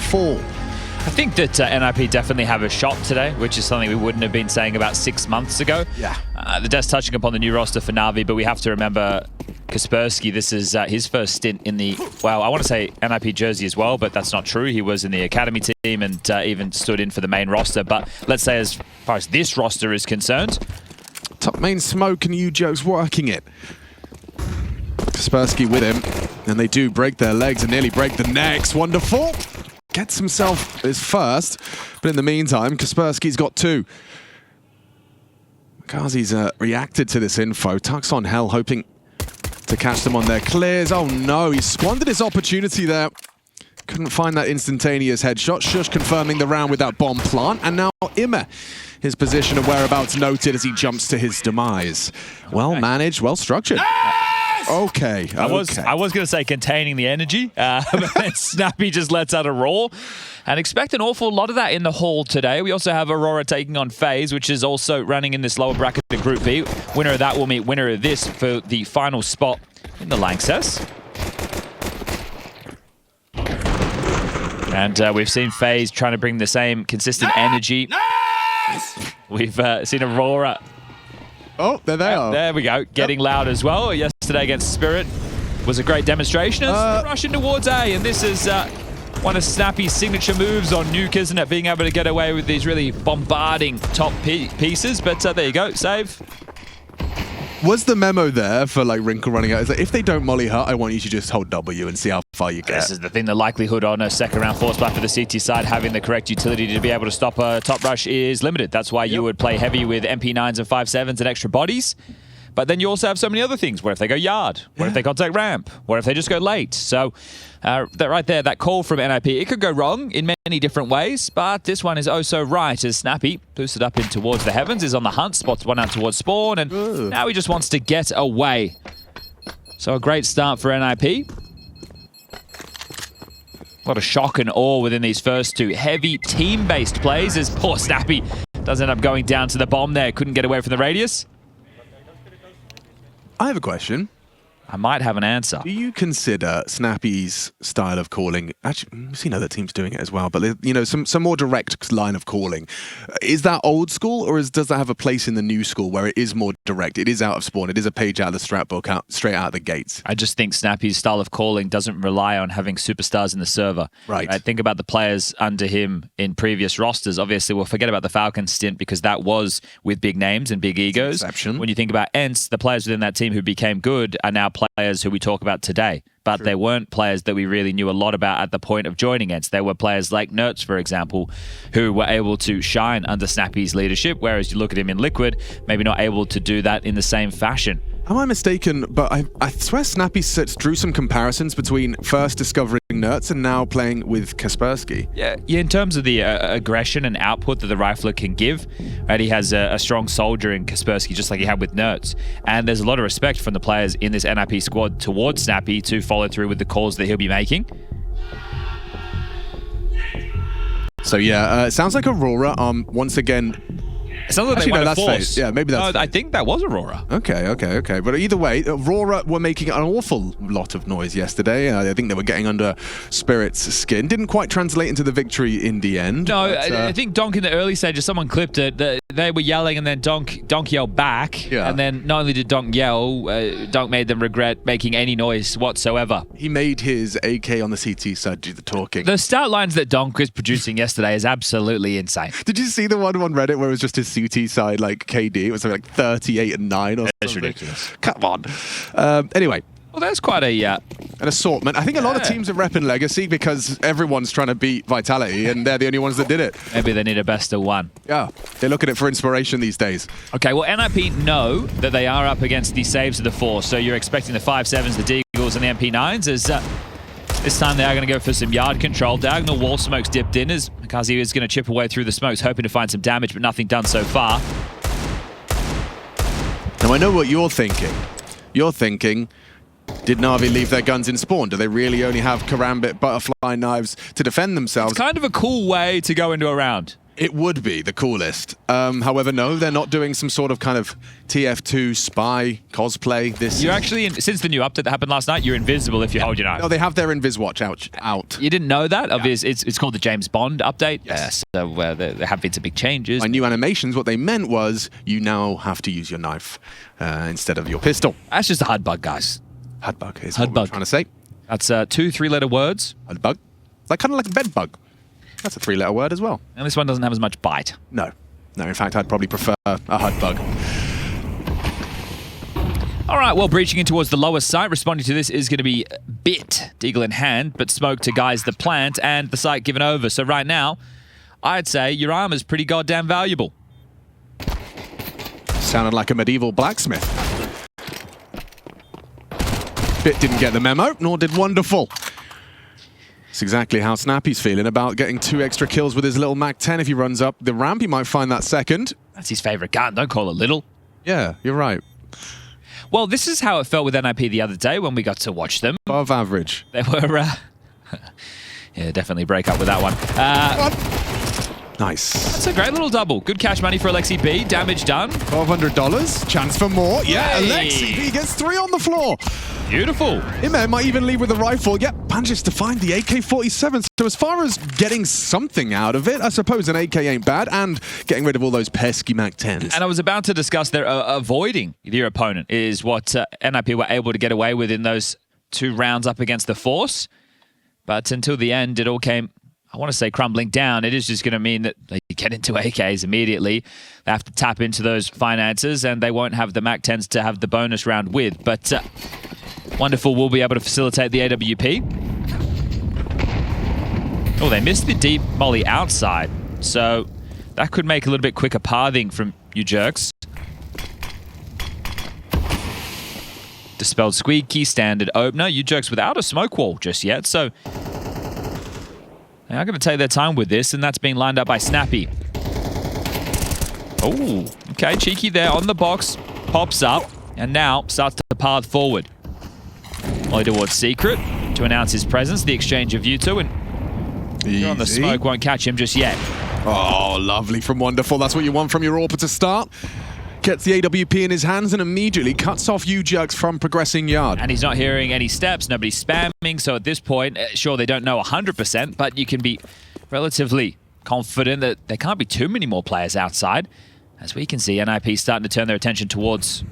fall. I think that NiP definitely have a shot today, which is something we wouldn't have been saying about 6 months ago. Yeah. They're just touching upon the new roster for NAVI, but we have to remember Kaspersky, this is his first stint in the, well, I want to say NiP jersey as well, but that's not true. He was in the academy team and even stood in for the main roster. But let's say as far as this roster is concerned, top main smoke and ewjerkz working it. Kaspersky with him, and they do break their legs and nearly break the necks. Wonderful. Gets himself his first, but in the meantime, Kaspersky's got two. Kazi's reacted to this info. Tucks on hell, hoping to catch them on their clears. Oh no, he squandered his opportunity there. Couldn't find that instantaneous headshot. Shush confirming the round with that bomb plant. And now ewjerkz, his position and whereabouts noted as he jumps to his demise. Well managed, well structured. Okay. I was going to say containing the energy, but then Snappy just lets out a roar. And expect an awful lot of that in the hall today. We also have Aurora taking on FaZe, which is also running in this lower bracket of Group B. Winner of that will meet winner of this for the final spot in the Lanxess. And we've seen FaZe trying to bring the same consistent energy. We've seen Aurora. Oh, there they are. There we go. Getting loud as well. Yesterday against Spirit was a great demonstration. As rushing towards A, and this is one of Snappy's signature moves on Nuke, isn't it? Being able to get away with these really bombarding top pieces. But there you go. Save. Was the memo there for like Wrinkle running out? Is like, if they don't molly her, I want you to just hold W and see how far you get. This is the thing. The likelihood on a second round force blast for the CT side having the correct utility to be able to stop a top rush is limited. That's why you would play heavy with MP9s and 5.7s and extra bodies. But then you also have so many other things. What if they go yard? What if they contact ramp? What if they just go late? So that right there, that call from NiP, it could go wrong in many different ways, but this one is oh so right as Snappy boosted up in towards the heavens, is on the hunt, spots one out towards spawn, and now he just wants to get away. So a great start for NiP. A lot of shock and awe within these first two heavy team-based plays as poor Snappy does end up going down to the bomb there. Couldn't get away from the radius. I have a question. I might have an answer. Do you consider Snappy's style of calling, actually, we've seen other teams doing it as well, but you know, some more direct line of calling. Is that old school, or does that have a place in the new school where it is more direct? It is out of spawn. It is a page out of the strat book, straight out of the gates. I just think Snappy's style of calling doesn't rely on having superstars in the server. Right. Think about the players under him in previous rosters. Obviously, we'll forget about the Falcon stint because that was with big names and big egos. Exception. When you think about ENCE, the players within that team who became good are now players who we talk about today. But they weren't players that we really knew a lot about at the point of joining ENCE. There were players like NiP, for example, who were able to shine under Snappy's leadership, whereas you look at him in Liquid, maybe not able to do that in the same fashion. Am I mistaken? But I swear Snappy drew some comparisons between first discovering NiP and now playing with Kaspersky. Yeah, in terms of the aggression and output that the rifler can give, right? He has a strong soldier in Kaspersky, just like he had with NiP. And there's a lot of respect from the players in this NiP squad towards Snappy to follow through with the calls that he'll be making. So yeah, it sounds like Aurora once again. It sounds like actually, they no, went that's force. FaZe. Yeah, maybe that's I think that was Aurora. Okay. But either way, Aurora were making an awful lot of noise yesterday. I think they were getting under Spirit's skin. Didn't quite translate into the victory in the end. No, but, I think Donk in the early stages, someone clipped it. They were yelling, and then Donk yelled back. Yeah. And then not only did Donk yell, Donk made them regret making any noise whatsoever. He made his AK on the CT side do the talking. The stat lines that Donk was producing yesterday is absolutely insane. Did you see the one on Reddit where it was just his CT side, like KD? It was like 38 and 9 or That's something. ridiculous. Come on. Anyway. Well, that's quite an assortment. I think a lot of teams are repping Legacy because everyone's trying to beat Vitality and they're the only ones that did it. Maybe they need a best of one. Yeah, they look at it for inspiration these days. Okay, well, NiP know that they are up against the saves of the Force, so you're expecting the 5.7s, the Deagles, and the MP9s as this time they are going to go for some yard control. Diagonal wall smokes dipped in as Kazi is going to chip away through the smokes, hoping to find some damage, but nothing done so far. Now, I know what you're thinking. You're thinking, did NAVI leave their guns in spawn? Do they really only have karambit butterfly knives to defend themselves? It's kind of a cool way to go into a round. It would be the coolest. However, no, they're not doing some sort of kind of TF2 spy cosplay. You're actually, since the new update that happened last night, you're invisible if you hold your knife. No, they have their Invis watch out. You didn't know that? Yeah. It's called the James Bond update. Yes. So there have been some big changes. By new animations, what they meant was you now have to use your knife instead of your pistol. That's just a HUD bug, guys. HUD bug is what we're trying to say. That's 2 3-letter words. HUD bug. Like kind of like a bed bug. That's a 3-letter word as well. And this one doesn't have as much bite. No. No, in fact, I'd probably prefer a HUD bug. All right, well, breaching in towards the lower site. Responding to this is going to be Bit, Deagle in hand, but Smoke to guys the plant and the site given over. So right now, I'd say your armor's pretty goddamn valuable. Sounded like a medieval blacksmith. Bit didn't get the memo, nor did Wonderful. It's exactly how Snappy's feeling about getting 2 extra kills with his little MAC-10. If he runs up the ramp, he might find that second. That's his favorite gun. Don't call it little. Yeah, you're right. Well, this is how it felt with NiP the other day when we got to watch them. Above average. They were... yeah, definitely break up with that one. Nice. That's a great little double. Good cash money for Alexi B. Damage done. $1,200. Chance for more. Yeah, Hey. Alexi B gets 3 on the floor. Beautiful. Ime might even leave with a rifle. Yep, manages to find the AK-47. So as far as getting something out of it, I suppose an AK ain't bad, and getting rid of all those pesky MAC-10s. And I was about to discuss their avoiding your opponent is what NiP were able to get away with in those 2 rounds up against the Force. But until the end, it all came, I want to say, crumbling down. It is just going to mean that they get into AKs immediately. They have to tap into those finances, and they won't have the MAC-10s to have the bonus round with. But Wonderful will be able to facilitate the AWP. Oh, they missed the deep molly outside. So that could make a little bit quicker pathing from ewjerkz. Dispelled Squeaky, standard opener. ewjerkz without a smoke wall just yet. So they are going to take their time with this, and that's being lined up by Snappy. Oh, okay, cheeky there on the box. Pops up, and now starts to path forward. Molly towards Secret to announce his presence. The exchange of U2, and you're on the smoke won't catch him just yet. Oh, lovely from Wonderful. That's what you want from your AWP to start. Gets the AWP in his hands and immediately cuts off ewjerkz from progressing yard. And he's not hearing any steps. Nobody's spamming. So at this point, sure, they don't know 100%, but you can be relatively confident that there can't be too many more players outside. As we can see, NiP starting to turn their attention towards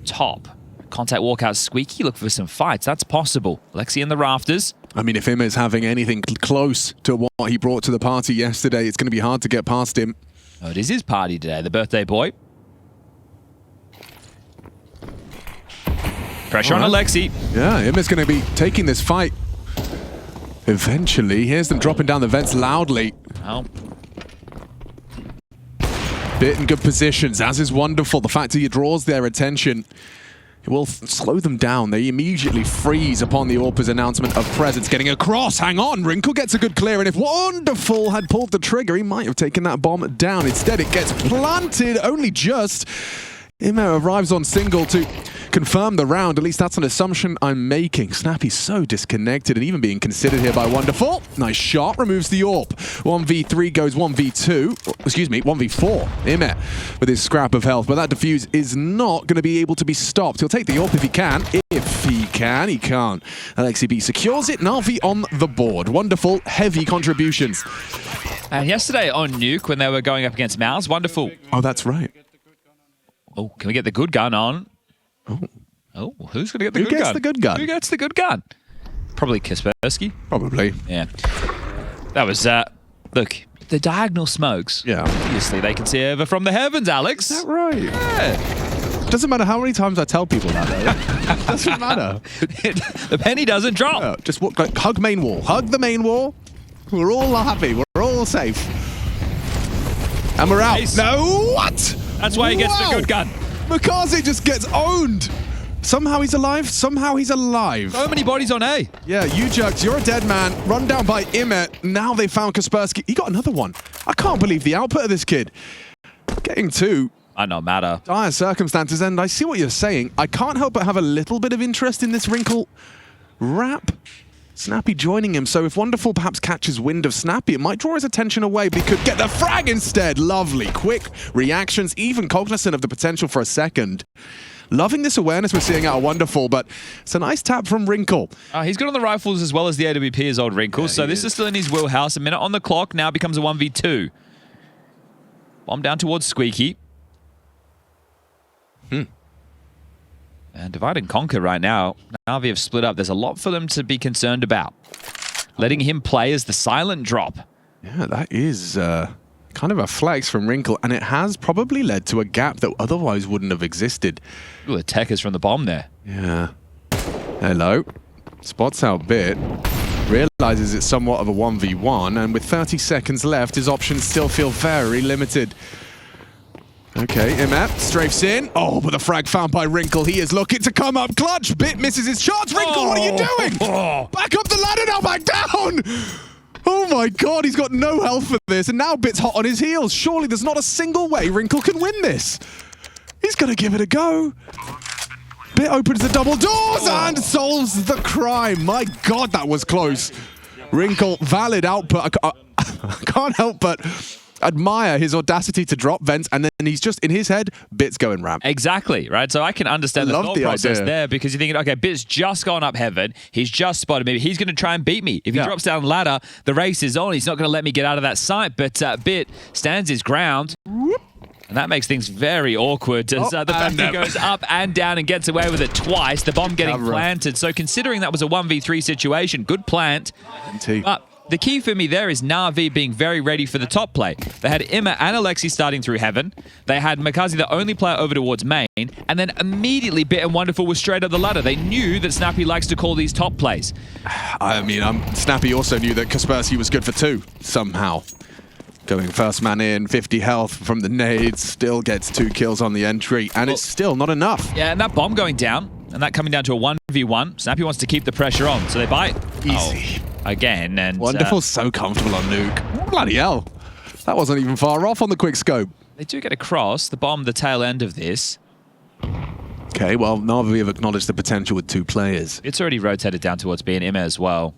top. Contact walkout Squeaky, look for some fights. That's possible. Alexi in the rafters. I mean, if Ime is having anything close to what he brought to the party yesterday, it's going to be hard to get past him. Oh, it is his party today, the birthday boy. Pressure on Alexi. Yeah, Ime's going to be taking this fight. Eventually, here's them dropping down the vents loudly. Oh. Bit in good positions, as is Wonderful. The fact that he draws their attention, it will slow them down. They immediately freeze upon the AWP's announcement of presence. Getting across, hang on, Wrinkle gets a good clear, and if Wonderful had pulled the trigger, he might have taken that bomb down. Instead, it gets planted, only just. Ime arrives on single to confirm the round. At least that's an assumption I'm making. Snappy's so disconnected and even being considered here by Wonderful. Nice shot, removes the AWP. 1v3 goes 1v2. Excuse me, 1v4. Ime with his scrap of health, but that defuse is not going to be able to be stopped. He'll take the AWP if he can. If he can, he can't. Alexi B secures it. NAVI on the board. Wonderful, heavy contributions. And yesterday on Nuke, when they were going up against Mouse, Wonderful. Oh, that's right. Oh, can we get the good gun on? Oh, who's going to get the good gun? Who gets the good gun? Who gets the good gun? Probably Kaspersky. Probably. Yeah. That was, look, the diagonal smokes. Yeah. Obviously, they can see over from the heavens, Alex. Is that right? Yeah. Doesn't matter how many times I tell people that, though. Doesn't matter. The penny doesn't drop. Yeah, just walk, like, hug main wall. Hug the main wall. We're all happy. We're all safe. And we're out. Nice. No, what? That's why he gets the good gun. Mikaze just gets owned. Somehow he's alive. Somehow he's alive. So many bodies on A. Yeah, ewjerkz, you're a dead man. Run down by Ime. Now they found Kaspersky. He got another one. I can't believe the output of this kid. Getting 2. Might not matter. Dire circumstances, and I see what you're saying. I can't help but have a little bit of interest in this Wrinkle rap. Snappy joining him, so if Wonderful perhaps catches wind of Snappy, it might draw his attention away, but he could get the frag instead. Lovely, quick reactions, even cognizant of the potential for a second. Loving this awareness we're seeing out of Wonderful, but it's a nice tap from Wrinkle. He's good on the rifles as well as the AWP as old Wrinkle, so this is still in his wheelhouse. A minute on the clock, now becomes a 1v2. Bomb down towards Squeaky. And divide and conquer right now. NAVI have split up. There's a lot for them to be concerned about. Letting him play as the silent drop. Yeah, that is kind of a flex from Wrinkle, and it has probably led to a gap that otherwise wouldn't have existed. Ooh, the tech is from the bomb there. Yeah. Hello. Spots out Bit. Realizes it's somewhat of a 1v1, and with 30 seconds left, his options still feel very limited. Okay, Imat strafes in. Oh, but the frag found by Wrinkle. He is looking to come up clutch. Bit misses his shots. Wrinkle, what are you doing? Back up the ladder now, back down. Oh my God, he's got no health for this. And now Bit's hot on his heels. Surely there's not a single way Wrinkle can win this. He's going to give it a go. Bit opens the double doors and solves the crime. My God, that was close. Wrinkle, valid output. I can't help but admire his audacity to drop vents, and then he's just in his head, Bit's going ramp. Exactly, right? So I can understand the thought process there, because you're thinking, okay, Bit's just gone up heaven. He's just spotted me. He's going to try and beat me. If he drops down the ladder, the race is on. He's not going to let me get out of that sight, but Bit stands his ground. And that makes things very awkward as the fact he goes up and down and gets away with it twice. The bomb getting planted. So considering that was a 1v3 situation, good plant. But the key for me there is NAVI being very ready for the top play. They had Emma and Alexi starting through heaven. They had Makazi, the only player, over towards main. And then immediately Bit and Wonderful was straight up the ladder. They knew that Snappy likes to call these top plays. I mean, Snappy also knew that Kaspersky was good for 2 somehow. Going first man in, 50 health from the nades, still gets 2 kills on the entry, and it's still not enough. Yeah, and that bomb going down, and that coming down to a 1v1. Snappy wants to keep the pressure on, so they bite. Easy. Again, and Wonderful's so comfortable on Nuke. Bloody hell. That wasn't even far off on the quick scope. They do get across the bomb, the tail end of this. Okay, well, NAVI have acknowledged the potential with 2 players. It's already rotated down towards B and Emma as well.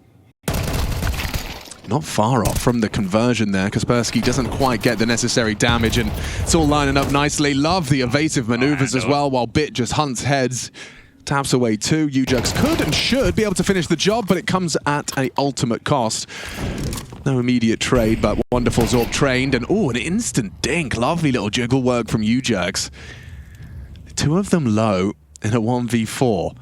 Not far off from the conversion there. Kaspersky doesn't quite get the necessary damage, and it's all lining up nicely. Love the evasive maneuvers as well, while Bit just hunts heads. Taps away 2. ewjerkz could and should be able to finish the job, but it comes at an ultimate cost. No immediate trade, but Wonderful Zorb trained, and an instant dink. Lovely little jiggle work from ewjerkz. 2 of them low in a 1v4.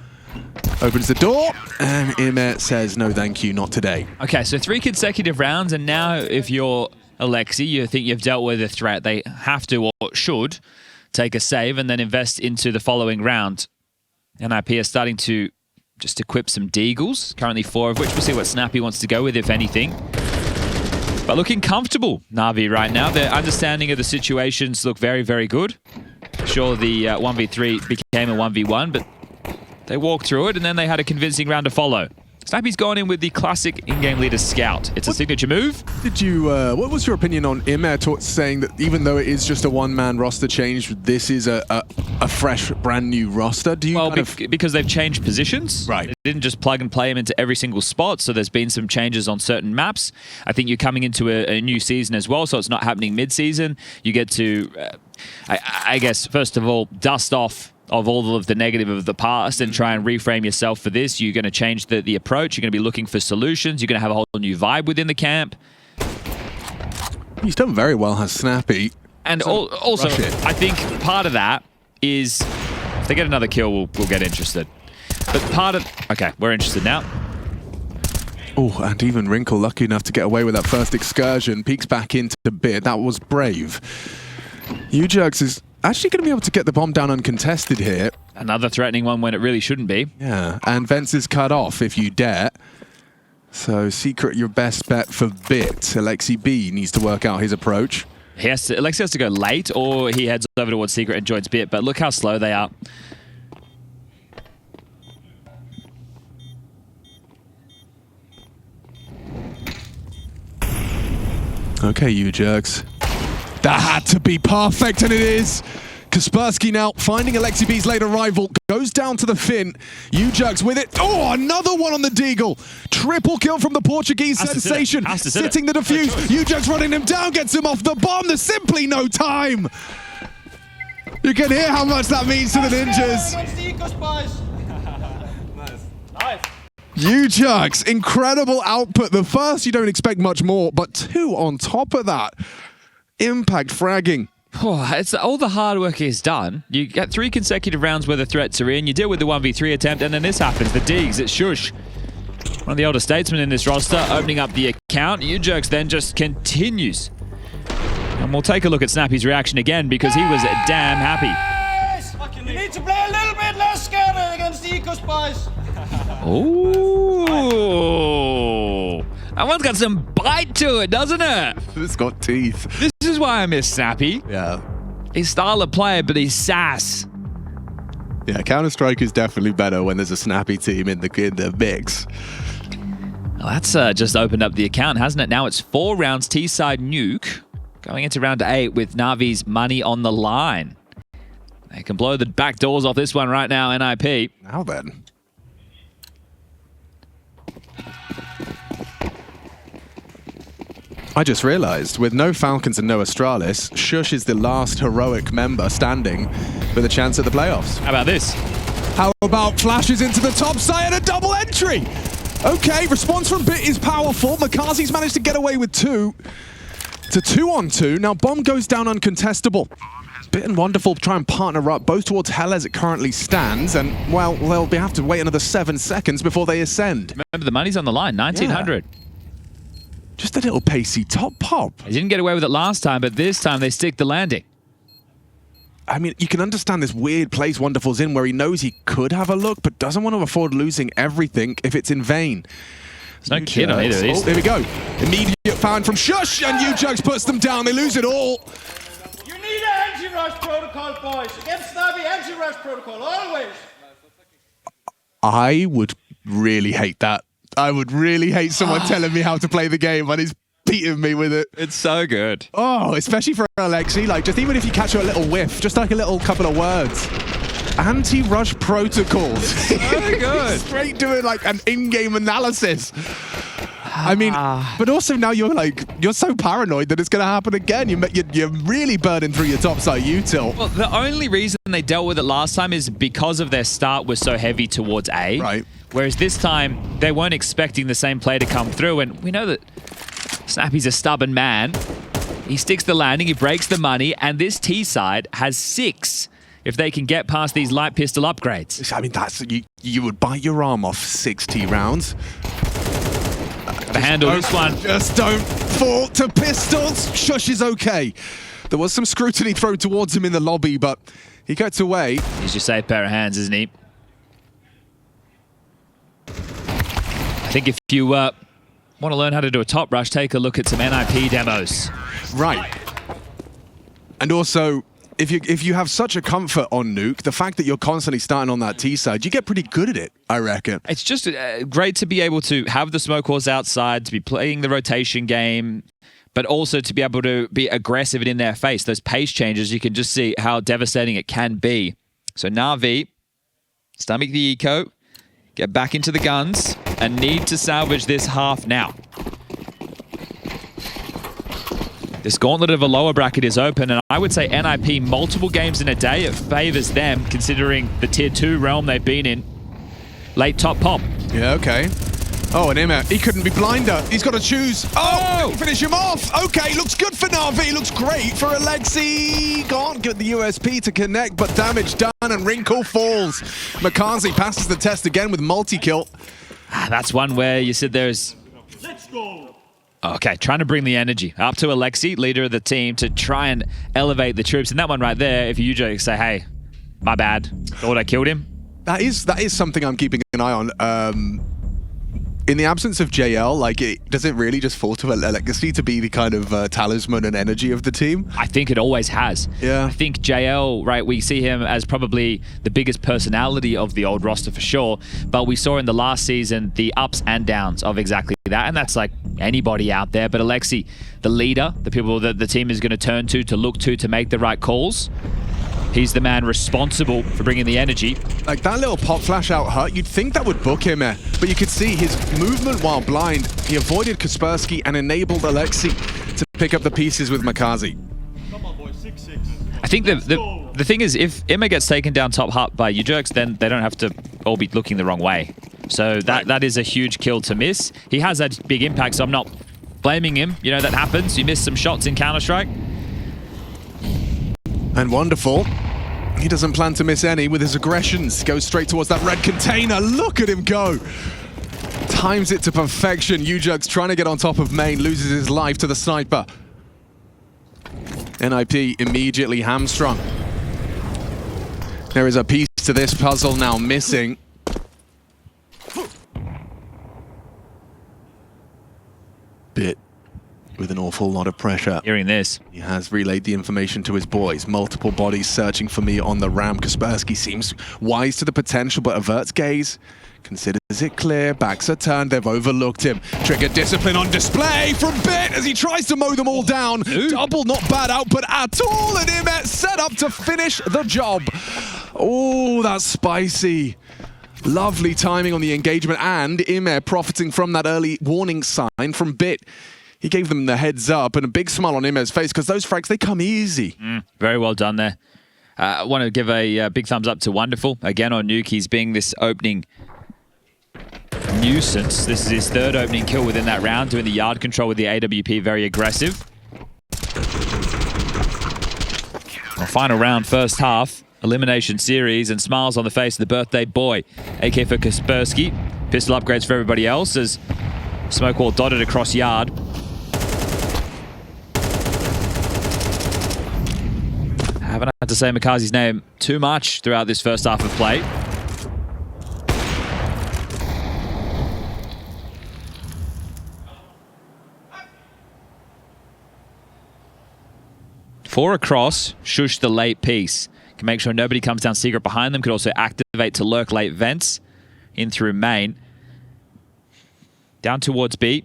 Opens the door, and Imet says, no thank you, not today. Okay, so 3 consecutive rounds, and now if you're Alexi, you think you've dealt with a threat, they have to or should take a save and then invest into the following round. NiP are starting to just equip some deagles, currently 4 of which. We'll see what Snappy wants to go with, if anything. But looking comfortable, NAVI, right now. Their understanding of the situations look very, very good. Sure, the 1v3 became a 1v1, but they walked through it, and then they had a convincing round to follow. Snappy's gone in with the classic in-game leader scout. It's a signature move. Did you? What was your opinion on Imet saying that even though it is just a one-man roster change, this is a fresh, brand new roster? Do you because they've changed positions. Right. They didn't just plug and play him into every single spot, so there's been some changes on certain maps. I think you're coming into a new season as well, so it's not happening mid-season. You get to, I guess, first of all, dust off of all of the negative of the past and try and reframe yourself for this. You're going to change the approach. You're going to be looking for solutions. You're going to have a whole new vibe within the camp. He's done very well, has Snappy. And also, I think part of that is if they get another kill, we'll get interested. But part of... Okay, we're interested now. Oh, and even Wrinkle lucky enough to get away with that first excursion. Peeks back into Bit. That was brave. ewjerkz is actually going to be able to get the bomb down uncontested here. Another threatening one when it really shouldn't be. Yeah, and Vents is cut off if you dare. So Secret, your best bet for Bit. Alexi B needs to work out his approach. Alexi has to go late, or he heads over towards Secret and joins Bit, but look how slow they are. Okay, ewjerkz. That had to be perfect, and it is. Kaspersky now finding Alexi B's later rival, goes down to the Finn. ewjerkz with it. Oh, another one on the Deagle. Triple kill from the Portuguese sensation. Sitting the defuse. ewjerkz running him down, gets him off the bomb. There's simply no time. You can hear how much that means to the ninjas. ewjerkz, incredible output. The first, you don't expect much more, but two on top of that. Impact fragging. Oh, it's all the hard work is done. You get 3 consecutive rounds where the threats are in. You deal with the 1v3 attempt, and then this happens. The Deegs, it's Shush. One of the older statesmen in this roster, opening up the account. ewjerkz then just continues. And we'll take a look at Snappy's reaction again because he was damn happy. You need to play a little bit less scared against the EcoSpice. Ooh. That one's got some bite to it, doesn't it? It's got teeth. This is why I miss Snappy. Yeah. His style of play, but his sass. Yeah, Counter-Strike is definitely better when there's a Snappy team in the mix. Well, that's just opened up the account, hasn't it? Now it's 4 rounds T-side Nuke, going into round 8 with NAVI's money on the line. They can blow the back doors off this one right now, NiP. Now then. I just realized, with no Falcons and no Astralis, Shush is the last heroic member standing with a chance at the playoffs. How about this? How about flashes into the top side and a double entry? Okay, response from Bit is powerful. Makazi's managed to get away with 2. To 2-on-2. Now Bomb goes down uncontestable. Bit and Wonderful try and partner up, both towards Hell as it currently stands, and, well, they'll have to wait another 7 seconds before they ascend. Remember, the money's on the line, 1900. Yeah. Just a little pacey top pop. They didn't get away with it last time, but this time they stick the landing. I mean, you can understand this weird place Wonderful's in where he knows he could have a look, but doesn't want to afford losing everything if it's in vain. There's no kid on either of these. Oh, there we go. Immediate fan from Shush, and ewjerkz puts them down. They lose it all. You need an anti-rush protocol, boys. Against NAVI, anti-rush protocol, always. I would really hate that. I would really hate someone telling me how to play the game and he's beating me with it. It's so good. Oh, especially for Alexi. Like, just even if you catch a little whiff, just like a little couple of words. Anti-rush protocols. So good. Straight doing like an in-game analysis. I mean, but also now you're so paranoid that it's going to happen again. You're really burning through your topside util. Well, the only reason they dealt with it last time is because of their start was so heavy towards A. Right. Whereas this time, they weren't expecting the same play to come through. And we know that Snappy's a stubborn man. He sticks the landing, he breaks the money, and this T side has 6 if they can get past these light pistol upgrades. I mean, you would bite your arm off 6 T rounds. To handle this one. Just don't fall to pistols. Shush is okay. There was some scrutiny thrown towards him in the lobby, but he gets away. He's just a safe pair of hands, isn't he? I think if you want to learn how to do a top rush, take a look at some NiP demos. Right. And also, if you have such a comfort on Nuke, the fact that you're constantly starting on that T side, you get pretty good at it, I reckon. It's just great to be able to have the smoke horse outside, to be playing the rotation game, but also to be able to be aggressive and in their face. Those pace changes, you can just see how devastating it can be. So NAVI, stomach the eco, get back into the guns, and need to salvage this half now. This gauntlet of a lower bracket is open, and I would say NiP multiple games in a day, it favors them considering the tier 2 realm they've been in. Late top pop. Yeah, okay. Oh, and Imma, he couldn't be blinder. He's got to choose. Oh, finish him off. Okay, looks good for NAVI. Looks great for Alexi. Can't get the USP to connect, but damage done and Wrinkle falls. Makazi passes the test again with multi-kill. That's one where you said there's... Let's go. Okay, trying to bring the energy up to Alexi, leader of the team, to try and elevate the troops. And that one right there, if you say, hey, my bad, thought I killed him. That is something I'm keeping an eye on. In the absence of JL, like, does it really just fall to Alexi to be the kind of talisman and energy of the team? I think it always has. Yeah. I think JL, right, we see him as probably the biggest personality of the old roster for sure, but we saw in the last season the ups and downs of exactly that, and that's like anybody out there. But Alexi, the leader, the people that the team is going to turn to look to make the right calls. He's the man responsible for bringing the energy. Like that little pop flash out hurt, you'd think that would book him, but you could see his movement while blind. He avoided Kaspersky and enabled ewjerkz to pick up the pieces with Makazi. Come on, boys. 6-6. I think the thing is, if ewjerkz gets taken down top hut by ewjerkz, then they don't have to all be looking the wrong way. So that is a huge kill to miss. He has had big impact, so I'm not blaming him. You know, that happens. You miss some shots in Counter-Strike. And wonderful. He doesn't plan to miss any with his aggressions. Goes straight towards that red container. Look at him go. Times it to perfection. ewjerkz trying to get on top of main, loses his life to the sniper. NiP immediately hamstrung. There is a piece to this puzzle now missing. Bit with an awful lot of pressure. Hearing this. He has relayed the information to his boys. Multiple bodies searching for me on the ramp. Kaspersky seems wise to the potential, but averts gaze. Considers it clear. Backs are turned. They've overlooked him. Trigger discipline on display from Bit as he tries to mow them all down. Ooh. Double not bad output at all. And ewjerkz set up to finish the job. Oh, that's spicy. Lovely timing on the engagement. And ewjerkz profiting from that early warning sign from Bit. He gave them the heads up and a big smile on ewjerkz's face because those frags, they come easy. Very well done there. I want to give a big thumbs up to Wonderful. Again on Nuke, he's being this opening nuisance. This is his third opening kill within that round, doing the yard control with the AWP, very aggressive. Our final round, first half, elimination series, and smiles on the face of the birthday boy. AK for Kaspersky, pistol upgrades for everybody else as smoke wall dotted across yard. Haven't had to say Makazi's name too much throughout this first half of play. Four across, shush the late piece. Can make sure nobody comes down secret behind them. Could also activate to lurk late vents in through main. Down towards B.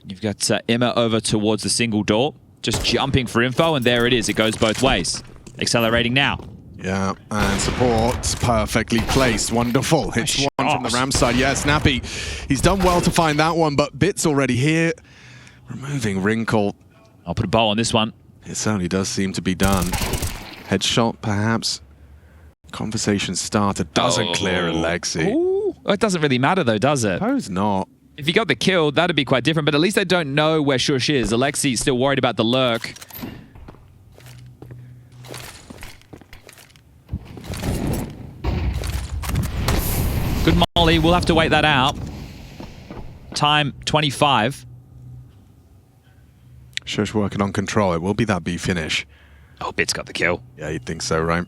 You've got Emma over towards the single door. Just jumping for info, and there it is. It goes both ways. Accelerating now. Yeah, and support's perfectly placed. Wonderful. Hits one from the ramp side. Yeah, Snappy. He's done well to find that one, but Bit's already here. Removing Wrinkle. I'll put a bow on this one. It certainly does seem to be done. Headshot, perhaps. Conversation started. Doesn't clear ewjerkz. Ooh. It doesn't really matter, though, does it? Suppose not. If you got the kill, that'd be quite different, but at least they don't know where Shush is. ewjerkz's still worried about the lurk. Good molly. We'll have to wait that out. Time 25. Shush working on control. It will be that B finish. Oh, Bit's got the kill. Yeah, you'd think so, right?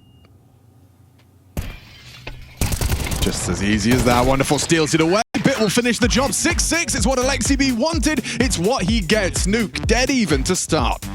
Just as easy as that. Wonderful steals it away. Bit will finish the job. 6-6. It's what ewjerkz wanted. It's what he gets. Nuke dead even to start.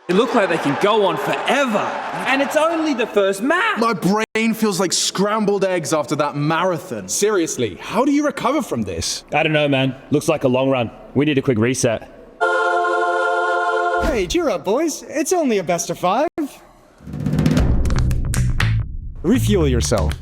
It looked like they can go on forever. And it's only the first map. My brain feels like scrambled eggs after that marathon. Seriously, how do you recover from this? I don't know, man. Looks like a long run. We need a quick reset. Hey, cheer up, boys. It's only a best of 5. Refuel yourself.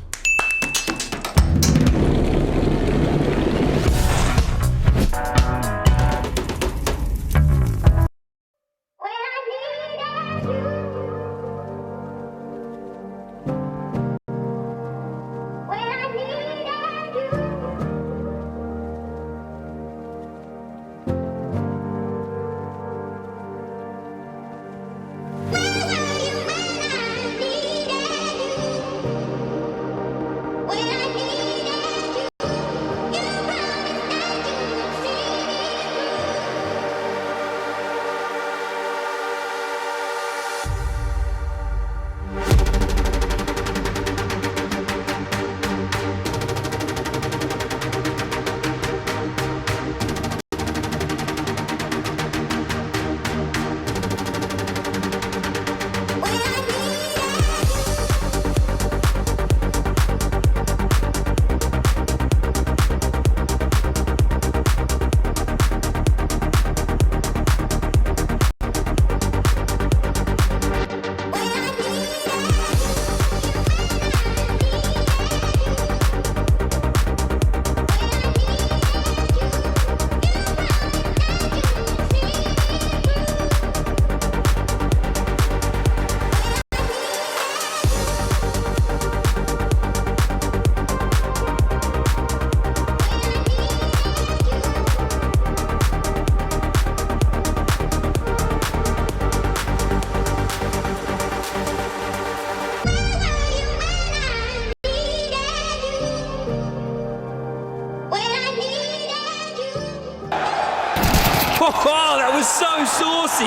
Oh, that was so saucy.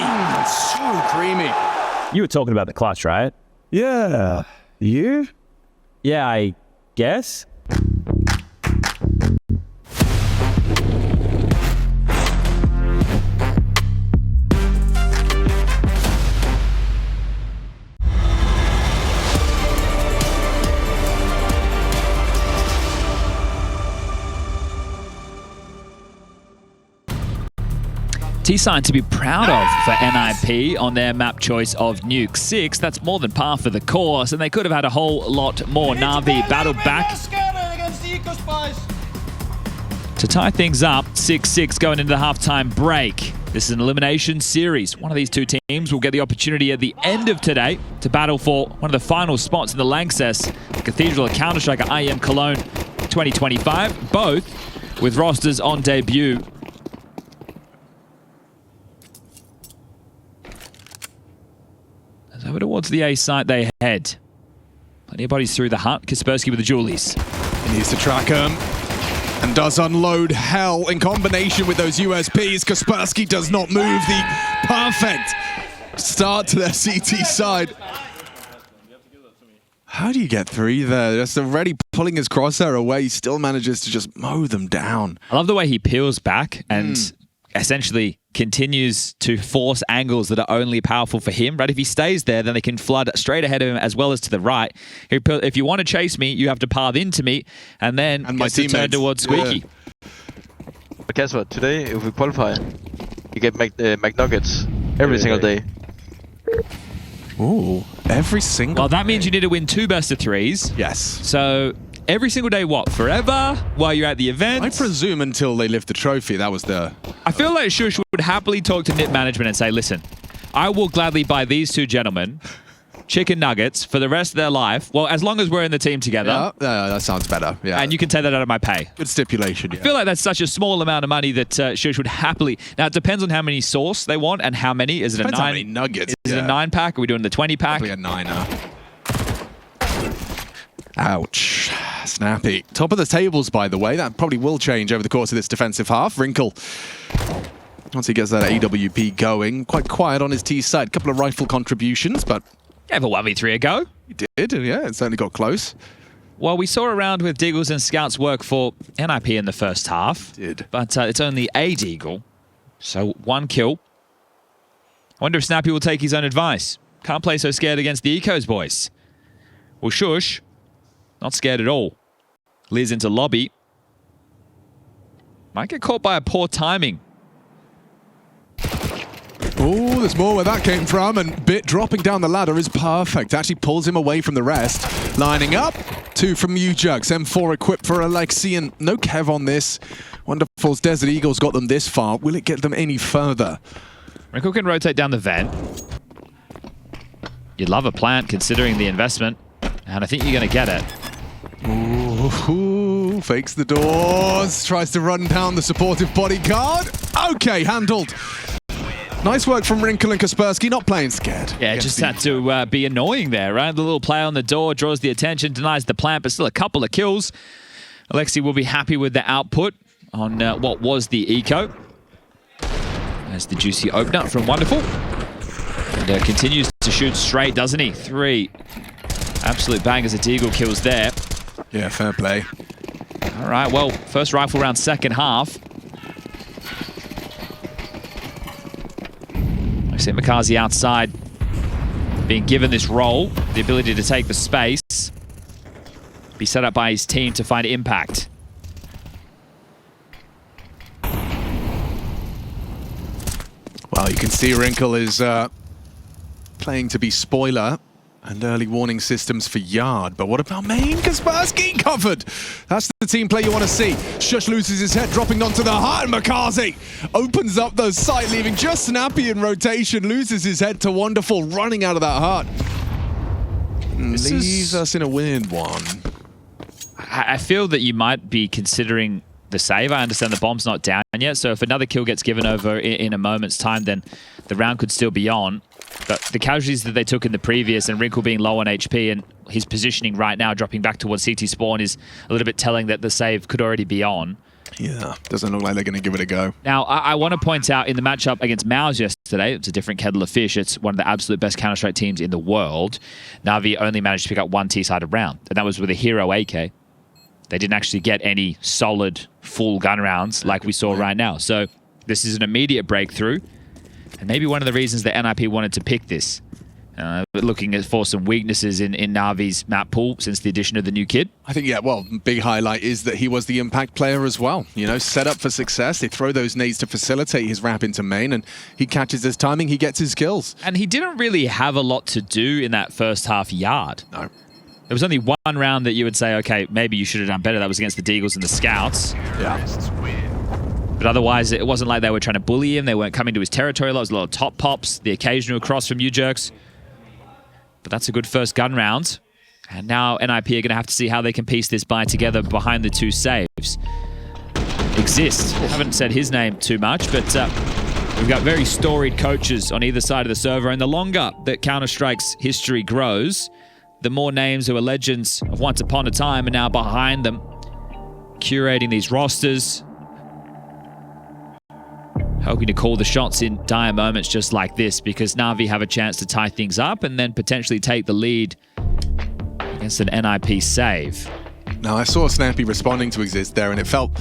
So creamy. You were talking about the clutch, right? Yeah. You? Yeah, I guess. T-Sign to be proud of for NiP on their map choice of Nuke 6. That's more than par for the course, and they could have had a whole lot more. NAVI battled back to tie things up. 6-6 going into the halftime break. This is an elimination series. One of these two teams will get the opportunity at the end of today to battle for one of the final spots in the Lanxess, the Cathedral of Counter-Strike at IEM Cologne 2025, both with rosters on debut. Over towards the A site they head. Plenty of bodies through the hut. Kaspersky with the Julies. He needs to track him and does unload hell in combination with those USPs. Kaspersky does not move. The perfect start to their CT side. How do you get 3 there? Just already pulling his crosshair away. He still manages to just mow them down. I love the way he peels back and essentially continues to force angles that are only powerful for him, right? If he stays there, then they can flood straight ahead of him as well as to the right. If you want to chase me, you have to path into me, and then my turn towards Squeaky. Yeah. But guess what? Today, if we qualify, you get McNuggets every single day. Ooh, every single Well, that means you need to win 2 best of 3s. Yes. So every single day, what? Forever? While you're at the event? I presume until they lift the trophy. That was the... I feel like Shush would happily talk to NiP management and say, listen, I will gladly buy these 2 gentlemen chicken nuggets for the rest of their life. Well, as long as we're in the team together. Yeah, that sounds better. Yeah. And you can take that out of my pay. Good stipulation, yeah. I feel like that's such a small amount of money that Shush would happily... Now, it depends on how many sauce they want and how many. Is it Depends a 9? how many nuggets. Is it a 9-pack? Are we doing the 20-pack? Probably a 9er. Ouch. Snappy. Top of the tables, by the way. That probably will change over the course of this defensive half. Wrinkle, once he gets that AWP going, quite quiet on his T side. Couple of rifle contributions, but... Gave a 1v3 a go. He did, and yeah, it certainly got close. Well, we saw a round with Deagles and Scouts work for NiP in the first half. Did. But it's only a Deagle, so 1 kill. I wonder if Snappy will take his own advice. Can't play so scared against the Ecos boys. Well, Shush, not scared at all. Liz into lobby. Might get caught by a poor timing. Oh, there's more where that came from, and Bit dropping down the ladder is perfect. Actually pulls him away from the rest. Lining up, 2 from ewjerkz. M4 equipped for Alexian. No Kev on this. Wonderful's Desert Eagles got them this far. Will it get them any further? Wrinkle can rotate down the vent. You'd love a plant considering the investment, and I think you're going to get it. Ooh, fakes the doors, tries to run down the supportive bodyguard. Okay, handled. Nice work from Wrinkle and Kaspersky, not playing scared. Yeah, just had to be annoying there, right? The little play on the door draws the attention, denies the plant, but still a couple of kills. Alexi will be happy with the output on what was the eco. There's the juicy opener from Wonderful. And continues to shoot straight, doesn't he? 3 absolute bangers of Deagle kills there. Yeah, fair play. All right, well, first rifle round, second half. I see Makazi outside, being given this role, the ability to take the space, be set up by his team to find impact. Well, you can see Wrinkle is playing to be spoiler and early warning systems for Yard. But what about main? Kaspersky covered. That's the team play you want to see. Shush loses his head, dropping onto the heart. And Makazi opens up the sight, leaving just Snappy in rotation. Loses his head to Wonderful, running out of that heart. Leaves us in a weird one. I feel that you might be considering the save. I understand the bomb's not down yet, so if another kill gets given over in a moment's time, then the round could still be on. But the casualties that they took in the previous, and Wrinkle being low on HP, and his positioning right now dropping back towards CT spawn, is a little bit telling that the save could already be on. Yeah, doesn't look like they're going to give it a go. Now, I want to point out in the matchup against Maus yesterday, it's a different kettle of fish. It's one of the absolute best Counter-Strike teams in the world. NAVI only managed to pick up one T-sided round, and that was with a hero AK. They didn't actually get any solid full gun rounds like we saw right now. So this is an immediate breakthrough, and maybe one of the reasons that NiP wanted to pick this. Looking for some weaknesses in Navi's map pool since the addition of the new kid. I think, yeah, well, big highlight is that he was the impact player as well. You know, set up for success. They throw those nades to facilitate his wrap into main, and he catches his timing, he gets his kills. And he didn't really have a lot to do in that first half yard. No. There was only one round that you would say, okay, maybe you should have done better. That was against the Deagles and the Scouts. Yeah. But otherwise, it wasn't like they were trying to bully him. They weren't coming to his territory. There was a lot of top pops, the occasional cross from ewjerkz. But that's a good first gun round. And now NiP are going to have to see how they can piece this buy together behind the two saves. Exist. I haven't said his name too much, but we've got very storied coaches on either side of the server. And the longer that Counter-Strike's history grows, the more names who are legends of once upon a time are now behind them, curating these rosters, hoping to call the shots in dire moments just like this, because NAVI have a chance to tie things up and then potentially take the lead against an NiP save. Now, I saw Snappy responding to Exist there, and it felt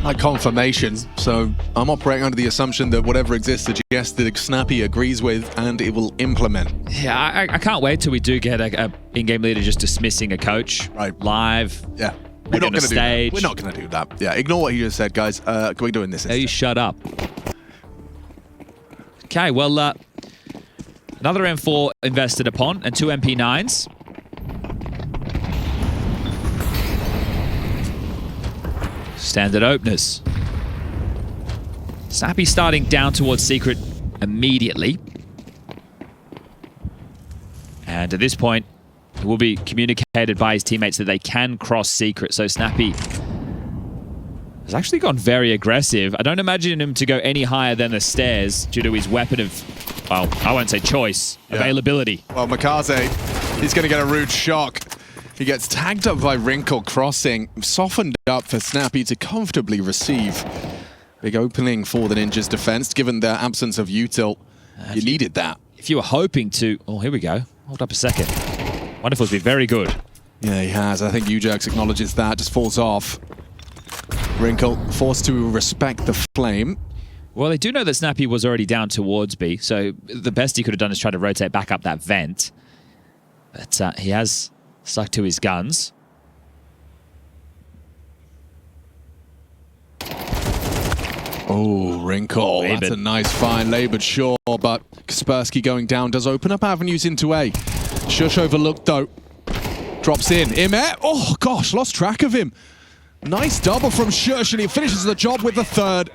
like confirmation. So I'm operating under the assumption that whatever Exist suggested, Snappy agrees with, and it will implement. Yeah, I can't wait till we do get a in-game leader just dismissing a coach live. Yeah. We're not going to do that. We're not going to do that. Yeah, ignore what you just said, guys. We're doing this instead. You shut up. Okay, well, another M4 invested upon and two MP9s. Standard openers. Snappy starting down towards Secret immediately. And at this point, it will be communicated by his teammates that they can cross Secret. So Snappy has actually gone very aggressive. I don't imagine him to go any higher than the stairs due to his weapon of, well, I won't say choice, availability. Well, Makaze, he's going to get a rude shock. He gets tagged up by Wrinkle crossing, softened up for Snappy to comfortably receive. Big opening for the Ninja's defense, given their absence of util. You needed that. If you were hoping to... Oh, here we go. Hold up a second. Wonderful's been very good. Yeah, he has. I think ewjerkz acknowledges that, just falls off. Wrinkle forced to respect the flame. Well, they do know that Snappy was already down towards B, so the best he could have done is try to rotate back up that vent. But he has stuck to his guns. Oh, Wrinkle. That's a nice find. Labored, sure, but Kaspersky going down does open up avenues into A. Shush overlooked, though. Drops in. Imet. Oh, gosh, lost track of him. Nice double from Shush, and he finishes the job with the third.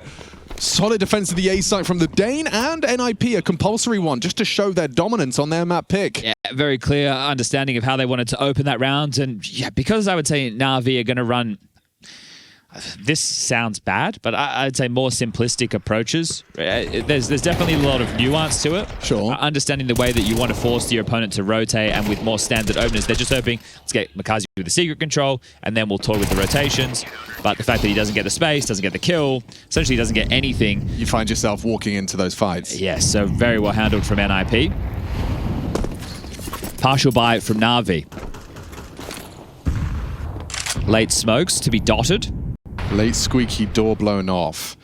Solid defense of the A site from the Dane and NiP, a compulsory one, just to show their dominance on their map pick. Yeah, very clear understanding of how they wanted to open that round. And yeah, because I would say NAVI are going to run... This sounds bad, but I'd say more simplistic approaches. There's definitely a lot of nuance to it. Sure. Understanding the way that you want to force your opponent to rotate, and with more standard openers, they're just hoping, let's get Makaze with the secret control, and then we'll toy with the rotations. But the fact that he doesn't get the space, doesn't get the kill, essentially doesn't get anything. You find yourself walking into those fights. Yes, so very well handled from NiP. Partial buy from NAVI. Late smokes to be dotted. Late squeaky door blown off.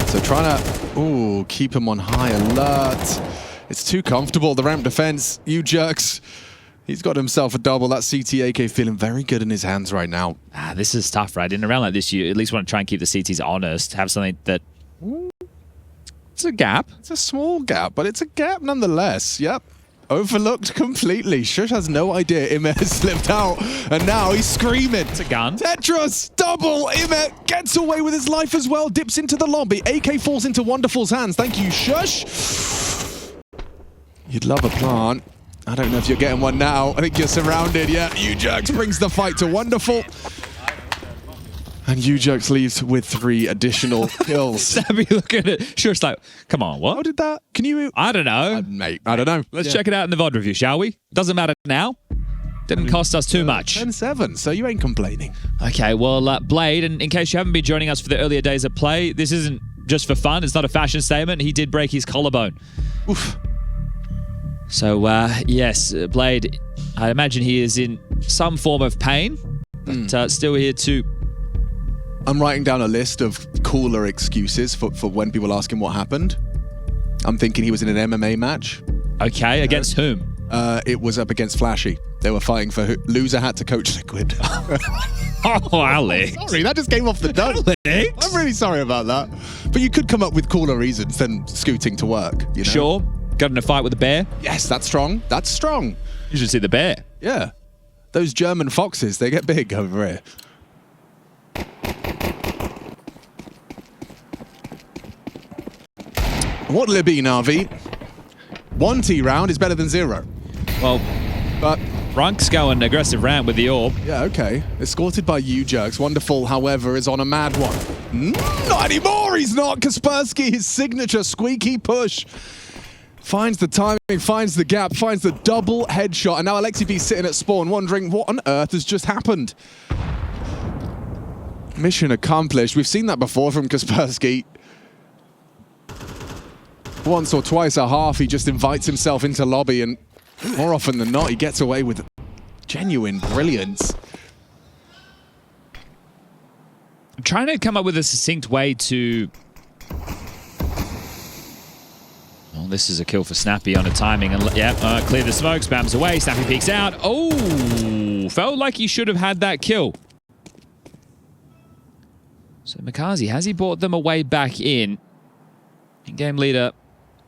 So trying to keep him on high alert. It's too comfortable. The ramp defense, ewjerkz. He's got himself a double. That CT-AK feeling very good in his hands right now. This is tough, right? In a round like this, you at least want to try and keep the CTs honest. Have something that... It's a gap. It's a small gap, but it's a gap nonetheless. Yep. Overlooked completely. Shush has no idea Imet has slipped out, and now he's screaming. It's a gun. Tetris, double. Imet gets away with his life as well. Dips into the lobby. AK falls into Wonderful's hands. Thank you, Shush. You'd love a plant. I don't know if you're getting one now. I think you're surrounded. Yeah, ewjerkz brings the fight to Wonderful. And ewjerkz leaves with 3 additional kills. Savvy look at it. Sure, it's like, come on, what? How did that? Can you? I don't know. Mate, I don't know. Let's check it out in the VOD review, shall we? Doesn't matter now. Didn't cost us too much. 10-7, so you ain't complaining. Okay, well, Blade, and in case you haven't been joining us for the earlier days of play, this isn't just for fun. It's not a fashion statement. He did break his collarbone. Oof. So, yes, Blade, I imagine he is in some form of pain, but still here to... I'm writing down a list of cooler excuses for when people ask him what happened. I'm thinking he was in an MMA match. Okay, against whom? It was up against Flashy. They were fighting for who. Loser had to coach Liquid. Oh, Alex. Sorry, that just came off the dome. Alex? I'm really sorry about that. But you could come up with cooler reasons than scooting to work. You know? Sure. Got in a fight with a bear? Yes, that's strong. That's strong. You should see the bear. Yeah. Those German foxes, they get big over here. What Libby, Navi? 1 T round is better than 0. Well, But Runk's going aggressive round with the orb. yeah, okay. Escorted by ewjerkz. Wonderful, however, is on a mad one. Not anymore, he's not. Kaspersky, his signature squeaky push. Finds the timing, finds the gap, finds the double headshot. And now Alexi B sitting at spawn wondering what on earth has just happened. Mission accomplished. We've seen that before from Kaspersky. Once or twice a half, he just invites himself into lobby, and more often than not, he gets away with genuine brilliance. I'm trying to come up with a succinct way to... Oh, this is a kill for Snappy on a timing. And yeah, clear the smoke, spams away, Snappy peeks out. Oh, felt like he should have had that kill. So Makazi, has he brought them away back in? In-game leader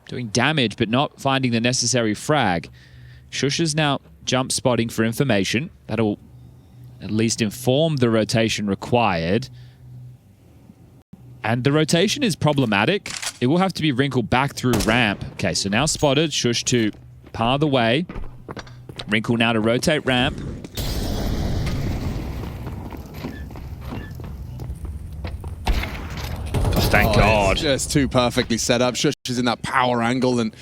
doing damage, but not finding the necessary frag. Shush is now jump spotting for information. That'll at least inform the rotation required. And the rotation is problematic. It will have to be wrinkled back through ramp. Okay, so now spotted. Shush to par the way. Wrinkle now to rotate ramp. Oh, thank God. It's just too perfectly set up. Shush is in that power angle and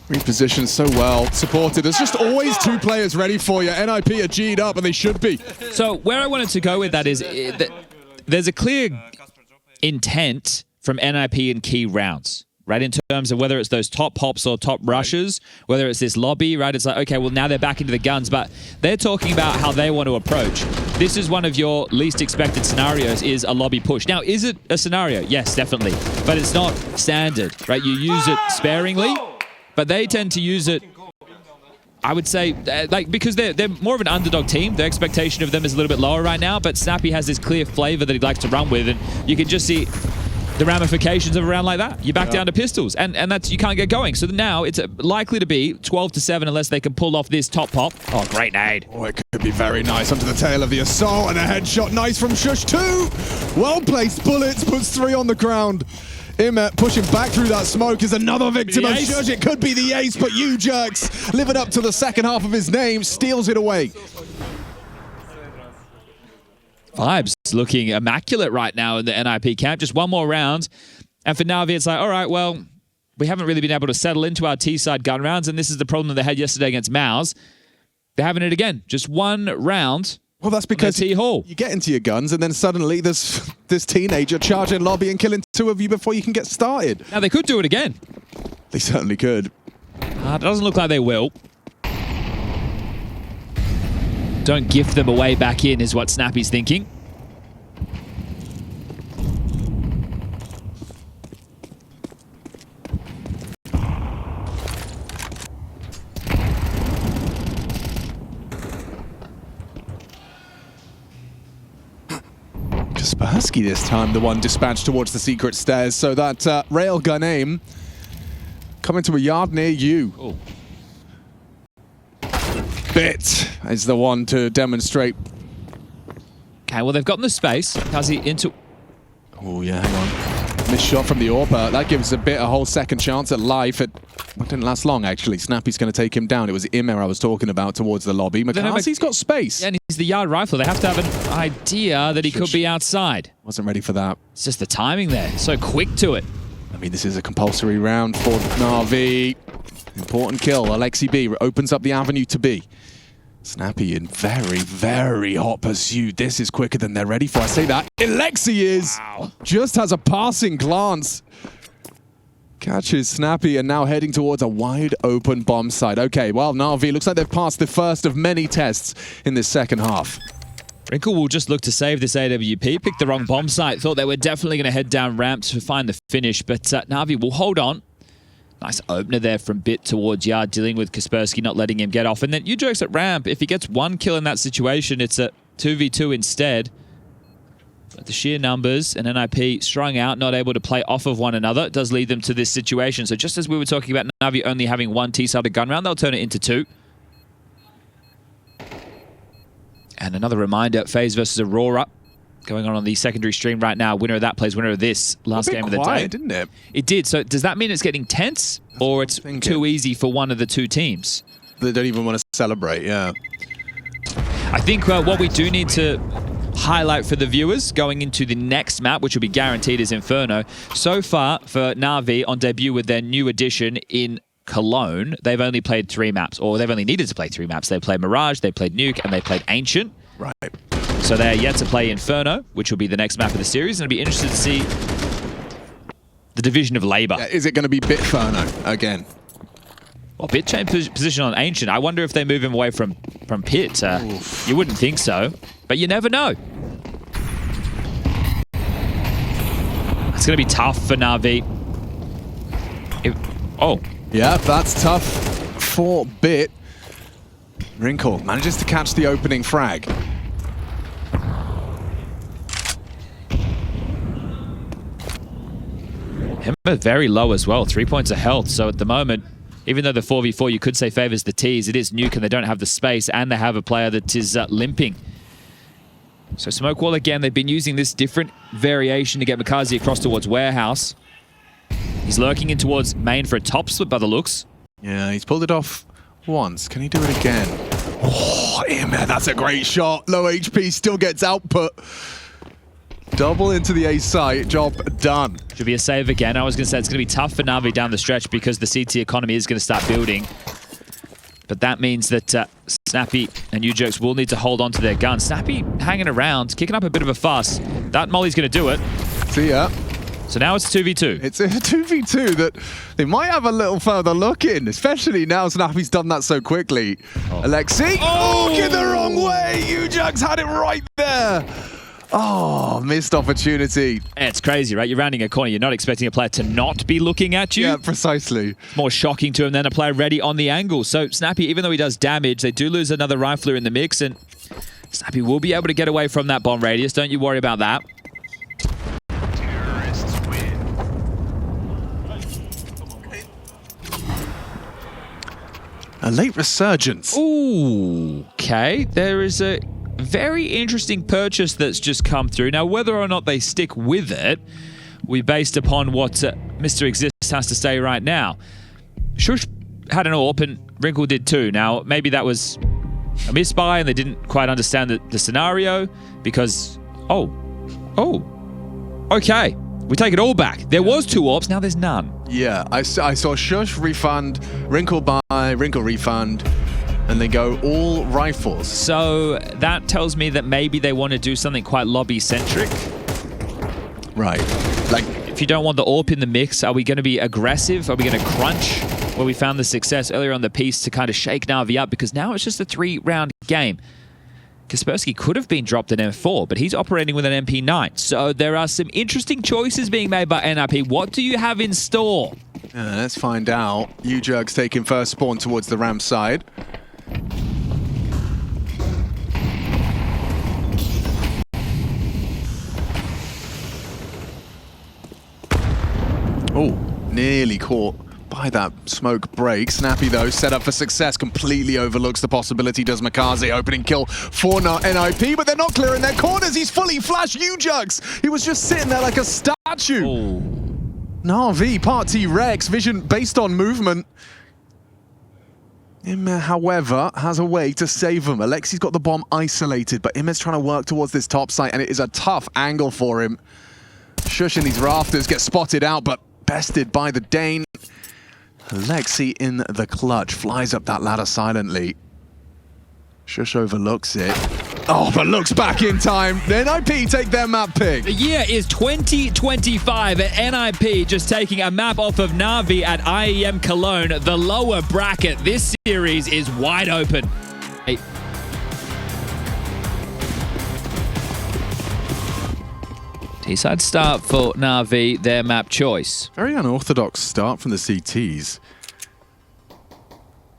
repositioned so well. Supported. There's just always 2 players ready for you. NiP are G'd up, and they should be. So where I wanted to go with that is that there's a clear intent from NiP in key rounds, right? In terms of whether it's those top hops or top rushes, whether it's this lobby, right? It's like, okay, well, now they're back into the guns, but they're talking about how they want to approach. This is one of your least expected scenarios, is a lobby push. Now, is it a scenario? Yes, definitely. But it's not standard, right? You use it sparingly, but they tend to use it, I would say, like, because they're more of an underdog team. The expectation of them is a little bit lower right now, but Snappy has this clear flavor that he likes to run with, and you can just see the ramifications of a round like that. You back down to pistols, and that's, you can't get going. So now it's likely to be 12-7 unless they can pull off this top pop. Oh, great nade. Oh, it could be very nice onto the tail of the assault, and a headshot. Nice from Shush too. Well-placed bullets, puts 3 on the ground. Imet pushing back through that smoke is another victim of Shush. It could be the ace, but ewjerkz, living up to the second half of his name, steals it away. Vibes looking immaculate right now in the NiP camp. Just one more round. And for Navi, it's like, all right, well, we haven't really been able to settle into our T-side gun rounds, and this is the problem that they had yesterday against Mouse. They're having it again. Just one round. Well, that's because T-Hall. You get into your guns, and then suddenly there's this teenager charging lobby and killing 2 of you before you can get started. Now, they could do it again. They certainly could. It doesn't look like they will. Don't gift them away back in is what Snappy's thinking. Kaspersky this time, the one dispatched towards the secret stairs, so that railgun aim coming to a yard near you. Oh. Bit is the one to demonstrate. Okay, well, they've gotten the space. Kazi into... Oh, yeah, hang on. Missed shot from the AWP. That gives a bit a whole second chance at life. It didn't last long, actually. Snappy's going to take him down. It was Immer I was talking about towards the lobby. Makazi's got space. Yeah, and he's the yard rifle. They have to have an idea that he could be outside. Wasn't ready for that. It's just the timing there. So quick to it. I mean, this is a compulsory round for NAVI. Important kill. Alexi B opens up the avenue to B. Snappy in very, very hot pursuit. This is quicker than they're ready for. I say that. Alexi is just has a passing glance. Catches Snappy and now heading towards a wide open bomb site. Okay, well, NAVI looks like they've passed the first of many tests in this second half. Wrinkle will just look to save this AWP. Picked the wrong bomb site. Thought they were definitely going to head down ramp to find the finish, but NAVI will hold on. Nice opener there from Bit towards Yard, dealing with Kaspersky, not letting him get off. And then ewjerkz at ramp. If he gets one kill in that situation, it's a 2v2 instead. But the sheer numbers and NiP strung out, not able to play off of one another, does lead them to this situation. So just as we were talking about NAVI only having one T-sided gun round, they'll turn it into two. And another reminder, FaZe versus Aurora going on the secondary stream right now. Winner of that plays winner of this last game of the day. Didn't it? It did. So does that mean it's getting tense, or it's too easy for one of the two teams? They don't even want to celebrate, yeah. I think what we do need to highlight for the viewers going into the next map, which will be guaranteed, is Inferno. So far for NAVI on debut with their new addition in Cologne, they've only played 3 maps, or they've only needed to play 3 maps. They played Mirage, they played Nuke, and they played Ancient. Right. So they're yet to play Inferno, which will be the next map of the series, and I'd be interested to see the division of labor. Yeah, is it going to be Bitferno again? Well, Bit changed position on Ancient. I wonder if they move him away from Pit. You wouldn't think so, but you never know. It's going to be tough for NAVI. Yeah, that's tough for Bit. Wrinkle manages to catch the opening frag. Him very low as well, 3 points of health. So at the moment, even though the 4v4 you could say favors the T's, it is Nuke and they don't have the space, and they have a player that is limping. So smoke wall again, they've been using this different variation to get Makazi across towards warehouse. He's lurking in towards main for a top split by the looks. Yeah, he's pulled it off once. Can he do it again? Oh, man, that's a great shot. Low HP, still gets output. Double into the A site, job done. Should be a save again. I was going to say it's going to be tough for NAVI down the stretch because the CT economy is going to start building. But that means that Snappy and ewjerkz will need to hold on to their gun. Snappy hanging around, kicking up a bit of a fuss. That molly's going to do it. See ya. So now it's 2v2. It's a 2v2 that they might have a little further look in, especially now Snappy's done that so quickly. Alexi, get the wrong way. ewjerkz had it right there. Oh, missed opportunity. It's crazy, right? You're rounding a corner. You're not expecting a player to not be looking at you. Yeah, precisely. More shocking to him than a player ready on the angle. So Snappy, even though he does damage, they do lose another rifler in the mix, and Snappy will be able to get away from that bomb radius. Don't you worry about that. Terrorists win. A late resurgence. Ooh, okay. There is a very interesting purchase that's just come through. Now, whether or not they stick with it, we based upon what Mr. Exist has to say right now. Shush had an AWP and Wrinkle did too. Now, maybe that was a misbuy and they didn't quite understand the scenario because, okay. We take it all back. There was 2 AWPs, now there's none. Yeah, I saw Shush refund, Wrinkle buy, Wrinkle refund, and they go all rifles. So that tells me that maybe they want to do something quite lobby-centric. Right. Like, if you don't want the AWP in the mix, are we going to be aggressive? Are we going to crunch? Where we found the success earlier on the piece to kind of shake NAVI up, because now it's just a 3-round game. Kaspersky could have been dropped an M4, but he's operating with an MP9. So there are some interesting choices being made by NiP. What do you have in store? let's find out. ewjerkz taking first spawn towards the ramp side. Oh, nearly caught by that smoke break. Snappy, though, set up for success, completely overlooks the possibility. Does Makazi, opening kill for NiP, but they're not clearing their corners. He's fully flashed ewjerkz. He was just sitting there like a statue. Oh. NAVI, part T-Rex, vision based on movement. Imme, however, has a way to save him. Alexi's got the bomb isolated, but Imme's trying to work towards this top site, and it is a tough angle for him. Shush in these rafters, gets spotted out, but bested by the Dane. Alexi in the clutch, flies up that ladder silently. Shush overlooks it. Oh, but looks back in time. NiP take their map pick. The year is 2025 at NiP, just taking a map off of NAVI at IEM Cologne. The lower bracket. This series is wide open. Hey. T-side start for NAVI, their map choice. Very unorthodox start from the CTs.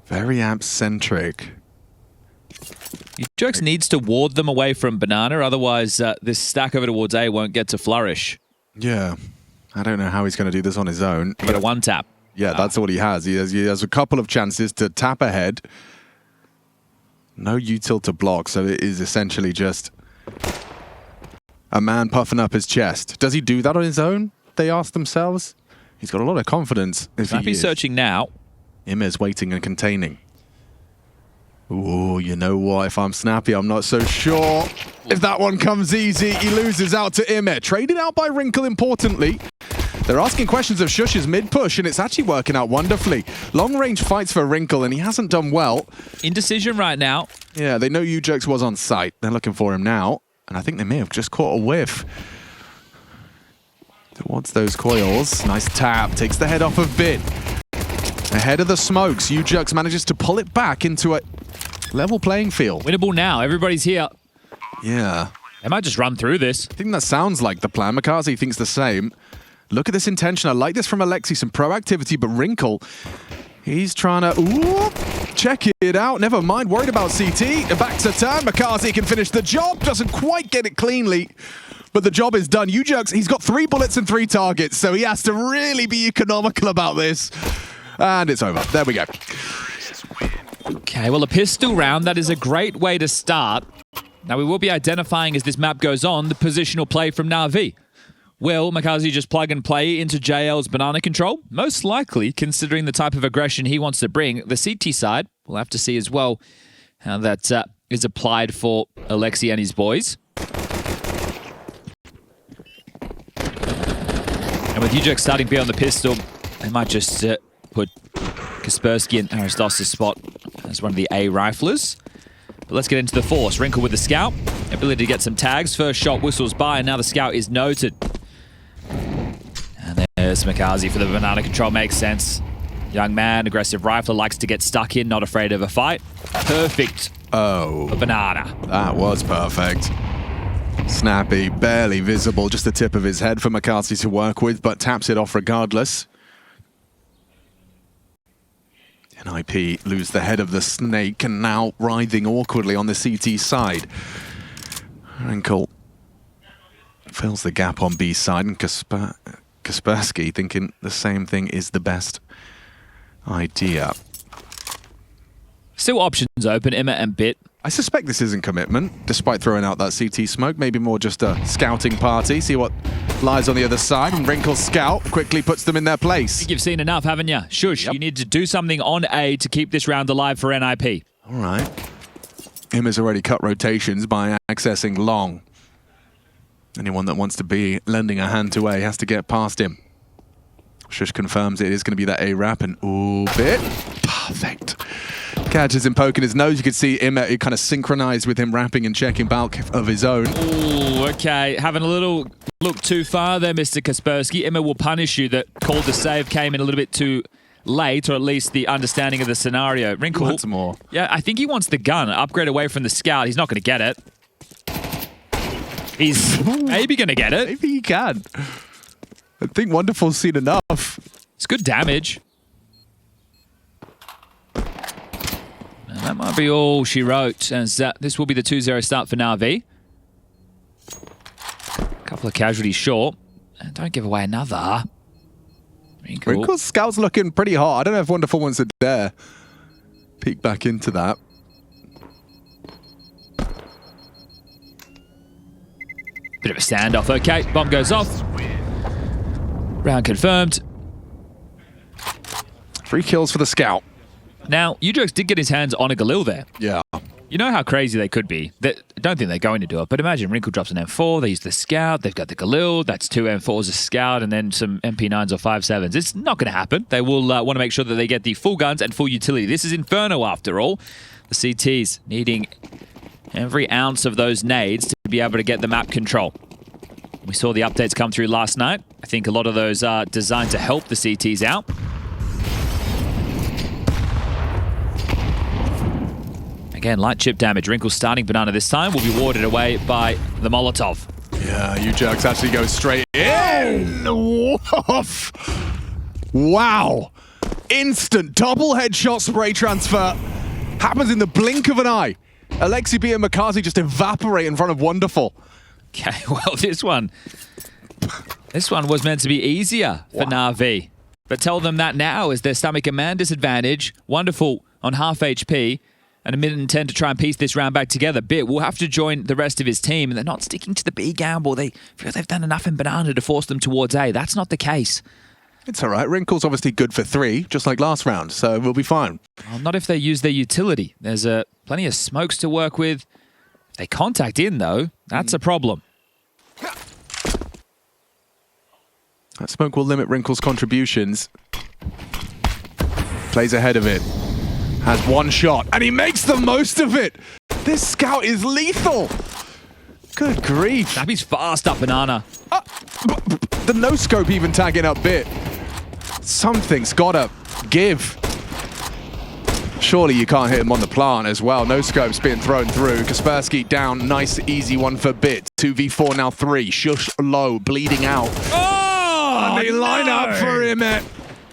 Very amp-centric. ewjerkz needs to ward them away from Banana, otherwise this stack over towards A won't get to flourish. Yeah, I don't know how he's going to do this on his own. But a one tap. Yeah, that's all he has. He has a couple of chances to tap ahead. No util to block, so it is essentially just a man puffing up his chest. Does he do that on his own? They ask themselves. He's got a lot of confidence. Might be searching now. Imme's waiting and containing. Ooh, you know what? If I'm snappy, I'm not so sure. If that one comes easy, he loses out to Imme. Traded out by Wrinkle, importantly. They're asking questions of Shush's mid-push, and it's actually working out wonderfully. Long-range fights for Wrinkle, and he hasn't done well. Indecision right now. Yeah, they know ewjerkz was on site. They're looking for him now, and I think they may have just caught a whiff. Towards those coils. Nice tap. Takes the head off of Bit. Ahead of the smokes, ewjerkz manages to pull it back into a level playing field. Winnable now. Everybody's here. Yeah. They might just run through this. I think that sounds like the plan. Makazi thinks the same. Look at this intention. I like this from Alexi. Some proactivity, but Wrinkle, he's trying to check it out. Never mind. Worried about CT. Back to turn. Makazi can finish the job. Doesn't quite get it cleanly, but the job is done. ewjerkz, he's got 3 bullets and 3 targets, so he has to really be economical about this. And it's over. There we go. Okay, well, a pistol round, that is a great way to start. Now, we will be identifying as this map goes on the positional play from NAVI. Will Makazi just plug and play into JL's banana control? Most likely, considering the type of aggression he wants to bring. The CT side, we'll have to see as well how that is applied for Alexi and his boys. And with ewjerkz starting B on the pistol, they might just put Kaspersky in Aristos's spot as one of the A riflers. But let's get into the force. Wrinkle with the scout. Ability to get some tags. First shot whistles by, and now the scout is noted. And there's Makazi for the banana control. Makes sense. Young man, aggressive rifler, likes to get stuck in, not afraid of a fight. Perfect. Oh. A banana. That was perfect. Snappy, barely visible, just the tip of his head for Makazi to work with, but taps it off regardless. NiP lose the head of the snake and now writhing awkwardly on the CT side. Wrinkle fills the gap on B side, and Kaspersky thinking the same thing is the best idea. Still options open, Imme and Bit. I suspect this isn't commitment, despite throwing out that CT smoke. Maybe more just a scouting party, see what lies on the other side, and Wrinkle's scout quickly puts them in their place. You've seen enough, haven't you? Shush, You need to do something on A to keep this round alive for NiP. All right. Imme's already cut rotations by accessing long. Anyone that wants to be lending a hand to A has to get past him. Shush confirms it is going to be that A wrap, and ooh, Bit. Perfect. Catches him poking his nose. You could see Imme kind of synchronized with him rapping and checking bulk of his own. Ooh, okay. Having a little look too far there, Mr. Kaspersky. Imme will punish you. That call to save came in a little bit too late, or at least the understanding of the scenario. Wrinkle. Wants more. Yeah, I think he wants the gun. Upgrade away from the scout. He's not going to get it. He's maybe going to get it. Maybe he can. I think Wonderful's seen enough. It's good damage. And that might be all she wrote, as this will be the 2-0 start for NAVI. A couple of casualties short. And don't give away another. Wrinkle's scout's looking pretty hot. I don't know if Wonderful wants to dare peek back into that. Bit of a standoff. Okay, bomb goes off. Round confirmed. 3 kills for the scout. Now, ewjerkz did get his hands on a Galil there. Yeah. You know how crazy they could be. That don't think they're going to do it, but imagine Wrinkle drops an M4, they use the Scout, they've got the Galil, that's 2 M4s, a Scout, and then some MP9s or 5.7s. It's not going to happen. They will want to make sure that they get the full guns and full utility. This is Inferno after all. The CTs needing every ounce of those nades to be able to get the map control. We saw the updates come through last night. I think a lot of those are designed to help the CTs out. Again, light chip damage. Wrinkle starting Banana this time will be warded away by the Molotov. Yeah, ewjerkz actually goes straight in. Woof. Wow. Instant double headshot spray transfer. Happens in the blink of an eye. Alexi B and McCarthy just evaporate in front of Wonderful. Okay, well, this one was meant to be easier for NAVI. But tell them that now as their stomach and man disadvantage. Wonderful on half HP. And a minute and 10 to try and piece this round back together. Bit will have to join the rest of his team, and they're not sticking to the B gamble. They feel they've done enough in Banana to force them towards A. That's not the case. It's all right. Wrinkle's obviously good for 3, just like last round, so we'll be fine. Well, not if they use their utility. There's plenty of smokes to work with. If they contact in, though, that's a problem. That smoke will limit Wrinkle's contributions. Plays ahead of it. Has one shot, and he makes the most of it. This Scout is lethal. Good grief. NAPI's fast up Banana. The no-scope even tagging up Bit. Something's gotta give. Surely you can't hit him on the plant as well. No-scope's being thrown through. Kaspersky down. Nice, easy one for Bit. 2v4 now 3. Shush low, bleeding out. Oh, and they line up for him.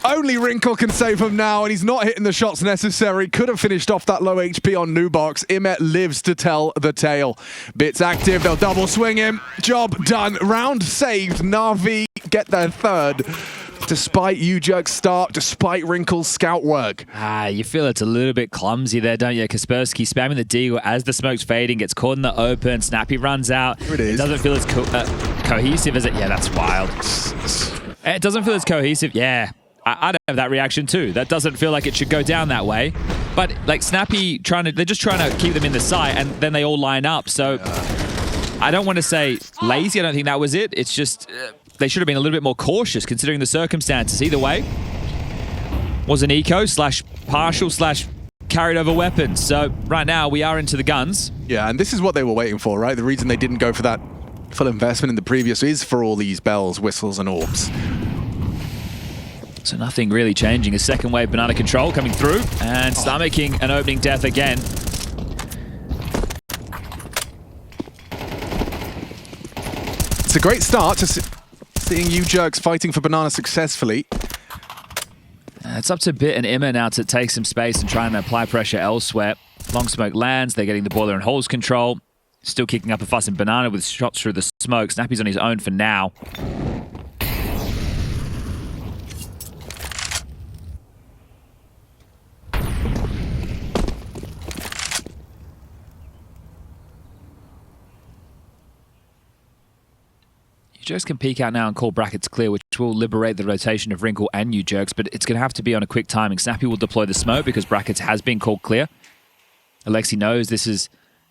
Only Wrinkle can save him now, and he's not hitting the shots necessary. Could have finished off that low HP on Nubox. Imet lives to tell the tale. Bit's active, they'll double swing him. Job done. Round saved. NAVI get their third. Despite ewjerkz's start, despite Wrinkle's scout work. You feel it's a little bit clumsy there, don't you? Kaspersky spamming the deagle as the smoke's fading, gets caught in the open, Snappy runs out. Here it is. It doesn't feel as cohesive as it. Yeah, that's wild. It doesn't feel as cohesive. Yeah. I'd have that reaction too. That doesn't feel like it should go down that way. But like Snappy they're just trying to keep them in the sight, and then they all line up. So I don't want to say lazy. I don't think that was it. It's just they should have been a little bit more cautious considering the circumstances. Either way, was an eco / partial / carried over weapons. So right now we are into the guns. Yeah, and this is what they were waiting for, right? The reason they didn't go for that full investment in the previous is for all these bells, whistles, and orbs. So nothing really changing. A second wave Banana control coming through and stomaching an opening death again. It's a great start to seeing ewjerkz fighting for Banana successfully. It's up to Bit and Emma now to take some space and try and apply pressure elsewhere. Long smoke lands. They're getting the boiler and holes control. Still kicking up a fuss in Banana with shots through the smoke. Snappy's on his own for now. ewjerkz can peek out now and call brackets clear, which will liberate the rotation of Wrinkle and ewjerkz, but it's going to have to be on a quick timing. Snappy will deploy the smoke because brackets has been called clear. Alexi knows this is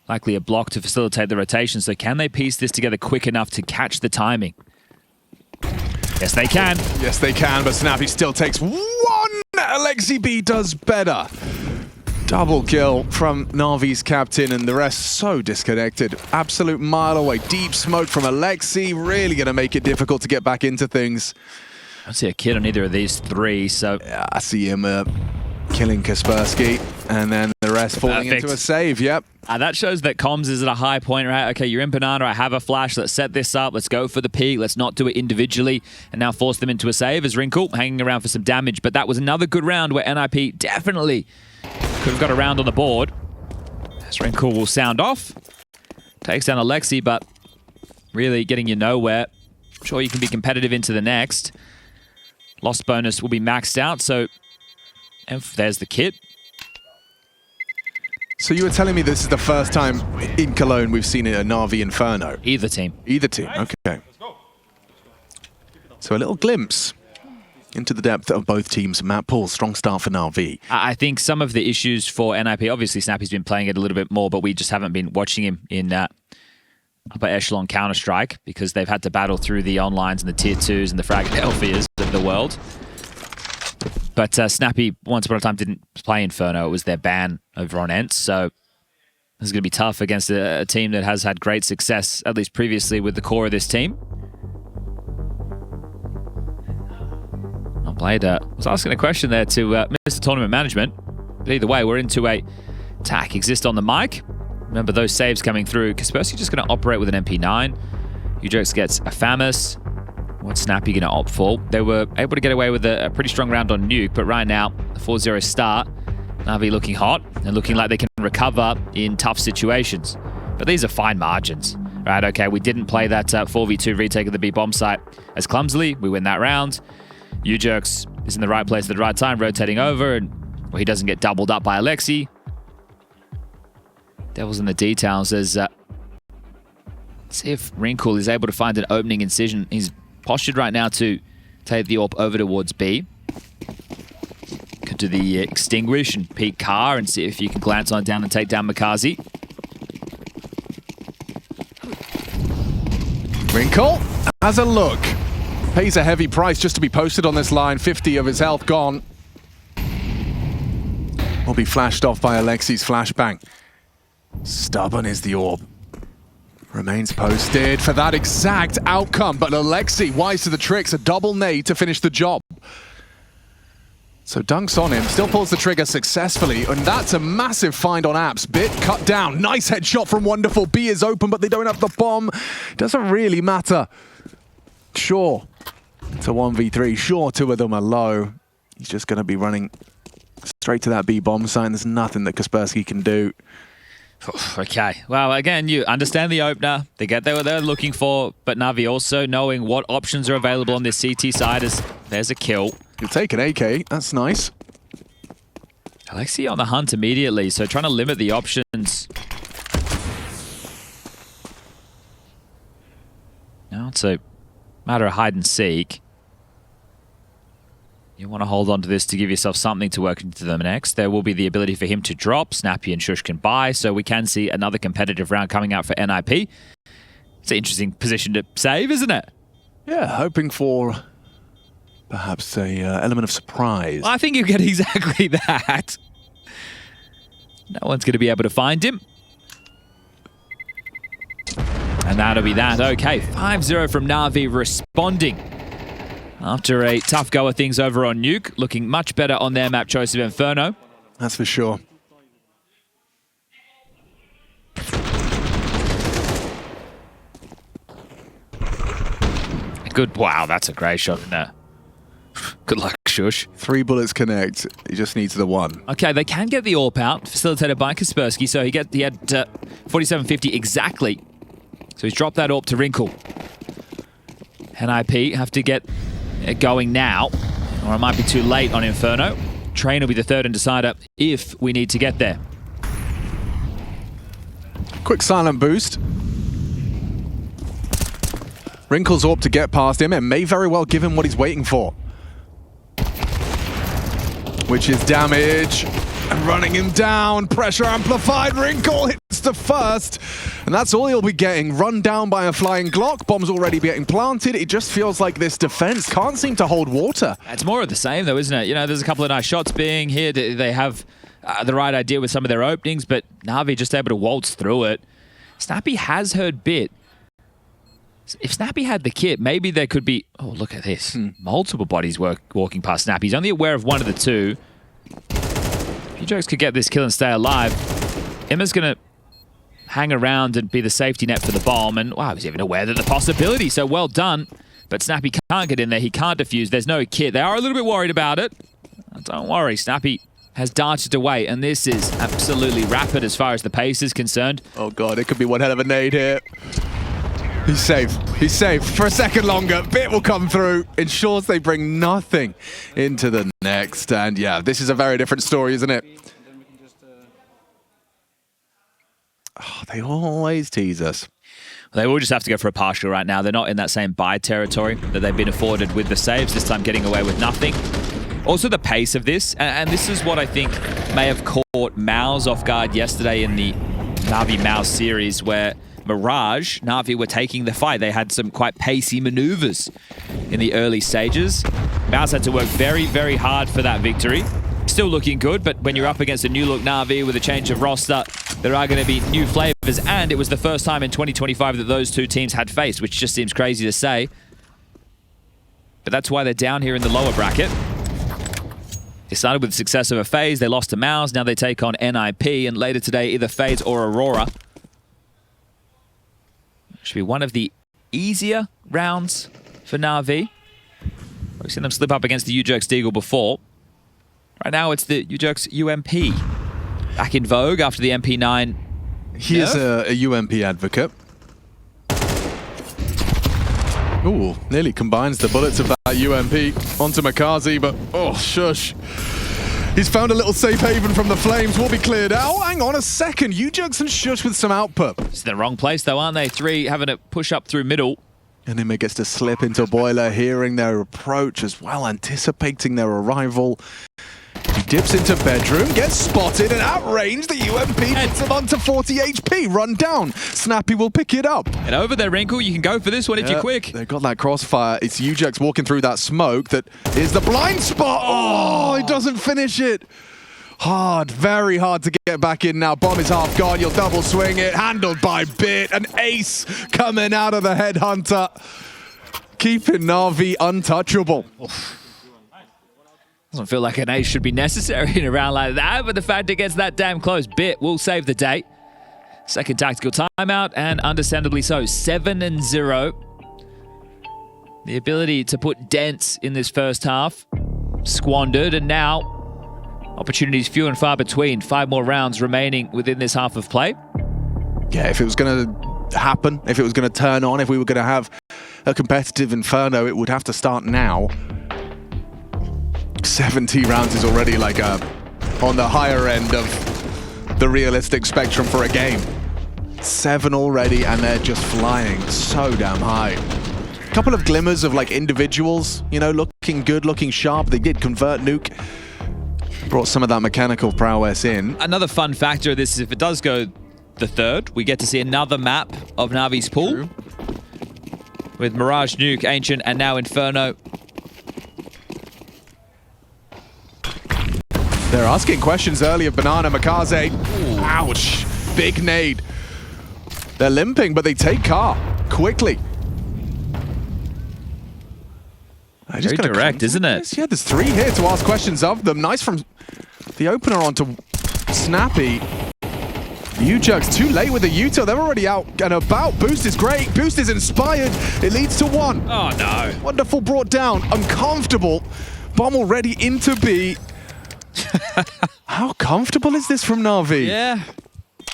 likely a block to facilitate the rotation, so can they piece this together quick enough to catch the timing? Yes, they can. Yes, they can, but Snappy still takes one. Alexi B does better. Double kill from NAVI's captain, and the rest so disconnected. Absolute mile away. Deep smoke from Alexi. Really going to make it difficult to get back into things. I don't see a kid on either of these 3, so... Yeah, I see him killing Kaspersky, and then the rest falling into a save, yep. That shows that comms is at a high point, right? Okay, you're in Banana, I have a flash, let's set this up, let's go for the peak, let's not do it individually, and now force them into a save as Wrinkle hanging around for some damage. But that was another good round where NiP definitely could have got a round on the board. As Wrinkle will sound off. Takes down Alexi, but really getting you nowhere. I'm sure you can be competitive into the next. Lost bonus will be maxed out, so... And there's the kit. So you were telling me this is the first time in Cologne we've seen a NAVI Inferno? Either team. Either team, okay. So a little glimpse into the depth of both teams' map pools. Strong start for NAVI. I think some of the issues for NiP, obviously Snappy's been playing it a little bit more, but we just haven't been watching him in upper echelon Counter-Strike because they've had to battle through the onlines and the tier 2s and the Philadelphias of the world. But Snappy, once upon a time, didn't play Inferno. It was their ban over on ENT, so this is going to be tough against a team that has had great success, at least previously, with the core of this team. I was asking a question there to Mr. Tournament Management, but either way, we're into a tack. Exist on the mic. Remember those saves coming through. Kaspersky just going to operate with an MP9. ewjerkz gets a FAMAS. What's Snappy going to opt for? They were able to get away with a pretty strong round on Nuke, but right now, the 4-0 start. NAVI looking hot and looking like they can recover in tough situations. But these are fine margins. Right, okay, we didn't play that 4v2 retake of the B bomb site as clumsily. We win that round. ewjerkz is in the right place at the right time, rotating over, and he doesn't get doubled up by Alexi. Devil's in the details as see if Wrinkle is able to find an opening incision. He's postured right now to take the AWP over towards B. Could do the extinguish and peek car and see if you can glance on down and take down Makazi. Wrinkle has a look. Pays a heavy price just to be posted on this line. 50 of his health gone. Will be flashed off by Alexi's flashbang. Stubborn is the AWP. Remains posted for that exact outcome, but Alexi, wise to the tricks, a double nade to finish the job. So dunks on him, still pulls the trigger successfully, and that's a massive find on Apps. Bit cut down, nice headshot from Wonderful. B is open, but they don't have the bomb. Doesn't really matter. Sure, it's a 1v3. Sure, two of them are low. He's just going to be running straight to that B bomb site. There's nothing that Kaspersky can do. Okay, well, again, you understand the opener. They get there what they're looking for, but NAVI also knowing what options are available on this CT side is there's a kill. You'll take an AK, that's nice. Alexi on the hunt immediately, so trying to limit the options. Now it's a matter of hide and seek. You want to hold on to this to give yourself something to work into the next. There will be the ability for him to drop. Snappy and Shush can buy, so we can see another competitive round coming out for NiP. It's an interesting position to save, isn't it? Yeah, hoping for perhaps a element of surprise. Well, I think you get exactly that. No one's going to be able to find him. And that'll be that. Okay, 5-0 from NAVI responding. After a tough go of things over on Nuke, looking much better on their map choice of Inferno. That's for sure. Good. Wow, that's a great shot in there. Good luck, Shush. 3 bullets connect. He just needs the one. Okay, they can get the AWP out, facilitated by Kaspersky, so he had 4750 exactly. So he's dropped that AWP to Wrinkle. NiP have to get it going now, or it might be too late on Inferno. Train will be the third and decider if we need to get there. Quick silent boost. Wrinkle's AWP to get past him and may very well give him what he's waiting for. Which is damage. And running him down. Pressure amplified. Wrinkle hits the first. And that's all he'll be getting. Run down by a flying Glock. Bomb's already getting planted. It just feels like this defense can't seem to hold water. It's more of the same though, isn't it? You know, there's a couple of nice shots being here. They have the right idea with some of their openings, but NAVI just able to waltz through it. Snappy has heard bit. If Snappy had the kit, maybe there could be... Oh, look at this. Multiple bodies walking past Snappy. He's only aware of one of the two. ewjerkz could get this kill and stay alive. Emma's going to hang around and be the safety net for the bomb. And, wow, he's even aware of the possibility. So, well done. But Snappy can't get in there. He can't defuse. There's no kit. They are a little bit worried about it. Don't worry. Snappy has darted away. And this is absolutely rapid as far as the pace is concerned. Oh, God. It could be one hell of a nade here. He's safe. He's safe for a second longer. Bit will come through. Ensures they bring nothing into the next. And yeah, this is a very different story, isn't it? Oh, they always tease us. They will just have to go for a partial right now. They're not in that same buy territory that they've been afforded with the saves, this time getting away with nothing. Also the pace of this, and this is what I think may have caught Mouse off guard yesterday in the NAVI Mouse series, where Mirage, NAVI were taking the fight. They had some quite pacey maneuvers in the early stages. Mouse had to work very, very hard for that victory. Still looking good, but when you're up against a new look NAVI with a change of roster, there are going to be new flavors, and it was the first time in 2025 that those two teams had faced, which just seems crazy to say. But that's why they're down here in the lower bracket. They started with the success of a FaZe, they lost to Mouse, now they take on NiP, and later today either FaZe or Aurora. Should be one of the easier rounds for NAVI. We've seen them slip up against the ewjerkz Deagle before. Right now it's the ewjerkz UMP. Back in vogue after the MP9. He is a UMP advocate. Ooh, nearly combines the bullets of that UMP onto Makazi, but oh, shush. He's found a little safe haven from the flames. Will be cleared out. Hang on a second. ewjerkz and Shush with some output. It's in the wrong place though, aren't they? Three having to push up through middle. Enemy gets to slip into Boiler, hearing their approach as well, anticipating their arrival. He dips into bedroom, gets spotted, and at range, the UMP puts him onto 40 HP. Run down. Snappy will pick it up. And over there, Wrinkle, you can go for this one if you're quick. They've got that crossfire. It's ewjerkz walking through that smoke. That is the blind spot. Oh, he doesn't finish it. Hard, very hard to get back in now. Bomb is half gone. You'll double swing it. Handled by Bit. An ace coming out of the Headhunter. Keeping NAVI untouchable. Doesn't feel like an ace should be necessary in a round like that, but the fact it gets that damn close, Bit will save the day. Second tactical timeout, and understandably so, 7-0. The ability to put dents in this first half, squandered, and now opportunities few and far between. 5 more rounds remaining within this half of play. Yeah, if it was going to happen, if it was going to turn on, if we were going to have a competitive Inferno, it would have to start now. 70 rounds is already like on the higher end of the realistic spectrum for a game. 7 already, and they're just flying so damn high. A couple of glimmers of like individuals, you know, looking good, looking sharp. They did convert Nuke. Brought some of that mechanical prowess in. Another fun factor of this is if it does go the third, we get to see another map of Navi's pool. True. With Mirage, Nuke, Ancient, and now Inferno. They're asking questions early of Banana Makaze. Ouch. Big nade. They're limping, but they take car quickly. Very direct, isn't it? Yeah, there's 3 here to ask questions of them. Nice from the opener onto Snappy. ewjerkz too late with the util. They're already out and about. Boost is great. Boost is inspired. It leads to 1. Oh, no. Wonderful brought down. Uncomfortable. Bomb already into B. How comfortable is this from NAVI? Yeah.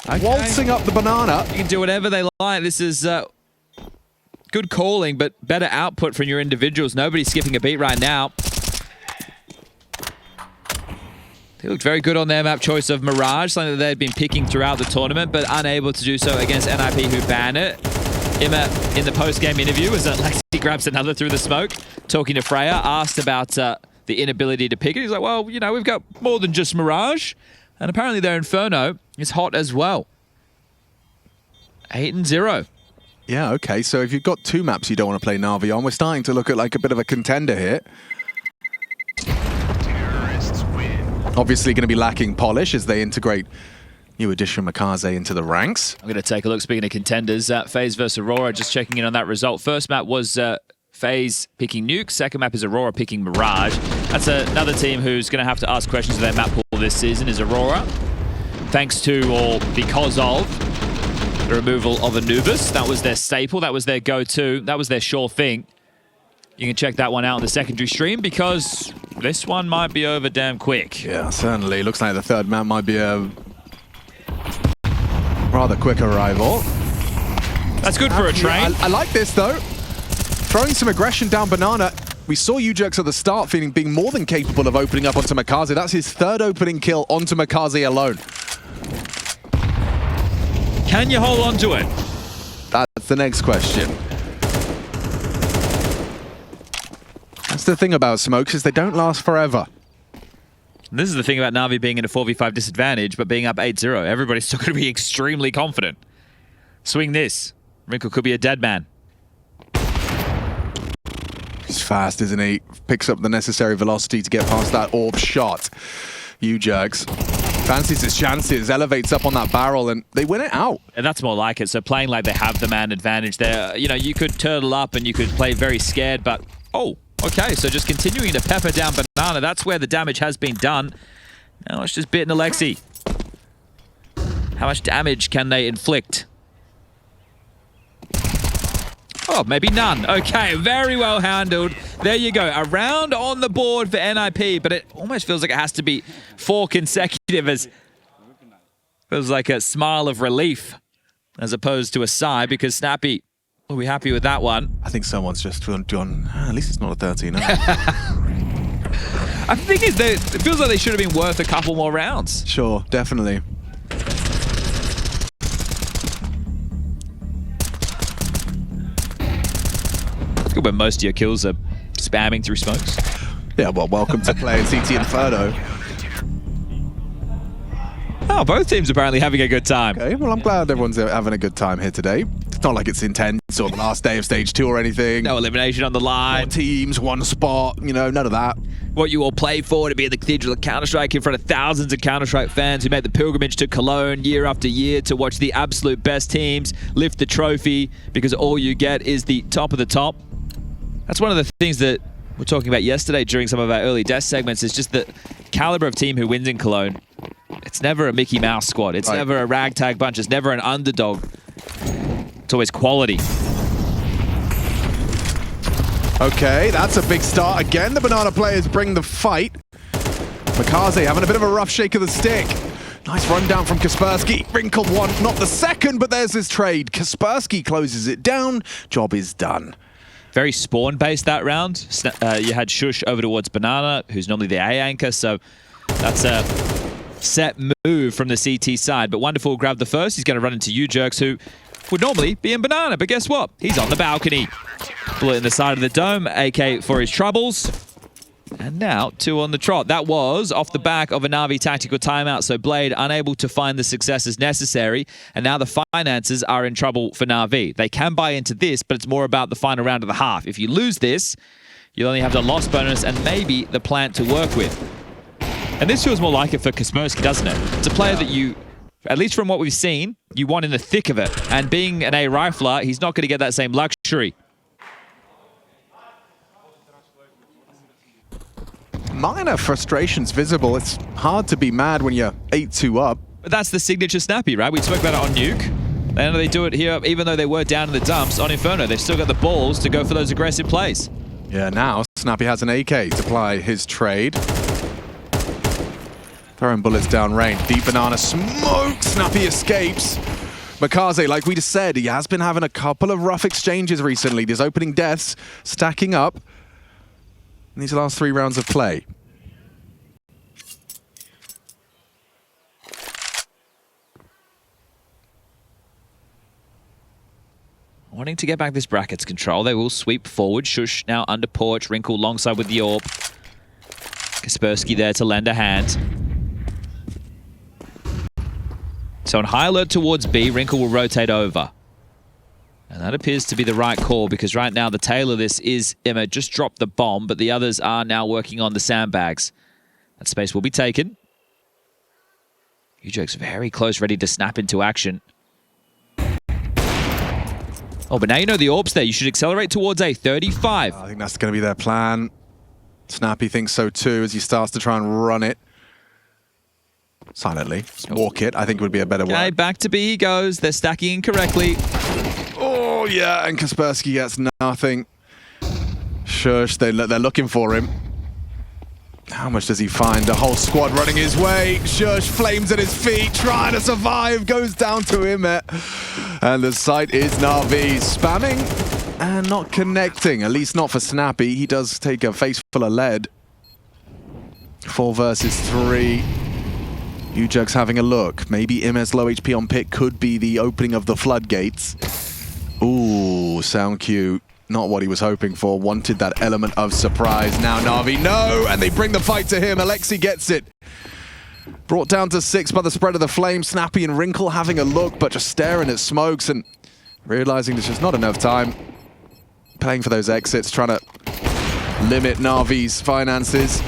Okay. Waltzing up the banana. You can do whatever they like. This is good calling, but better output from your individuals. Nobody's skipping a beat right now. They looked very good on their map choice of Mirage, something that they'd been picking throughout the tournament, but unable to do so against NiP, who banned it. Imma, in the post-game interview, as Lexi grabs another through the smoke, talking to Freya, asked about the inability to pick it. He's like, well, you know, we've got more than just Mirage. And apparently their Inferno is hot as well. 8-0. Yeah, okay. So if you've got 2 maps you don't want to play NAVI on, we're starting to look at like a bit of a contender here. Obviously going to be lacking polish as they integrate new addition Makaze into the ranks. I'm going to take a look, speaking of contenders, FaZe versus Aurora, just checking in on that result. First map was FaZe picking Nuke. Second map is Aurora picking Mirage. That's another team who's going to have to ask questions of their map pool this season, is Aurora. Thanks to, or because of, the removal of Anubis. That was their staple. That was their go-to. That was their sure thing. You can check that one out on the secondary stream, because this one might be over damn quick. Yeah, certainly. Looks like the third map might be a rather quick arrival. That's good for a train. I like this, though. Throwing some aggression down Banana. We saw ewjerkz at the start being more than capable of opening up onto Makaze. That's his 3rd opening kill onto Makaze alone. Can you hold on to it? That's the next question. That's the thing about smokes, is they don't last forever. This is the thing about Na'Vi being in a 4v5 disadvantage, but being up 8-0. Everybody's still going to be extremely confident. Swing this. Wrinkle could be a dead man. He's fast, isn't he? Picks up the necessary velocity to get past that orb shot. ewjerkz fancies his chances, elevates up on that barrel, and they win it out. And that's more like it. So playing like they have the man advantage there. You know, you could turtle up and you could play very scared, but... Oh, okay. So just continuing to pepper down Banana. That's where the damage has been done. Now it's just bitten Alexi. How much damage can they inflict? Oh, maybe none. Okay, very well handled. There you go. A round on the board for NiP, but it almost feels like it has to be 4 consecutive, as feels like a smile of relief as opposed to a sigh, because Snappy will be happy with that one. I think someone's just gone, at least it's not a 13. No? I think it feels like they should have been worth a couple more rounds. Sure, definitely. Good when most of your kills are spamming through smokes. Yeah, well, welcome to playing CT Inferno. Oh, both teams apparently having a good time. Okay, well, I'm glad everyone's having a good time here today. It's not like it's intense or the last day of stage 2 or anything. No elimination on the line. 4 teams, 1 spot, you know, none of that. What you all play for, to be in the Cathedral of Counter-Strike in front of thousands of Counter-Strike fans who make the pilgrimage to Cologne year after year to watch the absolute best teams lift the trophy, because all you get is the top of the top. That's one of the things that we're talking about yesterday during some of our early death segments, is just the caliber of team who wins in Cologne. It's never a Mickey Mouse squad. It's never a ragtag bunch. It's never an underdog. It's always quality. Okay, that's a big start. Again, the Banana players bring the fight. Makaze having a bit of a rough shake of the stick. Nice rundown from Kaspersky. Wrinkled one, not the second, but there's his trade. Kaspersky closes it down. Job is done. Very spawn-based that round. You had Shush over towards Banana, who's normally the A anchor, so that's a set move from the CT side. But Wonderful grabbed the first. He's going to run into ewjerkz, who would normally be in Banana, but guess what? He's on the balcony. Bullet in the side of the dome, AK for his troubles. And now 2 on the trot. That was off the back of a NAVI tactical timeout, so Blade unable to find the successes necessary, and now the finances are in trouble for NAVI. They can buy into this, but it's more about the final round of the half. If you lose this, you'll only have the loss bonus and maybe the plant to work with. And this feels more like it for Kaspersky, doesn't it? It's a player that you, at least from what we've seen, you want in the thick of it. And being an A rifler, he's not going to get that same luxury. Minor frustrations visible. It's hard to be mad when you're 8-2 up. But that's the signature Snappy, right? We spoke about it on Nuke. And they do it here, even though they were down in the dumps on Inferno. They've still got the balls to go for those aggressive plays. Yeah, now Snappy has an AK to apply his trade. Throwing bullets down range. Deep Banana smoke. Snappy escapes. Makaze, like we just said, he has been having a couple of rough exchanges recently. These opening deaths stacking up in these last 3 rounds of play. Wanting to get back this brackets control, they will sweep forward. Shush now under porch. Wrinkle alongside with the orb. Kaspersky there to lend a hand. So on high alert towards B, Wrinkle will rotate over. And that appears to be the right call, because right now the tail of this is Emma just dropped the bomb, but the others are now working on the sandbags. That space will be taken. ewjerkz very close, ready to snap into action. Oh, but now you know the orb's there. You should accelerate towards A, 35. I think that's going to be their plan. Snappy thinks so too as he starts to try and run it. Silently. Just walk it, I think would be a better Okay, word. back to B he goes. They're stacking incorrectly. Oh, yeah, and Kaspersky gets nothing. Shush, they're looking for him. How much does he find? A whole squad running his way. Shush, flames at his feet, trying to survive. Goes down to him. And the site is NAVI. Spamming and not connecting. At least not for Snappy. He does take a face full of lead. 4 versus 3. ewjerkz having a look. Maybe Im's low HP on pick could be the opening of the floodgates. Ooh, sound cue. Not what he was hoping for. Wanted that element of surprise. Now NAVI, no! And they bring the fight to him. Alexi gets it. Brought down to 6 by the spread of the flame. Snappy and Wrinkle having a look, but just staring at smokes and realizing there's just not enough time. Playing for those exits, trying to limit NAVI's finances.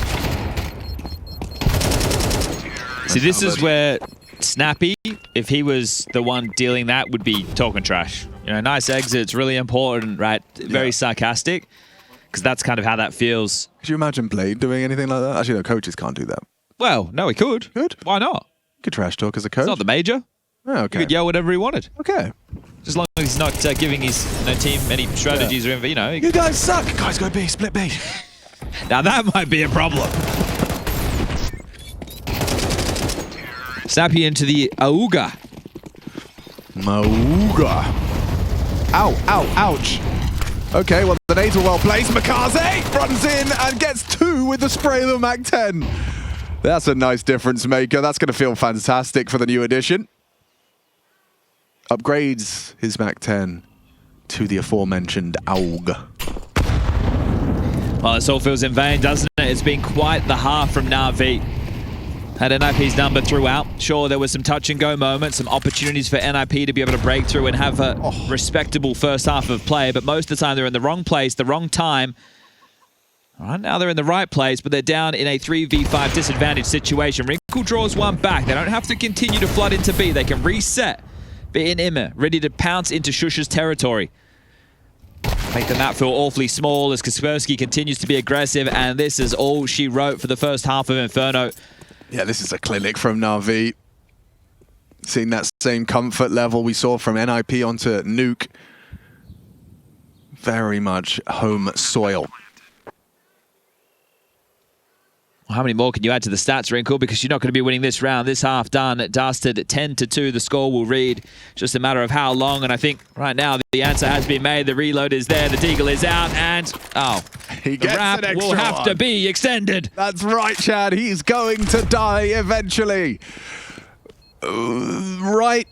See, this is where Snappy, if he was the one dealing that, would be talking trash. You know, nice exits, really important, right? Very sarcastic, because that's kind of how that feels. Could you imagine Blade doing anything like that? Actually, no, coaches can't do that. Well, no, he could. Could? Why not? Could trash talk as a coach. It's not the major. Oh, okay. He could yell whatever he wanted. Okay. Just as long as he's not giving his team any strategies or, you know. You guys suck. Guys, go B, split B. Now that might be a problem. Snappy into the Auga. Mauga. Ow, ow, ouch. Okay, well, the nades were well placed. Makaze runs in and gets 2 with the spray of the Mac-10. That's a nice difference maker. That's going to feel fantastic for the new edition. Upgrades his Mac-10 to the aforementioned AUG. Well, this all feels in vain, doesn't it? It's been quite the half from NAVI. Had NiP's number throughout. Sure, there was some touch and go moments, some opportunities for NiP to be able to break through and have a respectable first half of play, but most of the time they're in the wrong place, the wrong time. Right now they're in the right place, but they're down in a 3v5 disadvantage situation. Wrinkle draws one back. They don't have to continue to flood into B. They can reset. Be in Immer, ready to pounce into Shush's territory. Make the map feel awfully small as Kaspersky continues to be aggressive, and this is all she wrote for the first half of Inferno. Yeah, this is a clinic from NAVI. Seeing that same comfort level we saw from NiP onto Nuke. Very much home soil. How many more can you add to the stats, Wrinkle? Because you're not going to be winning this round. This half done. Dusted 10-2. The score will read. Just a matter of how long. And I think right now the answer has been made. The reload is there. The deagle is out. And, He the gets wrap an extra will have to one. be extended. That's right, Chad. He's going to die eventually. Right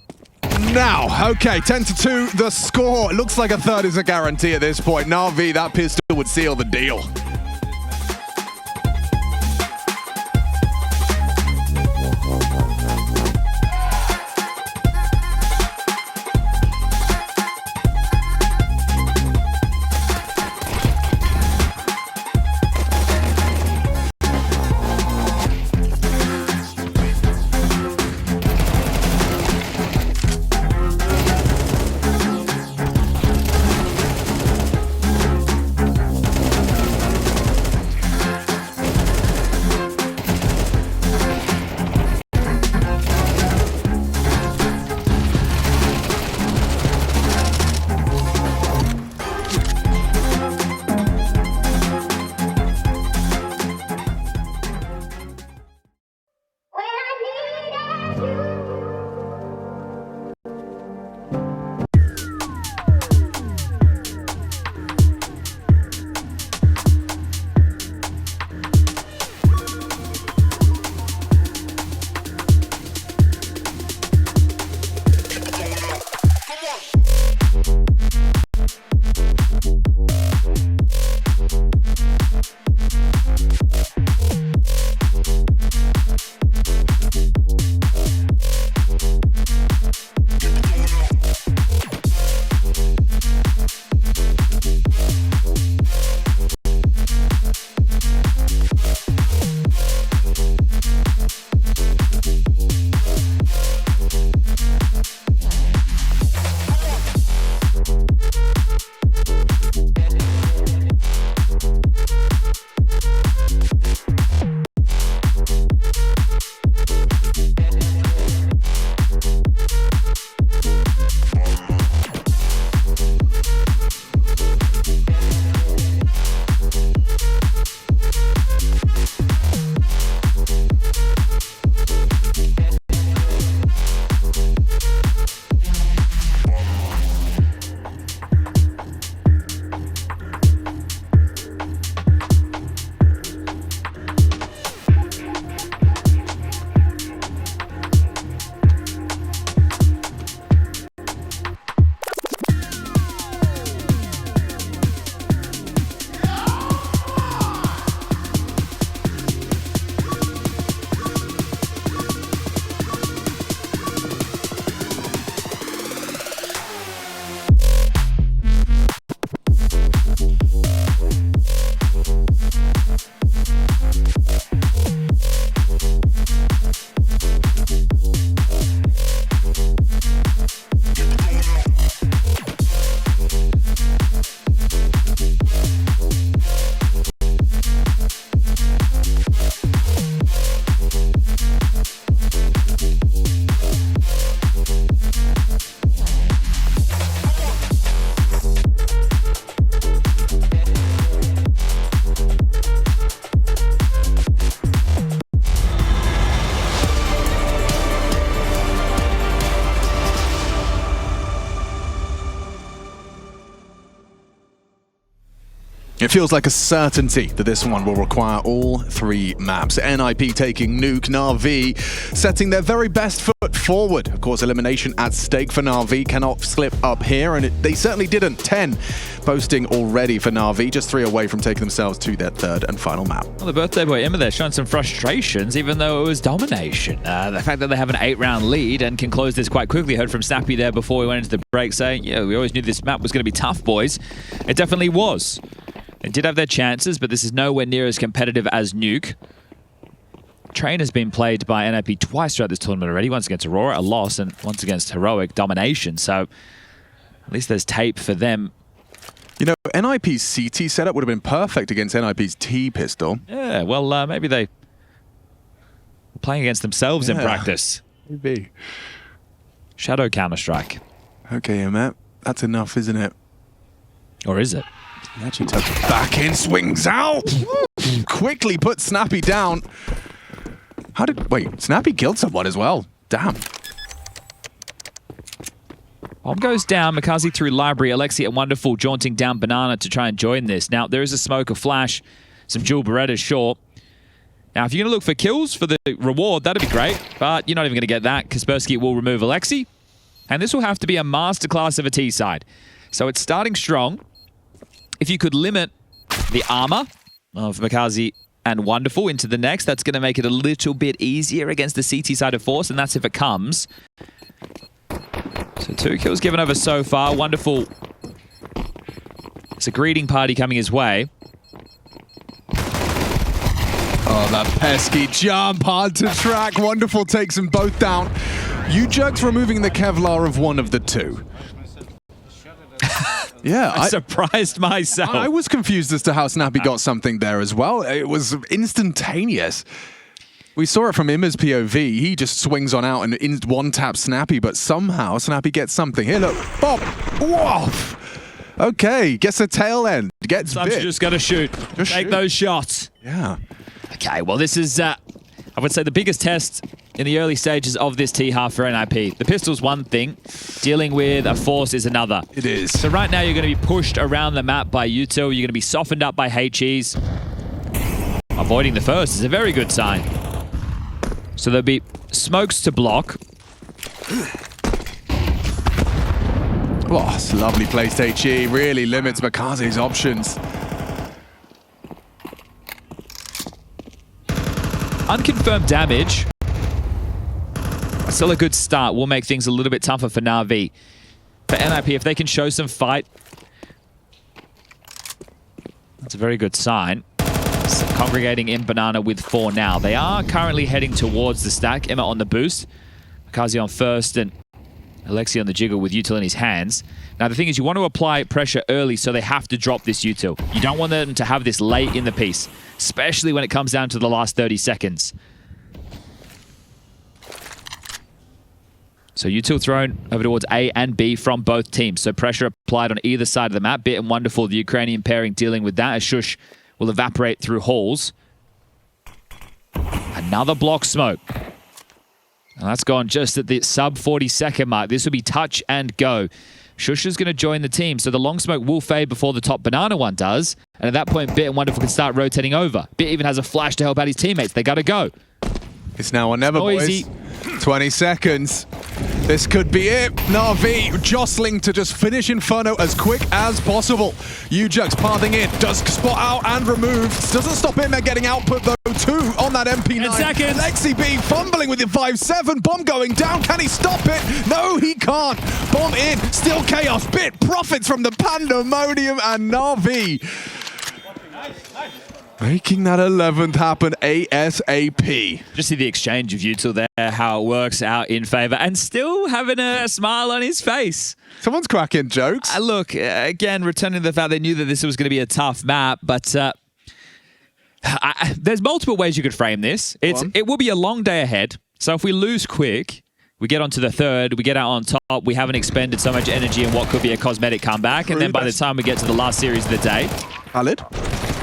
now. Okay, 10-2. The score. It looks like a third is a guarantee at this point. NAVI, that pistol would seal the deal. It feels like a certainty that this one will require all 3 maps. NiP taking Nuke, NAVI setting their very best foot forward. Of course, elimination at stake for NAVI, cannot slip up here, and they certainly didn't. 10 posting already for NAVI, just 3 away from taking themselves to their 3rd and final map. Well, the birthday boy Emma there showing some frustrations, even though it was domination. The fact that they have an 8-round lead and can close this quite quickly. Heard from Snappy there before we went into the break saying, yeah, we always knew this map was going to be tough, boys. It definitely was. They did have their chances, but this is nowhere near as competitive as Nuke. Train has been played by NiP twice throughout this tournament already. Once against Aurora, a loss, and once against Heroic, domination. So at least there's tape for them. You know, NiP's CT setup would have been perfect against NiP's T pistol. Yeah, well, maybe they were playing against themselves in practice. Maybe. Shadow Counter-Strike. Okay, Matt, that's enough, isn't it? Or is it? He actually tucks it back in, swings out! Quickly put Snappy down. Wait, Snappy killed someone as well. Damn. Bomb goes down. Makazi through Library. Alexi and Wonderful jaunting down Banana to try and join this. Now, there is a smoke, a flash, some dual Berettas, sure. Now, if you're going to look for kills for the reward, that'd be great. But you're not even going to get that. Kaspersky will remove Alexi. And this will have to be a masterclass of a T side. So it's starting strong. If you could limit the armor of Makazi and Wonderful into the next, that's going to make it a little bit easier against the CT side of Force, and that's if it comes. So 2 kills given over so far. Wonderful. It's a greeting party coming his way. Oh, that pesky jump, hard to track. Wonderful takes them both down. ewjerkz removing the Kevlar of one of the 2. Yeah, I surprised myself. I was confused as to how Snappy got something there as well. It was instantaneous. We saw it from Imma's POV. He just swings on out and one-tap Snappy, but somehow Snappy gets something. Here, look. Bop! Whoa! Okay, gets a tail end. Gets Sometimes bit. you just got to shoot. Take those shots. Yeah. Okay, well, this is, I would say, the biggest test in the early stages of this T-half for NiP. The pistol's one thing. Dealing with a Force is another. It is. So right now, you're going to be pushed around the map by util. You're going to be softened up by HEs. Avoiding the first is a very good sign. So there'll be smokes to block. Oh, it's lovely placed HE. Really limits Makazi's options. Unconfirmed damage. Still a good start. Will make things a little bit tougher for NAVI. For NiP, if they can show some fight, that's a very good sign. So congregating in Banana with 4 now. They are currently heading towards the stack. Emma on the boost. Makazi on first and Alexi on the jiggle with util in his hands. Now, the thing is, you want to apply pressure early, so they have to drop this util. You don't want them to have this late in the piece, especially when it comes down to the last 30 seconds. So util thrown over towards A and B from both teams. So pressure applied on either side of the map. Bit and Wonderful, the Ukrainian pairing dealing with that as Shush will evaporate through halls. Another block smoke. And that's gone just at the sub 40-second mark. This will be touch and go. Shush is going to join the team, so the long smoke will fade before the top Banana one does. And at that point, Bit and Wonderful can start rotating over. Bit even has a flash to help out his teammates. They got to go. It's now or never, boys. 20 seconds. This could be it. NAVI jostling to just finish Inferno as quick as possible. ewjerkz pathing in, does spot out and remove. Doesn't stop him getting output though. 2 on that MP9. 10 seconds. Lexi B fumbling with the 5-7. Bomb going down. Can he stop it? No, he can't. Bomb in. Still chaos. Bit profits from the pandemonium and NAVI making that 11th happen ASAP. Just see the exchange of util there, how it works out in favor, and still having a smile on his face. Someone's cracking jokes. Look, again, returning to the fact they knew that this was going to be a tough map, but there's multiple ways you could frame this. It will be a long day ahead, so if we lose quick, we get onto the 3rd, we get out on top, we haven't expended so much energy in what could be a cosmetic comeback, and then by the time we get to the last series of the day... Valid.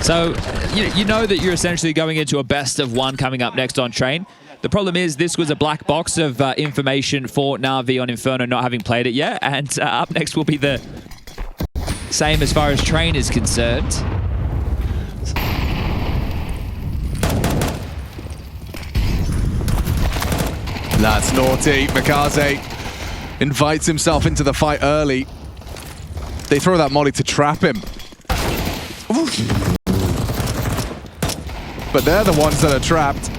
So, you know that you're essentially going into a best of 1 coming up next on Train. The problem is this was a black box of information for NAVI on Inferno not having played it yet, and up next will be the same as far as Train is concerned. That's naughty. Mikaze invites himself into the fight early. They throw that molly to trap him. Oof. But they're the ones that are trapped.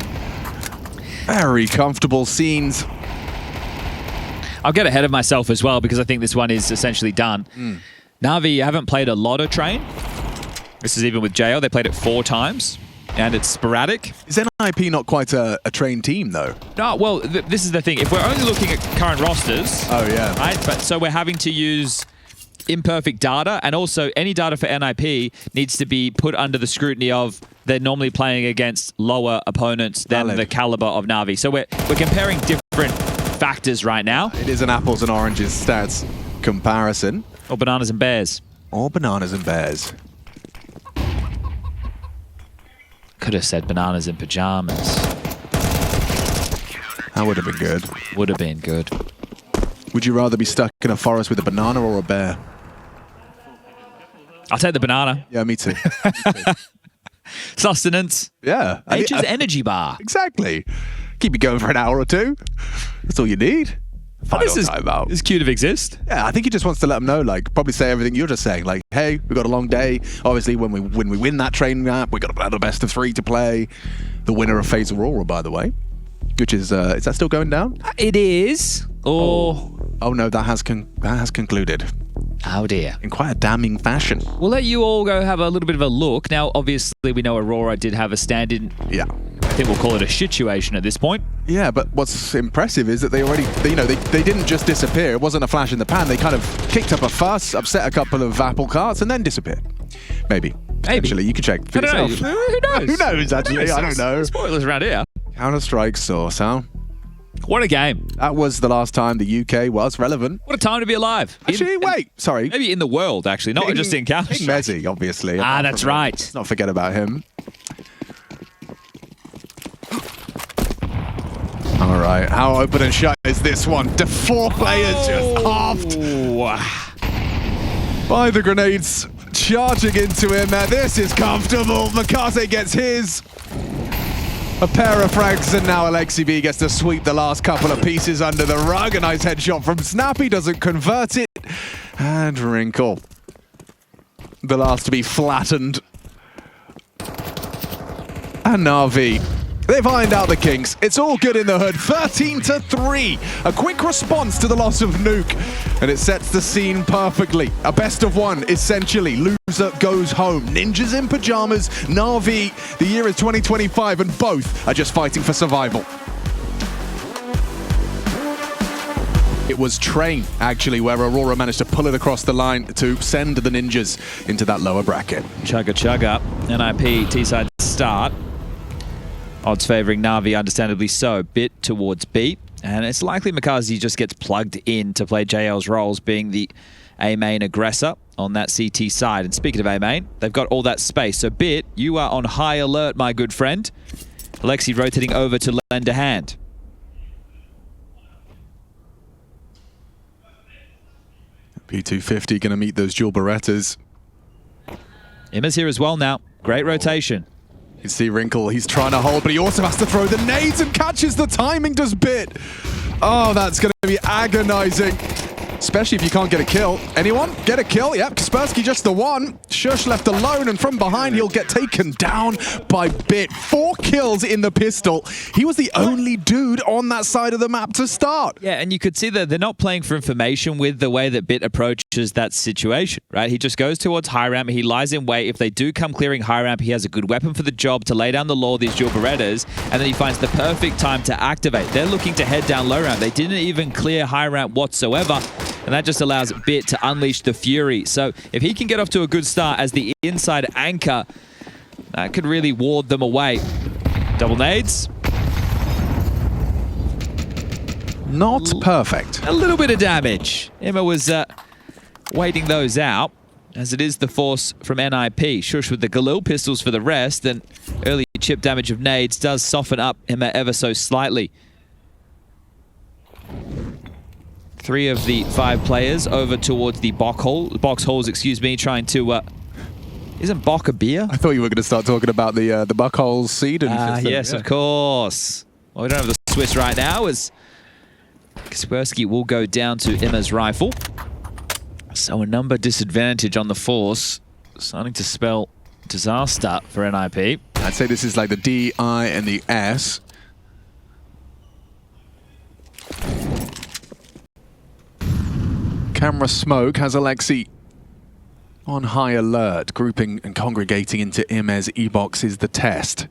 Very comfortable scenes. I'll get ahead of myself as well because I think this one is essentially done. NAVI haven't played a lot of Train. This is even with JL. They played it 4 times, and it's sporadic. Is NiP not quite a trained team, though? No, well, this is the thing. If we're only looking at current rosters... Oh, yeah. Right, but so we're having to use imperfect data, and also any data for NiP needs to be put under the scrutiny of they're normally playing against lower opponents than the caliber of NAVI. So we're comparing different factors right now. It is an apples and oranges stats comparison. Or bananas and bears. Or bananas and bears. Could have said bananas and pajamas. That would have been good. Would have been good. Would you rather be stuck in a forest with a banana or a bear? I'll take the banana. Yeah, me too. Sustenance. Yeah. Nature's energy bar. Exactly. Keep you going for an hour or two. That's all you need. This is cute to exist. Yeah, I think he just wants to let them know, like, probably say everything you're just saying. Like, hey, we've got a long day. Obviously, when we win that train map, we've got another best of 3 to play. The winner of FaZe Aurora, by the way. Which is that still going down? It is. Oh no, that has concluded. Oh dear. In quite a damning fashion. We'll let you all go have a little bit of a look. Now, obviously, we know Aurora did have a stand-in. Yeah. I think we'll call it a situation at this point. Yeah, but what's impressive is that they didn't just disappear. It wasn't a flash in the pan. They kind of kicked up a fuss, upset a couple of apple carts, and then disappeared. Maybe. Actually, you can check for yourself. Who knows? Who knows, actually? I don't know. Spoilers around here. Counter-Strike Source, huh? What a game. That was the last time the UK was relevant. What a time to be alive. Actually, sorry. Maybe in the world, actually, not just in Counter-Strike. Messi, obviously. That's right. Let's not forget about him. All right, how open and shut is this one? 4 players just halved by the grenades charging into him. This is comfortable. Mikaze gets his. A pair of frags, and now Alexi B gets to sweep the last couple of pieces under the rug. A nice headshot from Snappy, doesn't convert it. And Wrinkle, the last to be flattened. And NAVI, they've ironed out the kinks. It's all good in the hood. 13-3. A quick response to the loss of Nuke. And it sets the scene perfectly. A best of 1, essentially. Loser goes home. Ninjas in pajamas. NAVI. The year is 2025 and both are just fighting for survival. It was Train, actually, where Aurora managed to pull it across the line to send the Ninjas into that lower bracket. Chugga. NiP T-side start. Odds favouring NAVI, understandably so. Bit towards B. And it's likely Mikaze just gets plugged in to play JL's roles, being the A-main aggressor on that CT side. And speaking of A-main, they've got all that space. So Bit, you are on high alert, my good friend. Alexi rotating over to lend a hand. P250 going to meet those dual Berettas. Imma's here as well now. Great rotation. You can see Wrinkle, he's trying to hold, but he also has to throw the nades and catches the timing, does Bit. Oh, that's going to be agonizing. Especially if you can't get a kill. Anyone? Get a kill? Yep, Kaspersky just the one. Shush left alone, and from behind he'll get taken down by Bit. 4 kills in the pistol. He was the only dude on that side of the map to start. Yeah, and you could see that they're not playing for information with the way that Bit approaches that situation, right? He just goes towards high ramp, he lies in wait. If they do come clearing high ramp, he has a good weapon for the job to lay down the law, these dual Berettas, and then he finds the perfect time to activate. They're looking to head down low ramp. They didn't even clear high ramp whatsoever. And that just allows Bit to unleash the fury. So if he can get off to a good start as the inside anchor, that could really ward them away. Double nades. Not perfect. A little bit of damage. Emma was waiting those out, as it is the force from NiP. Shush with the Galil pistols for the rest, and early chip damage of nades does soften up Emma ever so slightly. 3 of the 5 players over towards the box holes, trying to... Isn't Bok a beer? I thought you were going to start talking about the Buckholes seed. Yes, yeah. Of course. Well, we don't have the Swiss right now, as Kaspersky will go down to Emma's rifle. So a number disadvantage on the Force, starting to spell disaster for NiP. I'd say this is like the D, I, and the S. Camera smoke has Alexi on high alert. Grouping and congregating into Imez E-box is the test.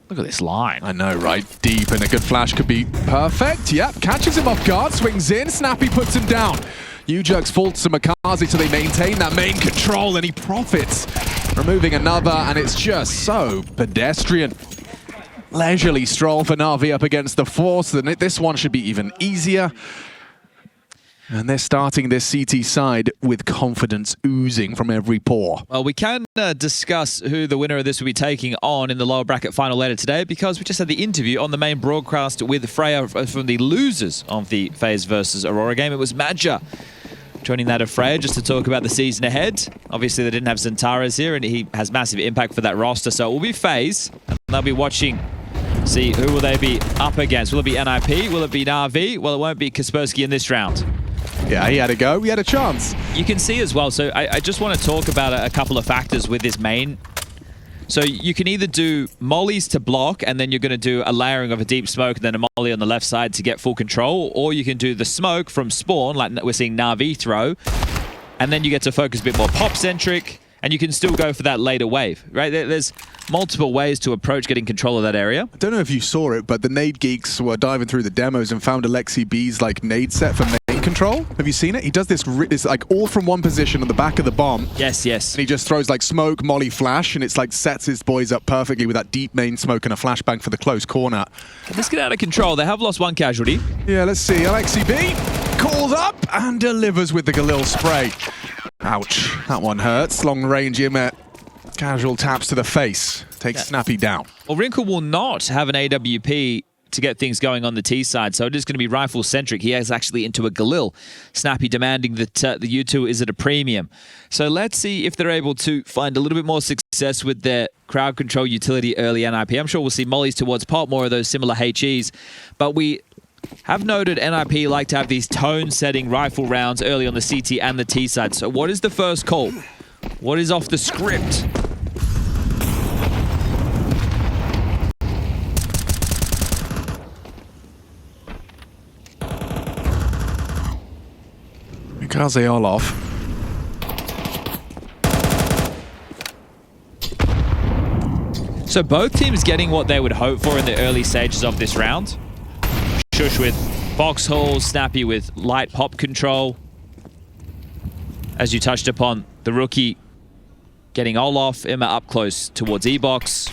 Look at this line. I know, right? Deep, and a good flash could be perfect. Yep, catches him off guard, swings in, Snappy puts him down. ewjerkz falls to Makazi so they maintain that main control, and he profits, removing another, and it's just so pedestrian. Leisurely stroll for NAVI up against the Force, and this one should be even easier. And they're starting this CT side with confidence oozing from every pore. Well, we can discuss who the winner of this will be taking on in the lower bracket final later today, because we just had the interview on the main broadcast with Freya from the losers of the FaZe versus Aurora game. It was Madja joining that of Freya just to talk about the season ahead. Obviously, they didn't have Zentaras here, and he has massive impact for that roster. So it will be FaZe, and they'll be watching. See, who will they be up against? Will it be NiP? Will it be NAVI? Well, it won't be Kaspersky in this round. Yeah, he had a go. He had a chance. You can see as well. So I just want to talk about a couple of factors with this main. So you can either do mollies to block, and then you're going to do a layering of a deep smoke and then a molly on the left side to get full control, or you can do the smoke from spawn, like we're seeing NAVI throw, and then you get to focus a bit more pop-centric, and you can still go for that later wave, right? There's multiple ways to approach getting control of that area. I don't know if you saw it, but the nade geeks were diving through the demos and found Alexi B's like nade set for main control. Have you seen it? He does this like all from one position on the back of the bomb. Yes, yes. And he just throws like smoke, molly, flash, and it's like sets his boys up perfectly with that deep main smoke and a flashbang for the close corner. Let's get out of control. They have lost one casualty. Yeah, let's see. Alexi B calls up and delivers with the Galil spray. Ouch, that one hurts. Long range Imet. Casual taps to the face. Takes Snappy down. Well, Wrinkle will not have an AWP to get things going on the T side, so it is going to be rifle-centric. He has actually into a Galil. Snappy demanding that the U2 is at a premium. So let's see if they're able to find a little bit more success with their crowd control utility early NiP. I'm sure we'll see mollies towards pop, more of those similar HEs, but we have noted NiP like to have these tone-setting rifle rounds early on the CT and the T side. So what is the first call? What is off the script? Mikaze all off. So both teams getting what they would hope for in the early stages of this round. Shush with foxholes, Snappy with light pop control. As you touched upon, the rookie getting Olaf, Emma up close towards E-box,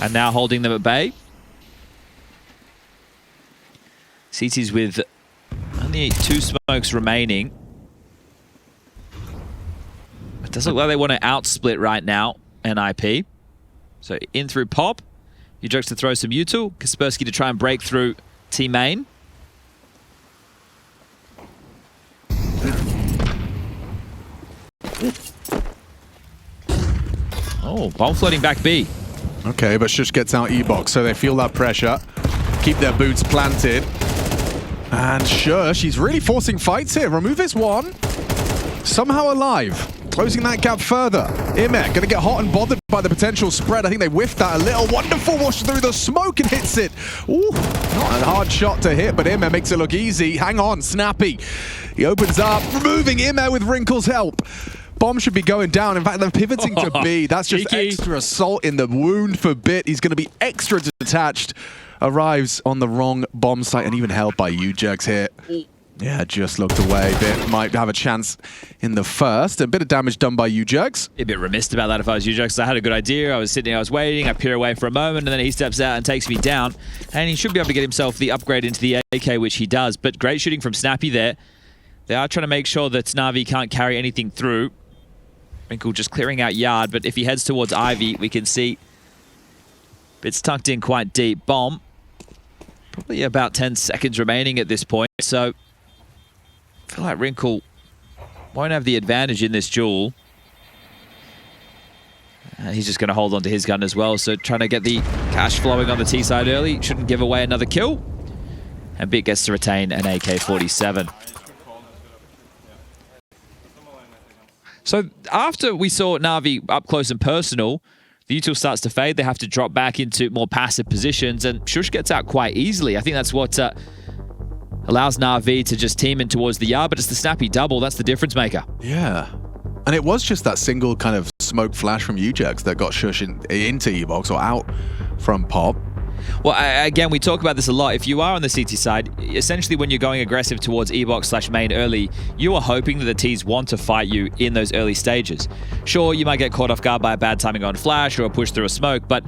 and now holding them at bay. CT's with only 2 smokes remaining. It doesn't look like they want to outsplit right now, NiP. So in through pop, ewjerkz to throw some util, Kaspersky to try and break through T main. Oh, bomb floating back B. Okay, but Shush gets out E-box, so they feel that pressure. Keep their boots planted. And Shush, he's really forcing fights here. Remove this one. Somehow alive. Closing that gap further. Imet gonna get hot and bothered by the potential spread. I think they whiffed that a little. Wonderful wash through the smoke and hits it. Ooh, not a hard shot to hit, but Imet makes it look easy. Hang on, Snappy. He opens up, removing Imet with Wrinkle's help. Bomb should be going down. In fact, they're pivoting to B. That's just extra salt in the wound for Bit. He's going to be extra detached. Arrives on the wrong bomb site and even held by ewjerkz here. Yeah, just looked away. Bit might have a chance in the first. A bit of damage done by ewjerkz. A bit remiss about that if I was ewjerkz. I had a good idea. I was sitting, I was waiting. I peer away for a moment, and then he steps out and takes me down. And he should be able to get himself the upgrade into the AK, which he does. But great shooting from Snappy there. They are trying to make sure that NAVI can't carry anything through. Wrinkle just clearing out yard, but if he heads towards Ivy, we can see Bit's tucked in quite deep. Bomb, probably about 10 seconds remaining at this point, so I feel like Wrinkle won't have the advantage in this duel. He's just going to hold on to his gun as well, so trying to get the cash flowing on the T side early. Shouldn't give away another kill. And Bit gets to retain an AK-47. So after we saw Na'Vi up close and personal, the util starts to fade. They have to drop back into more passive positions, and Shush gets out quite easily. I think that's what allows Na'Vi to just team in towards the yard, but it's the snappy double. That's the difference maker. Yeah. And it was just that single kind of smoke flash from ewjerkz that got Shush into E-Box or out from Pop. Well, again, we talk about this a lot. If you are on the CT side, essentially when you're going aggressive towards E-Box/main early, you are hoping that the Ts want to fight you in those early stages. Sure, you might get caught off guard by a bad timing on flash or a push through a smoke, but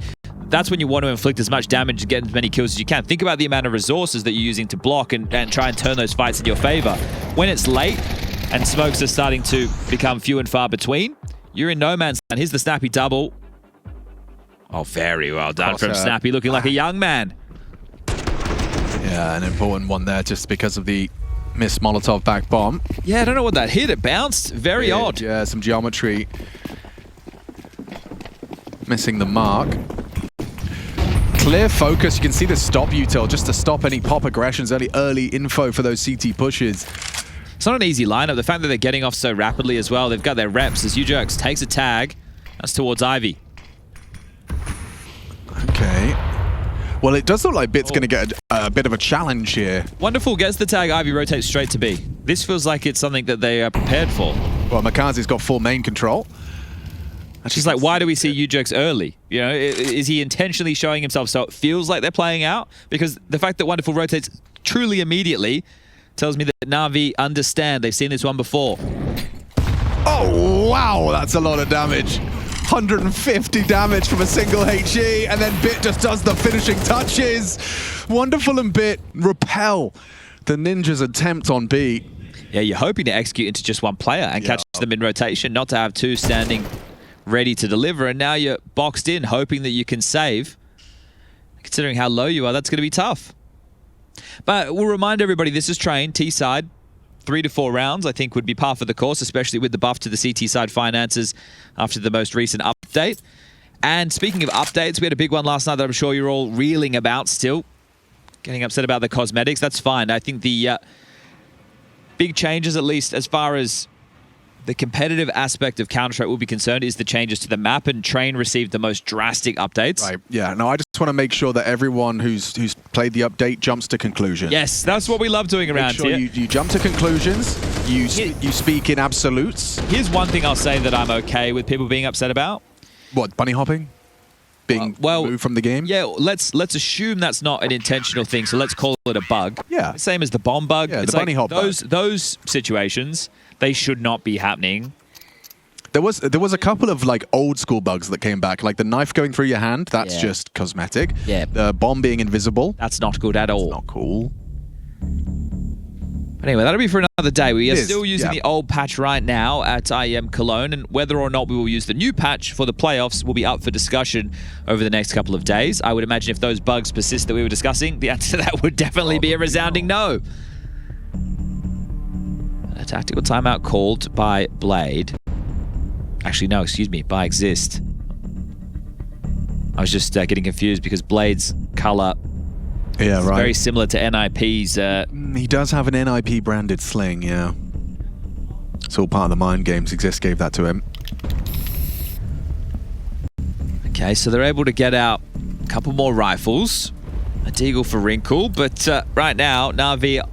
that's when you want to inflict as much damage and get as many kills as you can. Think about the amount of resources that you're using to block and try and turn those fights in your favor. When it's late and smokes are starting to become few and far between, you're in no man's land. Here's the snappy double. Oh, very well done from Snappy, looking like a young man. Yeah, an important one there just because of the missed Molotov back bomb. Yeah, I don't know what that hit. It bounced. Very odd. Yeah, some geometry. Missing the mark. Clear focus. You can see the stop util just to stop any pop aggressions, early info for those CT pushes. It's not an easy lineup. The fact that they're getting off so rapidly as well. They've got their reps as ewjerkz takes a tag. That's towards Ivy. Okay. Well, it does look like Bit's going to get a bit of a challenge here. Wonderful gets the tag. Ivy rotates straight to B. This feels like it's something that they are prepared for. Well, Makazi's got full main control. She's like, why do we see ewjerkz early? You know, is he intentionally showing himself so it feels like they're playing out? Because the fact that Wonderful rotates truly immediately tells me that Na'Vi understand. They've seen this one before. Oh, wow. That's a lot of damage. 150 damage from a single HE, and then Bit just does the finishing touches. Wonderful and Bit repel the Ninja's attempt on B. Yeah, you're hoping to execute into just one player and catch them in rotation, not to have two standing ready to deliver, and now you're boxed in, hoping that you can save. Considering how low you are, that's going to be tough. But we'll remind everybody, this is train, T-side. 3 to 4 rounds, I think, would be par for the course, especially with the buff to the CT side finances after the most recent update. And speaking of updates, we had a big one last night that I'm sure you're all reeling about still. Getting upset about the cosmetics, that's fine. I think the big changes, at least as far as the competitive aspect of Counter-Strike will be concerned, is the changes to the map, and Train received the most drastic updates. Right, yeah. No, I just want to make sure that everyone who's played the update jumps to conclusions. Yes, that's what we love doing around here. You jump to conclusions, you speak in absolutes. Here's one thing I'll say that I'm okay with people being upset about. What, bunny hopping? Being moved from the game? Yeah, let's assume that's not an intentional thing, so let's call it a bug. Yeah. Same as the bomb bug. Yeah, it's the bunny hop bug. Those situations, they should not be happening. There was a couple of like old school bugs that came back, like the knife going through your hand. That's just cosmetic. Yeah. The bomb being invisible. That's not good at all. Not cool. But anyway, that'll be for another day. We are still using the old patch right now at IEM Cologne, and whether or not we will use the new patch for the playoffs will be up for discussion over the next couple of days. I would imagine if those bugs persist that we were discussing, the answer to that would definitely be a resounding no. A tactical timeout called by Blade. Actually, no, excuse me, by Exist. I was just getting confused because Blade's color is very similar to NiP's. He does have an NiP branded sling, yeah. It's all part of the mind games. Exist gave that to him. Okay, so they're able to get out a couple more rifles. A deagle for Wrinkle, but right now, Na'Vi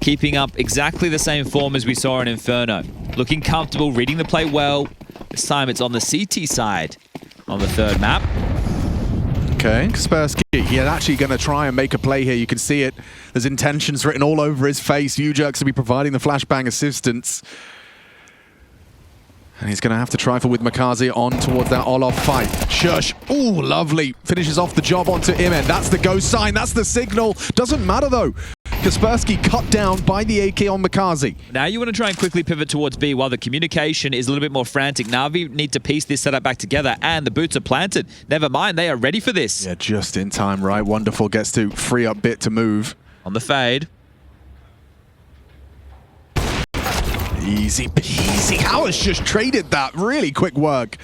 keeping up exactly the same form as we saw in Inferno. Looking comfortable, reading the play well. This time it's on the CT side on the third map. Okay, Kaspersky, he's actually going to try and make a play here. You can see it. There's intentions written all over his face. ewjerkz to be providing the flashbang assistance. And he's going to have to trifle with Makazi on towards that Olof fight. Shush. Ooh, lovely. Finishes off the job onto Imen. That's the go sign. That's the signal. Doesn't matter, though. Kaspersky cut down by the AK on Makazi. Now you want to try and quickly pivot towards B while the communication is a little bit more frantic. Na'Vi need to piece this setup back together, and the boots are planted. Never mind, they are ready for this. Yeah, just in time, right? Wonderful gets to free up Bit to move. On the fade. Easy peasy. How has just traded that? Really quick work.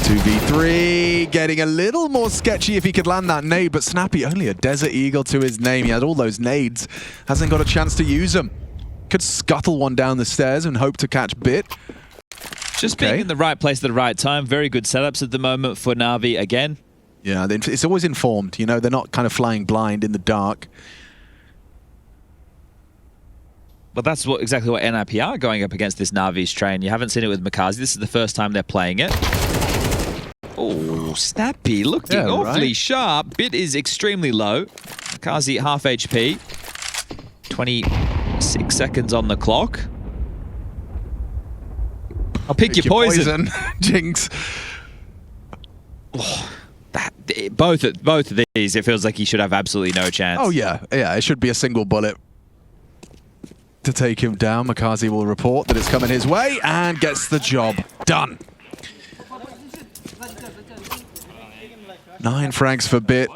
2v3, getting a little more sketchy if he could land that nade, but Snappy, only a Desert Eagle to his name. He had all those nades, hasn't got a chance to use them. Could scuttle one down the stairs and hope to catch Bit. Just being in the right place at the right time. Very good setups at the moment for Na'Vi again. Yeah, it's always informed, you know, they're not kind of flying blind in the dark. But that's exactly what NiP are going up against this Na'Vi strain. You haven't seen it with Makazi. This is the first time they're playing it. Oh, Snappy looking awfully sharp. Bit is extremely low. Makazi half HP. 26 seconds on the clock. I'll pick your poison. Jinx. Oh, both of these, it feels like he should have absolutely no chance. Oh, yeah. Yeah, it should be a single bullet to take him down. Makazi will report that it's coming his way and gets the job done. 9 frags for Bit.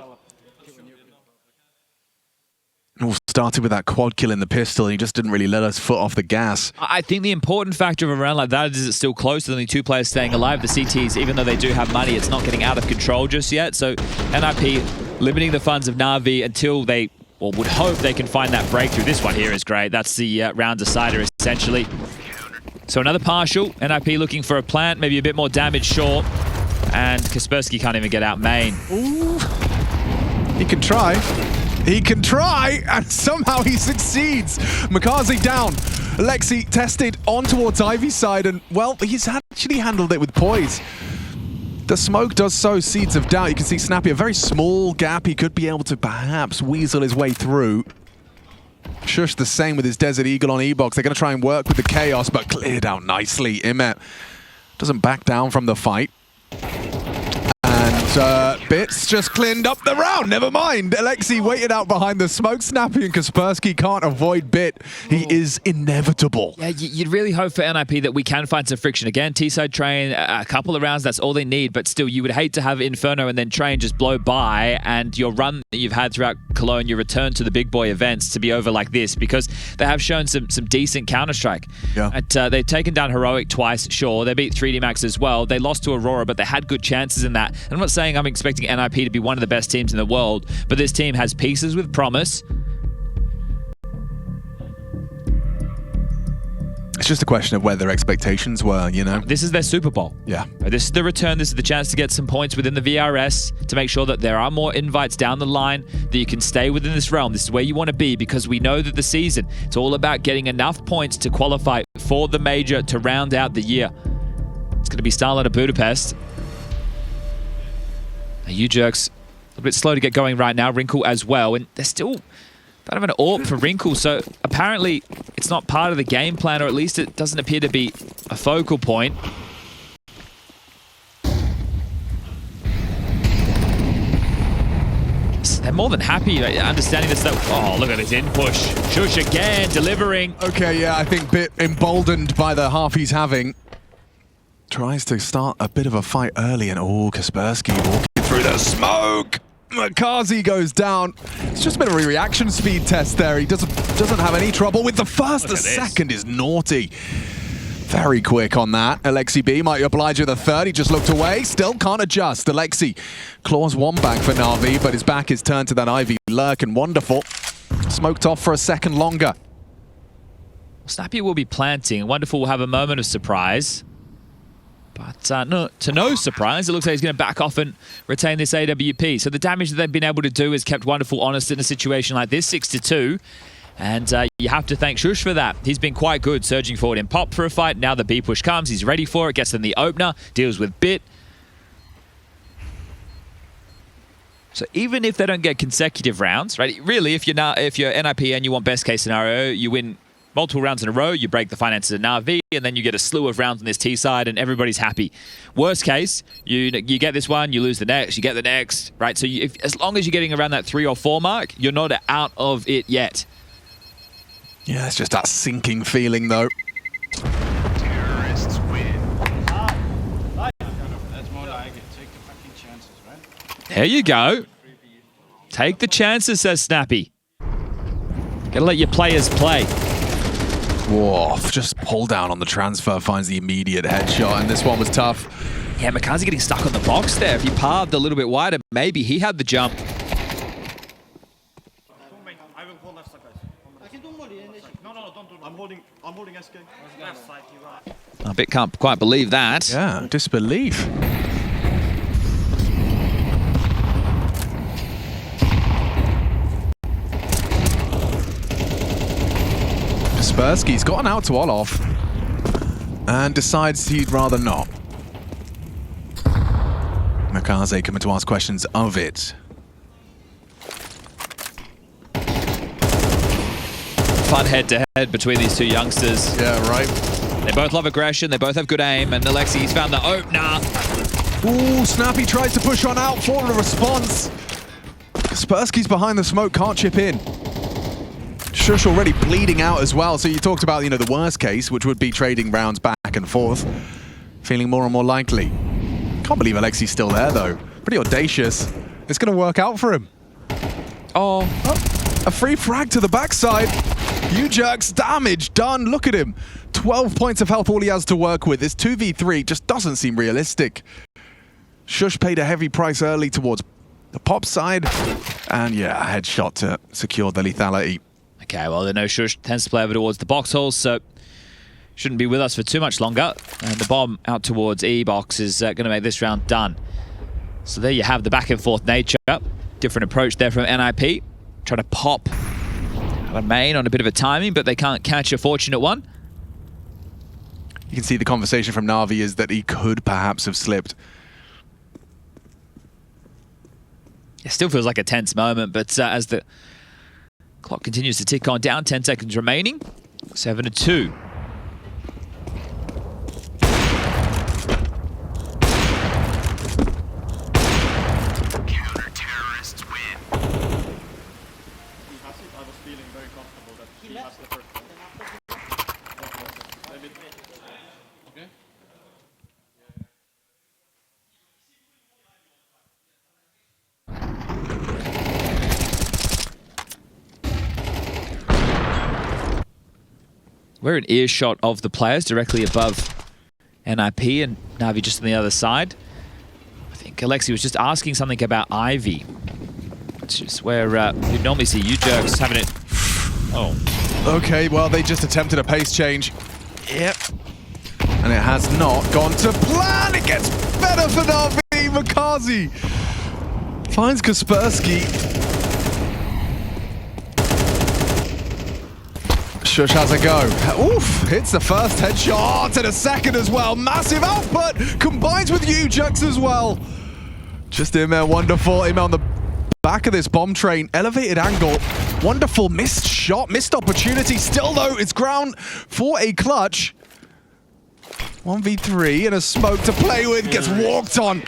All started with that quad kill in the pistol, and he just didn't really let us foot off the gas. I think the important factor of a round like that is it's still close to only 2 players staying alive. The CTs, even though they do have money, it's not getting out of control just yet. So NiP limiting the funds of Na'Vi until they, or would hope they can find that breakthrough. This one here is great. That's the round decider, essentially. So another partial. NiP looking for a plant, maybe a bit more damage short. And Kaspersky can't even get out main. Ooh. He can try. He can try, and somehow he succeeds. Makazi down. Alexi tested on towards Ivy's side, and, well, he's actually handled it with poise. The smoke does sow seeds of doubt. You can see Snappy, a very small gap. He could be able to perhaps weasel his way through. Shush the same with his Desert Eagle on E-Box. They're going to try and work with the chaos, but cleared out nicely. Imet doesn't back down from the fight. And Bits just cleaned up the round. Never mind. Alexi waited out behind the smoke. Snappy and Kaspersky can't avoid Bit. He is inevitable. Yeah, you'd really hope for NiP that we can find some friction. Again, T-side Train, a couple of rounds, that's all they need. But still, you would hate to have Inferno and then Train just blow by, and your run that you've had throughout Cologne, your return to the big boy events, to be over like this, because they have shown some decent Counter-Strike. Yeah. They've taken down Heroic twice, sure. They beat 3D Max as well. They lost to Aurora, but they had good chances in that. And I'm not saying I'm expecting NiP to be one of the best teams in the world, but this team has pieces with promise. It's just a question of where their expectations were, you know? This is their Super Bowl. Yeah. This is the return. This is the chance to get some points within the VRS to make sure that there are more invites down the line, that you can stay within this realm. This is where you want to be, because we know that the season, it's all about getting enough points to qualify for the major to round out the year. It's going to be Starlight of Budapest. ewjerkz a little bit slow to get going right now. Wrinkle as well, and they're still kind of an AWP for Wrinkle, so apparently it's not part of the game plan, or at least it doesn't appear to be a focal point. They're more than happy understanding this. Oh, look at this in push. Shush again, delivering. Okay, yeah, I think Bit emboldened by the half he's having. Tries to start a bit of a fight early, and oh, Kaspersky walking through the smoke. Makazi goes down. It's just been a reaction speed test there. He doesn't have any trouble with the first. The second is naughty. Very quick on that. Alexi B might oblige with a third. He just looked away. Still can't adjust. Alexi claws one back for Na'Vi, but his back is turned to that Ivy lurk, and Wonderful smoked off for a second longer. Snappy will be planting. Wonderful will have a moment of surprise. But to no surprise, it looks like he's going to back off and retain this AWP. So the damage that they've been able to do has kept Wonderful honest in a situation like this, 6-2. And you have to thank Shush for that. He's been quite good, surging forward in pop for a fight. Now the B push comes, he's ready for it, gets them the opener, deals with Bit. So even if they don't get consecutive rounds, right? Really, if you're NiP and you want best case scenario, you win multiple rounds in a row, you break the finances of NAVI, and then you get a slew of rounds on this T side, and everybody's happy. Worst case, you get this one, you lose the next, you get the next, right? So as long as you're getting around that 3 or 4 mark, you're not out of it yet. Yeah, it's just that sinking feeling, though. Terrorists win. That's more like it. Take the fucking chances, right? There you go. Take the chances, says Snappy. Gotta let your players play. Whoa, just pull down on the transfer, finds the immediate headshot, and this one was tough. Yeah, Makazi getting stuck on the box there. If he parved a little bit wider, maybe he had the jump. I will hold left side, guys. I can do molly. No, don't do. I'm holding SK. Left side, you right. A bit can't quite believe that. Yeah, disbelief. Kaspersky's gotten out to Olof and decides he'd rather not. Makaze coming to ask questions of it. Fun head-to-head between these two youngsters. Yeah, right. They both love aggression, they both have good aim, and Alexei's found the opener. Ooh, Snappy tries to push on out for a response. Kaspersky's behind the smoke, can't chip in. Shush already bleeding out as well, so you talked about, you know, the worst case, which would be trading rounds back and forth. Feeling more and more likely. Can't believe Alexei's still there, though. Pretty audacious. It's going to work out for him. Oh, a free frag to the backside. ewjerkz damage done. Look at him. 12 points of health, all he has to work with. This 2v3 just doesn't seem realistic. Shush paid a heavy price early towards the pop side. And yeah, a headshot to secure the lethality. okay, well, they know Shush tends to play over towards the box holes, so shouldn't be with us for too much longer. And the bomb out towards E-box is going to make this round done. So there you have the back and forth nature. Different approach there from NiP. Trying to pop a main on a bit of a timing, but they can't catch a fortunate one. You can see the conversation from NAVI is that he could perhaps have slipped. It still feels like a tense moment, but as the clock continues to tick on down, 10 seconds remaining, 7-2. Counter-terrorists win. He has it. I was feeling very comfortable that he has the first one. Okay. We're in earshot of the players directly above NiP and NAVI just on the other side. I think Alexei was just asking something about Ivy, which is where you'd normally see ewjerkz having it. Oh. Okay, well, they just attempted a pace change. Yep. And it has not gone to plan. It gets better for NAVI. Makazi finds Kaspersky. Shush has a go. Oof, hits the first headshot and a second as well. Massive output, combines with ewjerkz as well. Just in there, wonderful. Him on the back of this bomb train. Elevated angle. Wonderful missed shot, missed opportunity. Still though, it's ground for a clutch. 1v3 and a smoke to play with. Gets walked on.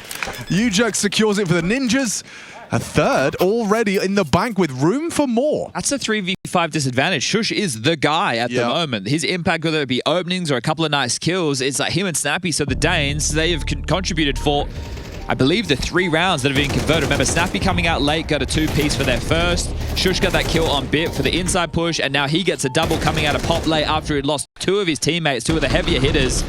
ewjerkz secures it for the ninjas. A third already in the bank with room for more. That's a 3v5 disadvantage. Shush is the guy at the moment. His impact, whether it be openings or a couple of nice kills, it's like him and Snappy. So the Danes, they have contributed for, I believe, the 3 rounds that have been converted. Remember, Snappy coming out late, got a 2-piece for their first. Shush got that kill on Bit for the inside push, and now he gets a double coming out of pop late after he lost 2 of his teammates, 2 of the heavier hitters.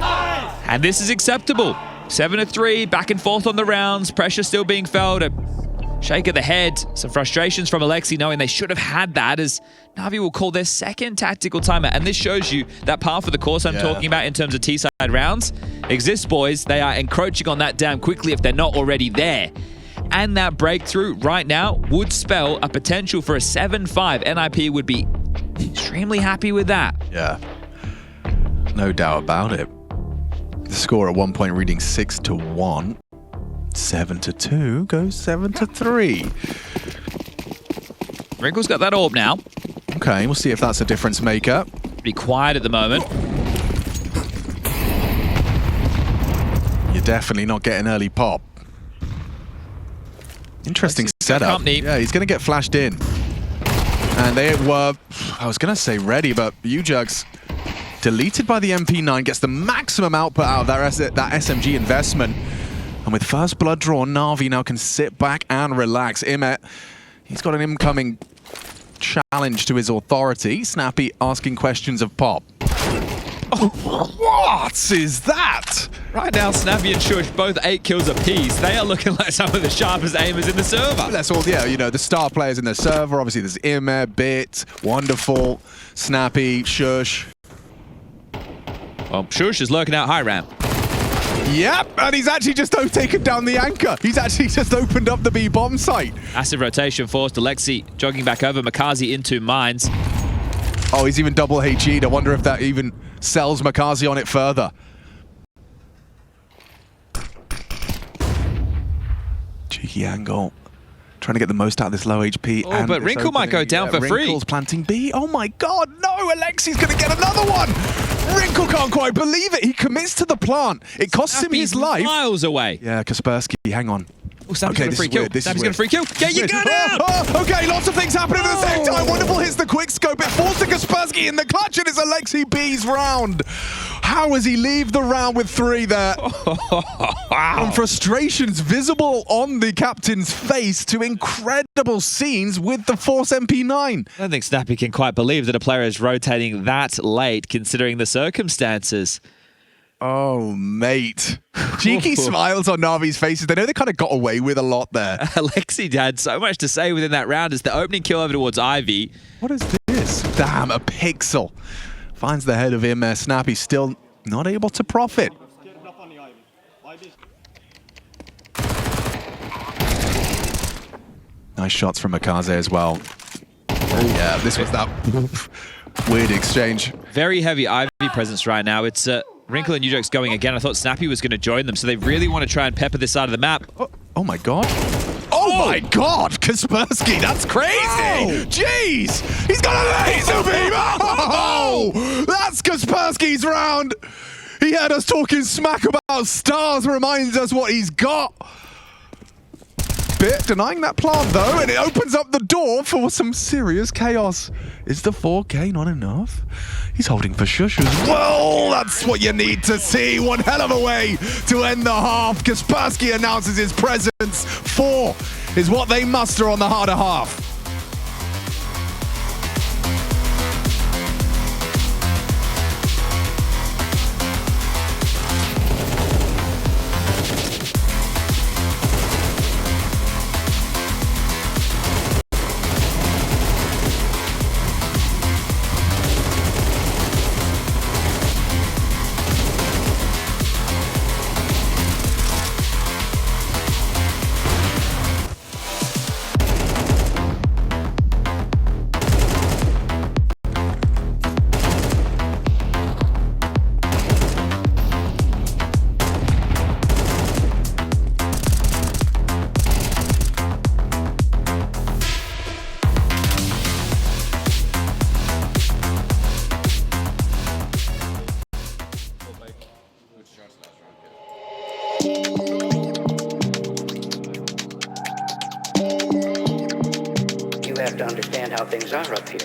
And this is acceptable. 7-3, back and forth on the rounds. Pressure still being felt. A shake of the head. Some frustrations from Alexei knowing they should have had that, as NAVI will call their second tactical timer. And this shows you that part for the course I'm talking about in terms of T-side rounds exists, boys. They are encroaching on that damn quickly if they're not already there. And that breakthrough right now would spell a potential for a 7-5. NiP would be extremely happy with that. Yeah, no doubt about it. The score at one point reading 6-1. 7-2 goes 7-3. Wrinkle's got that orb now. Okay, we'll see if that's a difference maker. Be quiet at the moment. You're definitely not getting early pop. Interesting setup. Company. Yeah, he's going to get flashed in. And they were, I was going to say ready, but ewjerkz deleted by the MP9, gets the maximum output out of that SMG investment. And with first blood drawn, NAVI now can sit back and relax. Imet, he's got an incoming challenge to his authority. Snappy asking questions of Pop. What is that? Right now, Snappy and Shush, both 8 kills apiece. They are looking like some of the sharpest aimers in the server. That's all, yeah, you know, the star players in the server. Obviously, there's IEM, Bit, Wonderful, Snappy, Shush. Well, Shush is lurking out high ramp. Yep, and he's actually just taken down the anchor. He's actually just opened up the B bomb site. Massive rotation forced. Alexi jogging back over. Makazi into mines. Oh, he's even double HE'd. I wonder if that even sells Makazi on it further. Cheeky angle. Trying to get the most out of this low HP. Oh, and but Wrinkle might go down for free. Wrinkle's planting B. Oh my god, no! Alexi's going to get another one! Wrinkle can't quite believe it. He commits to the plant. It costs him his life. Miles away. Yeah, Kaspersky, hang on. Oh, Snappy's got a free kill. Snappy's got a free kill. Yeah, you got out! Oh, okay, lots of things happening at the same time. Wonderful hits the quick scope. It falls to Kaspersky in the clutch, and it's Alexi B's round. How does he leave the round with 3 there? And frustrations visible on the captain's face to incredible scenes with the Force MP9. I don't think Snappy can quite believe that a player is rotating that late, considering the circumstances. Oh, mate. Cheeky smiles on Navi's faces. They know they kind of got away with a lot there. Alexi had so much to say within that round as the opening kill over towards Ivy. What is this? Damn, a pixel. Finds the head of him. Snappy still not able to profit. Nice shots from Makaze as well. Yeah, this was that weird exchange. Very heavy Ivy presence right now. It's Wrinkle and ewjerkz going again. I thought Snappy was going to join them, so they really want to try and pepper this side of the map. Oh my god. Oh my god, Kaspersky, that's crazy! Oh. Jeez! He's got a laser beam! Oh! That's Kaspersky's round! He had us talking smack about stars, reminds us what he's got. Bit denying that plant though, and it opens up the door for some serious chaos. Is the 4K not enough? He's holding for Shush as well. That's what you need to see. One hell of a way to end the half. Kaspersky announces his presence. 4 is what they muster on the harder half. You have to understand how things are up here.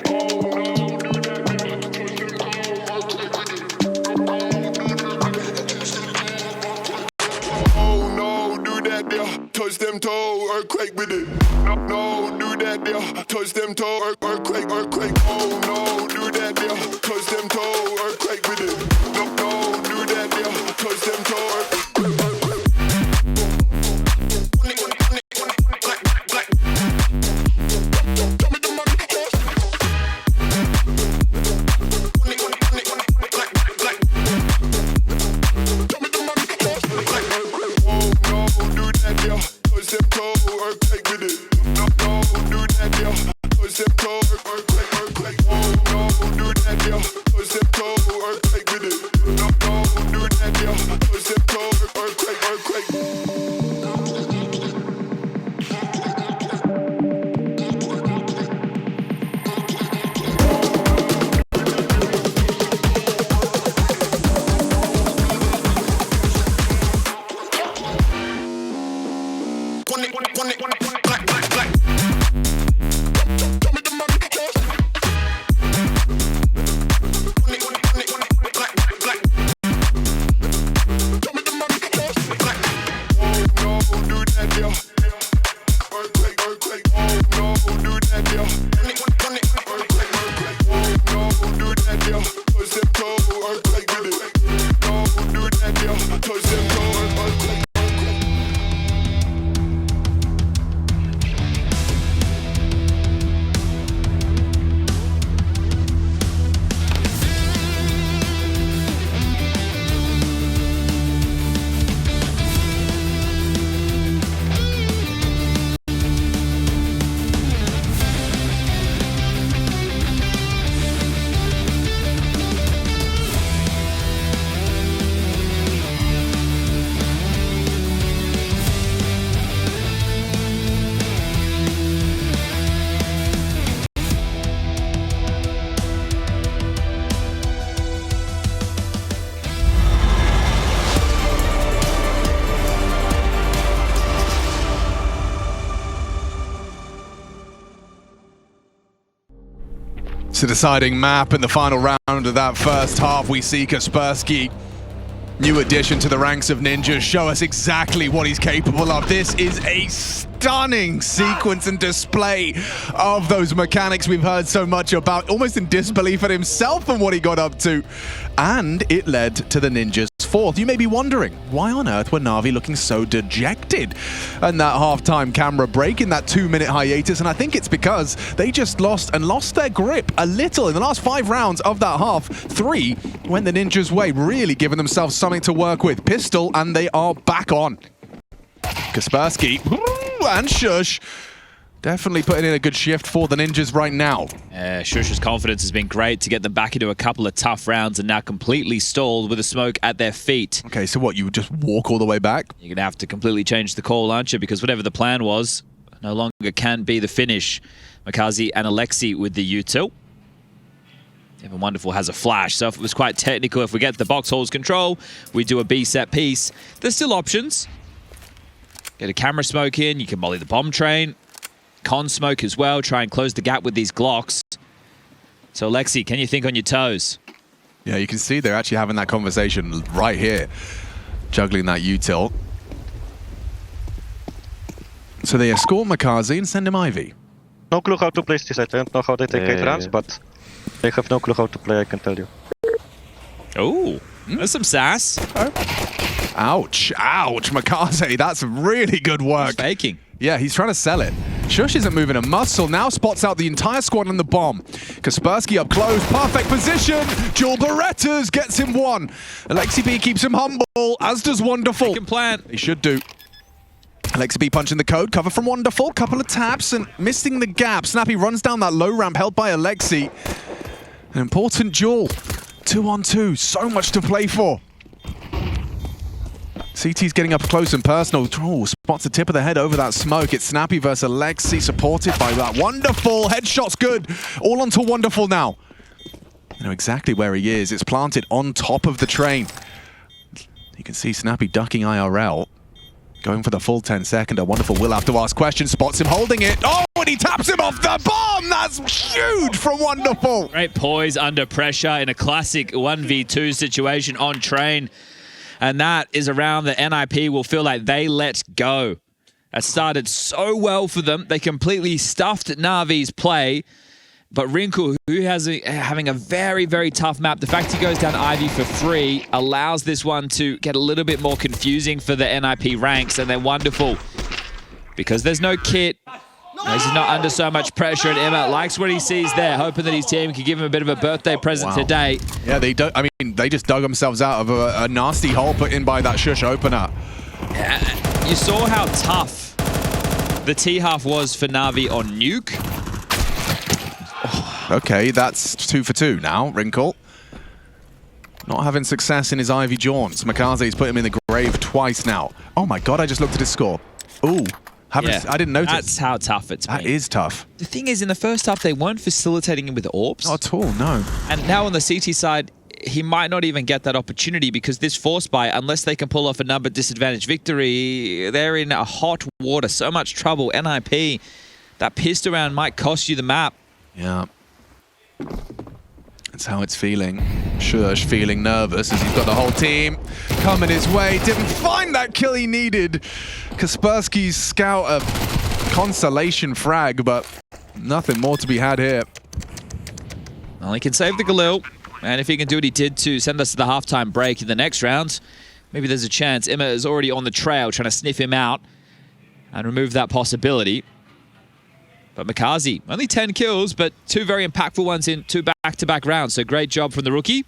Oh no, do that there, touch them toe, earthquake with it. No, do that there, touch them toe, earthquake. Oh no, do that there, touch them toe, earthquake with it. No, do that there, touch them toe, earthquake. Touch them toe, earthquake with it. No, do that, yeah. Touch them toe, earthquake. It's the deciding map in the final round of that first half. We see Kaspersky, new addition to the ranks of ninjas, show us exactly what he's capable of. This is a stunning sequence and display of those mechanics we've heard so much about, almost in disbelief at himself and what he got up to. And it led to the ninjas' fourth. You may be wondering, why on earth were NAVI looking so dejected in that halftime camera break, in that 2-minute hiatus? And I think it's because they just lost their grip a little in the last 5 rounds of that half. 3 went the ninjas' way, really giving themselves something to work with. Pistol, and they are back on. Kaspersky and Shush definitely putting in a good shift for the ninjas right now. Shush's confidence has been great to get them back into a couple of tough rounds and now completely stalled with a smoke at their feet. Okay, so what, you would just walk all the way back? You're going to have to completely change the call, aren't you? Because whatever the plan was, no longer can be the finish. Makazi and Alexi with the util. Evan Wonderful has a flash, so if it was quite technical, if we get the box holds control, we do a B set piece. There's still options. Get a camera smoke in, you can molly the bomb train. Con smoke as well, try and close the gap with these Glocks. So Alexi, can you think on your toes? Yeah, you can see they're actually having that conversation right here, juggling that util. So they escort Makazi and send him Ivy. No clue how to play this. I don't know how they take 8 rounds, but they have no clue how to play, I can tell you. Oh, that's some sass. Ouch, ouch, Makazi, that's really good work. He's faking. Yeah, he's trying to sell it. Shush isn't moving a muscle, now spots out the entire squad on the bomb. Kaspersky up close, perfect position. Dual Berettas gets him one. Alexi B keeps him humble, as does Wonderful. They can plan. They should do. Alexi B punching the code, cover from Wonderful, couple of taps and missing the gap. Snappy runs down that low ramp held by Alexi. An important duel. 2-on-2, so much to play for. CT's getting up close and personal. Oh, spots the tip of the head over that smoke. It's Snappy versus Alexi, supported by that Wonderful. Headshot's good. All onto Wonderful now. You know exactly where he is. It's planted on top of the train. You can see Snappy ducking IRL. Going for the full 10-seconder. Wonderful will have to ask questions. Spots him holding it. Oh, and he taps him off the bomb. That's huge from Wonderful. Great poise under pressure in a classic 1v2 situation on train. And that is around the NiP will feel like they let go. That started so well for them. They completely stuffed NAVI's play. But Wrinkle, who has having a very, very tough map, the fact he goes down Ivy for free allows this one to get a little bit more confusing for the NiP ranks. And they're Wonderful. Because there's no kit. He's not under so much pressure, and Emma likes what he sees there, hoping that his team can give him a bit of a birthday present today. Yeah, they just dug themselves out of a nasty hole put in by that Shush opener. You saw how tough the T-half was for NAVI on Nuke. Oh, okay, that's 2 for 2 now, Wrinkle. Not having success in his Ivy jaunts. Makazi's put him in the grave twice now. Oh my god, I just looked at his score. Ooh. I didn't notice. That's how tough it's been. That is tough. The thing is, in the first half, they weren't facilitating him with orbs. Not at all, no. And now on the CT side, he might not even get that opportunity because this force buy, unless they can pull off a number disadvantage victory, they're in a hot water. So much trouble. NiP, that pistol round might cost you the map. Yeah. That's how it's feeling. Shush feeling nervous as he's got the whole team coming his way. Didn't find that kill he needed. Kaspersky's scout a consolation frag, but nothing more to be had here. Well, he can save the Galil, and if he can do what he did to send us to the halftime break in the next round, maybe there's a chance. Emma is already on the trail trying to sniff him out and remove that possibility. But Makazi, only 10 kills, but 2 very impactful ones in 2 back-to-back rounds. So great job from the rookie.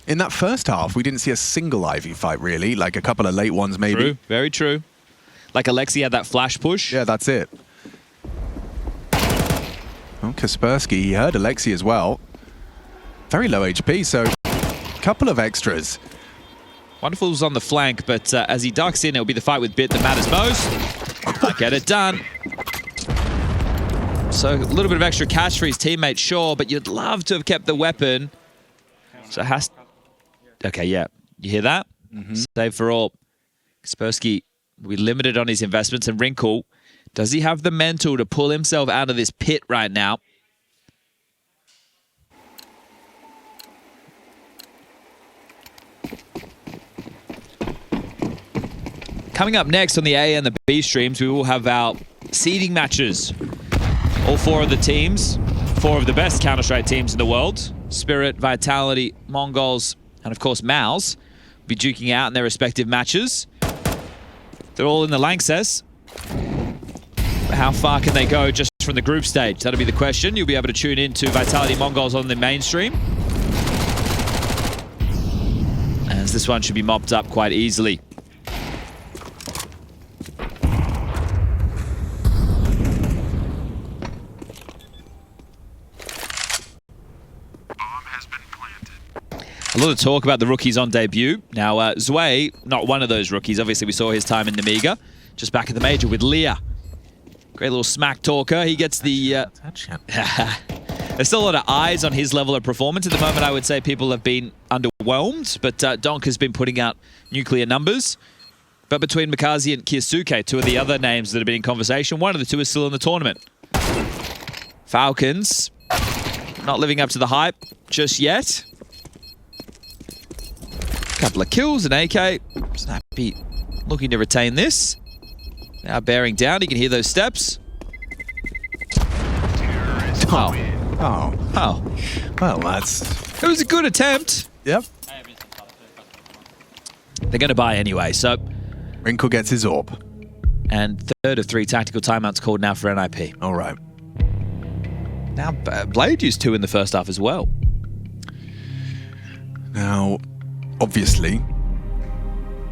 In that first half, we didn't see a single Ivy fight, really. Like a couple of late ones, maybe. True, very true. Like Alexi had that flash push. Yeah, that's it. Oh, Kaspersky, he heard Alexi as well. Very low HP, so a couple of extras. Wonderful's on the flank, but as he ducks in, it'll be the fight with Bit that matters most. Might get it done. So a little bit of extra cash for his teammate, sure, but you'd love to have kept the weapon. So it has... Okay, yeah. You hear that? Save for all. Kaspersky will be limited on his investments. And Wrinkle, does he have the mental to pull himself out of this pit right now? Coming up next on the A and the B streams, we will have our seeding matches. All 4 of the teams, 4 of the best Counter-Strike teams in the world, Spirit, Vitality, Mongols, and of course Maus, will be duking out in their respective matches. They're all in the Lanxess. But how far can they go just from the group stage? That'll be the question. You'll be able to tune in to Vitality Mongols on the mainstream, as this one should be mopped up quite easily. A lot of talk about the rookies on debut. Now, Zwei, not one of those rookies. Obviously, we saw his time in Namiga, just back at the major with Leah. Great little smack talker. He gets the... There's still a lot of eyes on his level of performance. At the moment, I would say people have been underwhelmed, but Donk has been putting out nuclear numbers. But between Mikaze and Kiyasuke, 2 of the other names that have been in conversation, one of the 2 is still in the tournament. Falcons, not living up to the hype just yet. Couple of kills, an AK. Snappy looking to retain this. Now bearing down, you can hear those steps. Oh. Well, It was a good attempt. Yep. They're going to buy anyway, so... Wrinkle gets his AWP. And 3rd of 3 tactical timeouts called now for NiP. All right. Now, Blade used 2 in the first half as well. Now, obviously,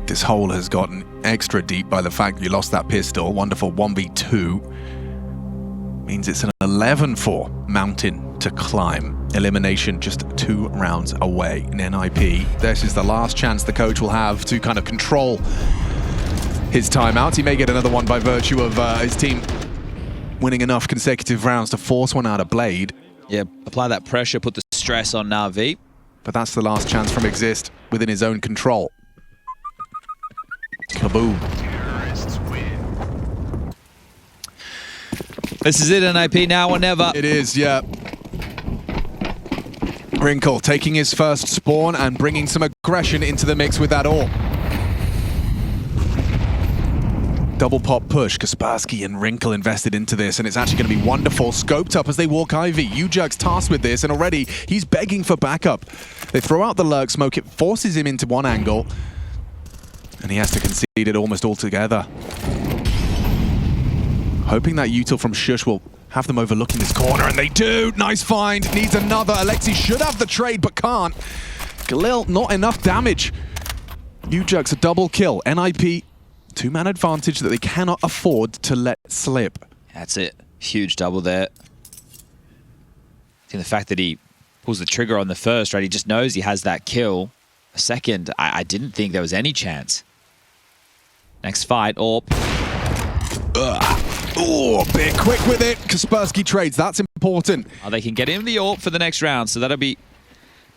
this hole has gotten extra deep by the fact you lost that pistol. Wonderful 1v2. Means it's an 11-4 mountain to climb. Elimination just 2 rounds away in NiP. This is the last chance the coach will have to kind of control his timeouts. He may get another one by virtue of his team winning enough consecutive rounds to force one out of Blade. Yeah, apply that pressure, put the stress on NAVI. But that's the last chance from Exist within his own control. Kaboom. This is it, NiP, now or never. It is, yeah. Wrinkle taking his first spawn and bringing some aggression into the mix with that AWP. Double pop push. Kaspersky and Wrinkle invested into this, and it's actually going to be wonderful. Scoped up as they walk Ivy. ewjerkz tasked with this, and already he's begging for backup. They throw out the lurk smoke. It forces him into one angle, and he has to concede it almost altogether. Hoping that util from Shush will have them overlooking this corner, and they do! Nice find! Needs another. Alexi should have the trade, but can't. Galil, not enough damage. ewjerkz a double kill. NiP, 2-man advantage that they cannot afford to let slip. That's it. Huge double there. I think the fact that he pulls the trigger on the first, right? He just knows he has that kill. A second, I didn't think there was any chance. Next fight, AWP. Oh, a bit quick with it. Kaspersky trades, that's important. Oh, they can get him the AWP for the next round, so that'll be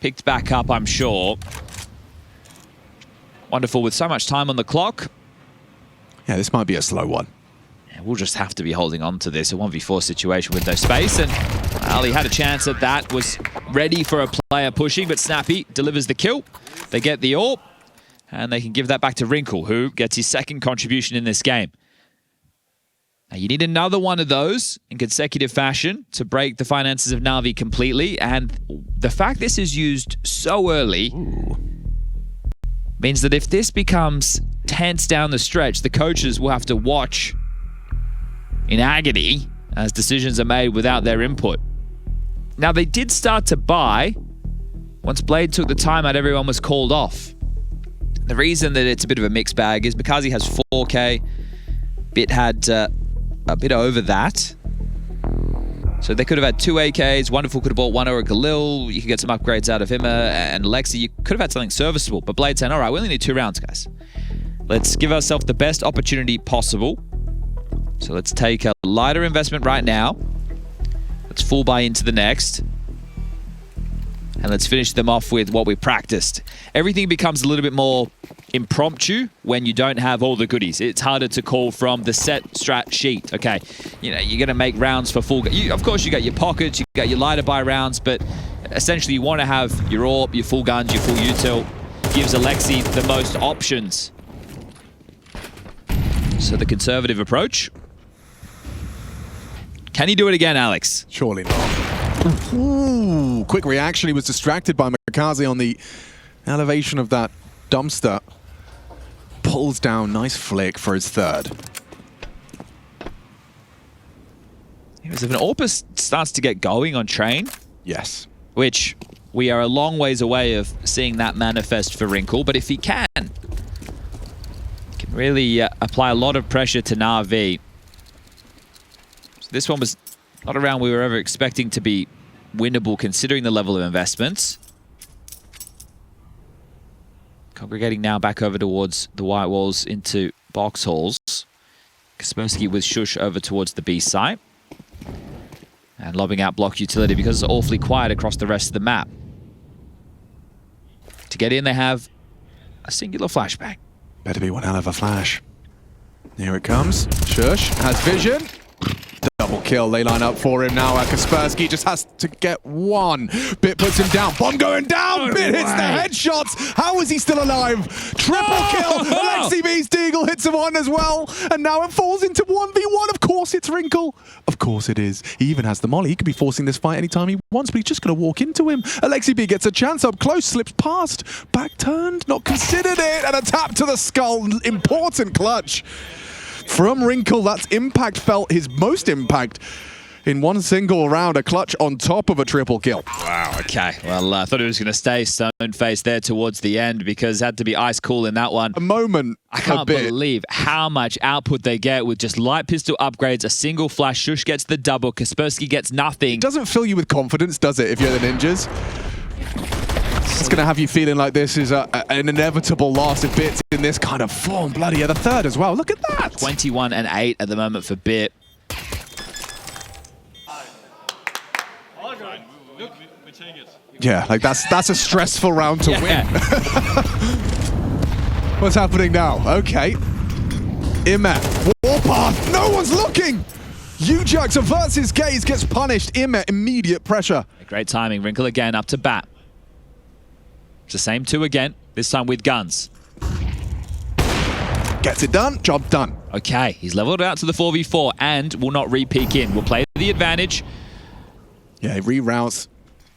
picked back up, I'm sure. Wonderful with so much time on the clock. Yeah, this might be a slow one. Yeah, we'll just have to be holding on to this, a 1v4 situation with no space, and Ali had a chance at that, was ready for a player pushing, but Snappy delivers the kill. They get the AWP, and they can give that back to Wrinkle, who gets his second contribution in this game. Now, you need another one of those in consecutive fashion to break the finances of NAVI completely, and the fact this is used so early means that if this becomes tense down the stretch, the coaches will have to watch in agony as decisions are made without their input. Now, they did start to buy. Once Blade took the timeout, everyone was called off. The reason that it's a bit of a mixed bag is because he has 4K, Bit had a bit over that. So they could have had 2 AKs. Wonderful could have bought one or a Galil. You could get some upgrades out of him and Lexi. You could have had something serviceable. But Blade saying, all right, we only need 2 rounds, guys. Let's give ourselves the best opportunity possible. So let's take a lighter investment right now. Let's full buy into the next. And let's finish them off with what we practiced. Everything becomes a little bit more impromptu when you don't have all the goodies. It's harder to call from the set strat sheet. Okay, you know, you're going to make rounds for full... of course, you got your pockets, you got your lighter buy rounds, but essentially you want to have your AWP, your full guns, your full util. gives ewjerkz the most options. So the conservative approach. Can he do it again, Alex? Surely not. Ooh, quick reaction. He was distracted by ewjerkz on the elevation of that dumpster. Pulls down. Nice flick for his third. If an Orpus starts to get going on train, Yes. which we are a long ways away of seeing that manifest for Wrinkle, but if he can really apply a lot of pressure to NAVI. So this one was not a round we were ever expecting to be winnable considering the level of investments. Congregating now back over towards the white walls into box halls. Kaspersky with Shush over towards the B site. And lobbing out block utility because it's awfully quiet across the rest of the map. To get in, they have a singular flashbang. Better be one hell of a flash. Here it comes. Shush has vision. Double kill. They line up for him now. Kaspersky just has to get one. Bit puts him down. Bomb going down. No Bit hits the way. headshots. How is he still alive? Triple kill. ewjerkz Deagle hits him one as well. And now it falls into 1v1. Of course it's Wrinkle. Of course it is. He even has the molly. He could be forcing this fight anytime he wants, but he's just going to walk into him. ewjerkz gets a chance up close. Slips past. Back turned. Not considered it. And a tap to the skull. Important clutch. From Wrinkle, that's impact felt his most impact in one single round. A clutch on top of a triple kill. Wow, okay. Well, I thought he was going to stay stone-faced there towards the end because it had to be ice cool in that one. A moment. I can't believe how much output they get with just light pistol upgrades, a single flash. Shush gets the double. Kaspersky gets nothing. It doesn't fill you with confidence, does it, if you're the ninjas? It's going to have you feeling like this is an inevitable loss if Bit's in this kind of form. Bloody yeah, the third as well. Look at that. 21 and 8 at the moment for Bit. Yeah, like that's a stressful round to win. What's happening now? Okay. Imet. Warpath. No one's looking. ewjerkz averts his gaze, gets punished. Imet, immediate pressure. Great timing. Wrinkle again up to bat. It's the same two again, this time with guns. Gets it done. Job done. Okay, he's leveled out to the 4v4 and will not re-peek in. We'll play the advantage. Yeah, reroutes.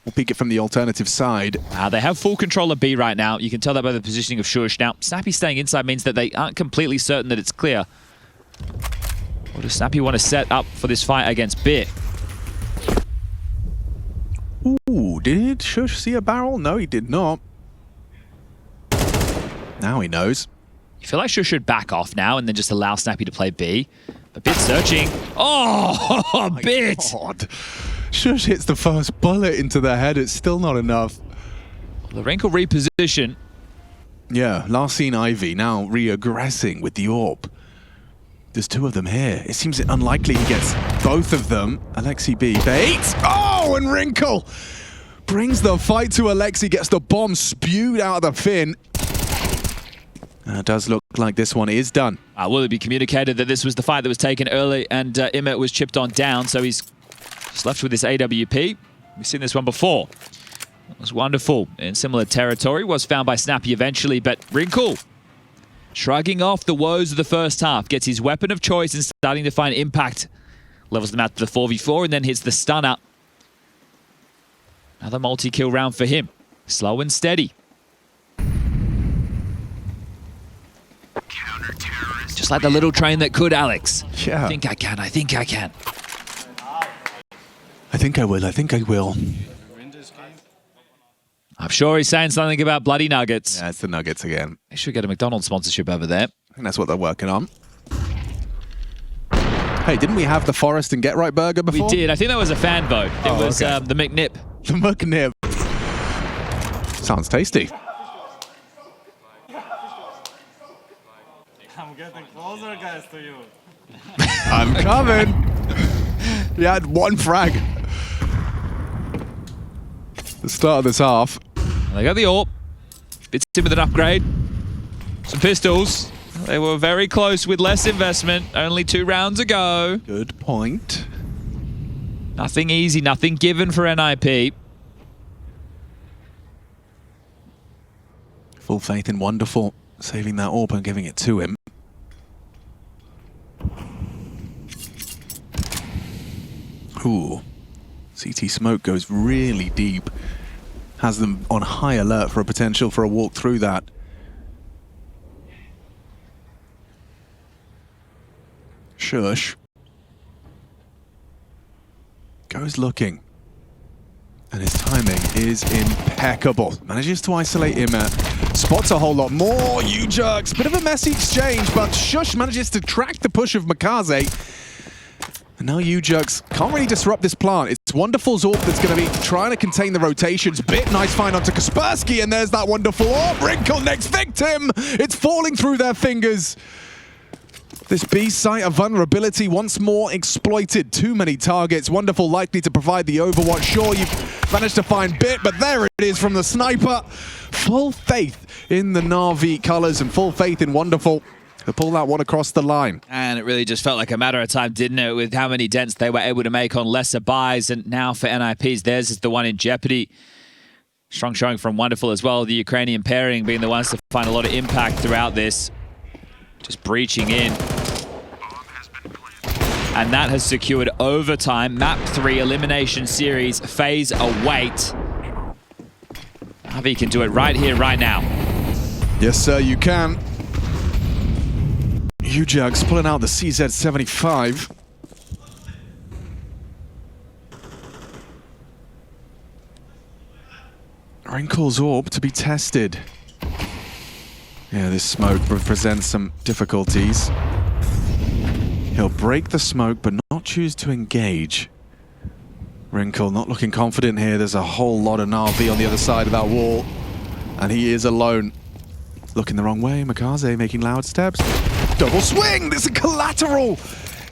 We'll peek it from the alternative side. They have full control of B right now. You can tell that by the positioning of Shush. Now, Snappy staying inside means that they aren't completely certain that it's clear. Or does Snappy want to set up for this fight against Bit? Ooh, did Shush see a barrel? No, he did not. Now he knows. You feel like Shush should back off now and then just allow Snappy to play B. But Bit searching. Oh, Bit! God. Shush hits the first bullet into the head. It's still not enough. The Wrinkle reposition. Yeah, last seen Ivy, now re-aggressing with the AWP. There's two of them here. It seems unlikely he gets both of them. ewjerkz baits. Oh, and Wrinkle brings the fight to ewjerkz, gets the bomb spewed out of the fin. It does look like this one is done. Will it be communicated that this was the fight that was taken early and Imet was chipped on down, so he's just left with this AWP. We've seen this one before. It was wonderful in similar territory. Was found by Snappy eventually, but Wrinkle, shrugging off the woes of the first half, gets his weapon of choice and starting to find impact. Levels them out to the 4v4 and then hits the stunner. Another multi-kill round for him. Slow and steady. Just like the little train that could, Alex. Yeah. I think I can, I think I can. I think I will, I think I will. I'm sure he's saying something about bloody nuggets. Yeah, it's the Nuggets again. They should get a McDonald's sponsorship over there. I think that's what they're working on. Hey, didn't we have the Forest and Get Right burger before? We did. I think that was a fan vote. It was okay. the McNip. The McNip. Sounds tasty. I'm getting closer, guys, to you. I'm coming. He had one frag. The start of this half. They got the AWP. Bits in with an upgrade. Some pistols. They were very close with less investment. Only 2 rounds ago. Good point. Nothing easy, nothing given for NiP. Full faith in Wonderful, saving that AWP and giving it to him. Ooh. CT smoke goes really deep. Has them on high alert for a potential for a walk through that. Shush. Goes looking. And his timing is impeccable. Manages to isolate him. Spots a whole lot more. ewjerkz. Bit of a messy exchange, but Shush manages to track the push of ewjerkz. And now ewjerkz can't really disrupt this plant. It's Wonderful's AWP that's going to be trying to contain the rotations. Bit nice find onto Kaspersky, and there's that Wonderful AWP. Wrinkle next victim. It's falling through their fingers. This B site of vulnerability once more exploited. Too many targets. Wonderful likely to provide the overwatch. Sure, you've managed to find Bit, but there it is from the sniper. Full faith in the NAVI colors and full faith in Wonderful to pull that one across the line. And it really just felt like a matter of time, didn't it, with how many dents they were able to make on lesser buys. And now for NiPs, theirs is the one in jeopardy. Strong showing from Wonderful as well. The Ukrainian pairing being the ones to find a lot of impact throughout this. Just breaching in. And that has secured overtime. Map 3 elimination series phase await. NAVI can do it right here, right now. Yes, sir, you can. ewjerkz pulling out the CZ75. Wrinkle's AWP to be tested. Yeah, this smoke presents some difficulties. He'll break the smoke, but not choose to engage. Wrinkle not looking confident here. There's a whole lot of NAVI on the other side of that wall. And he is alone. Looking the wrong way. ewjerkz making loud steps. Double swing! There's a collateral!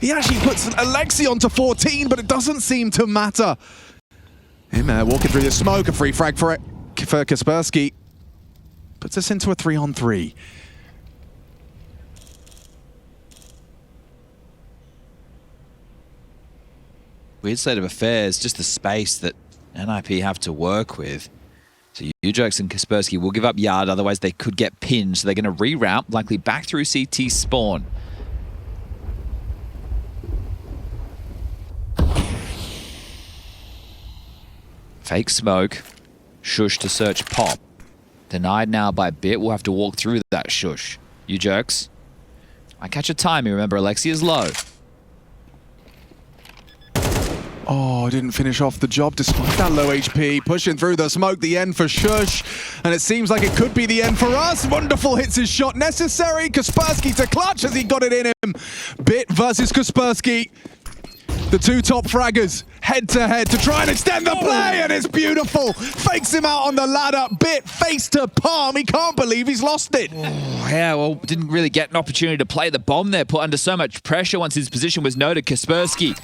He actually puts Alexi onto 14, but it doesn't seem to matter. Him walking through the smoke. A free frag for Kaspersky. Puts us into a 3-on-3. Weird state of affairs, just the space that NiP have to work with. So ewjerkz and Kaspersky will give up yard, otherwise they could get pinned. So they're going to reroute, likely back through CT spawn. Fake smoke. Shush to search pop. Denied now by Bit. We'll have to walk through that Shush. ewjerkz. I catch a timing. Remember, Alexi is low. Oh, didn't finish off the job despite that low HP. Pushing through the smoke, the end for Shush. And it seems like it could be the end for us. Wonderful hits his shot necessary. Kaspersky to clutch as he got it in him. Bit versus Kaspersky. The two top fraggers head to head to try and extend the play, and it's beautiful. Fakes him out on the ladder. Bit face to palm. He can't believe he's lost it. Oh, yeah, well, didn't really get an opportunity to play the bomb there. Put under so much pressure once his position was noted. Kaspersky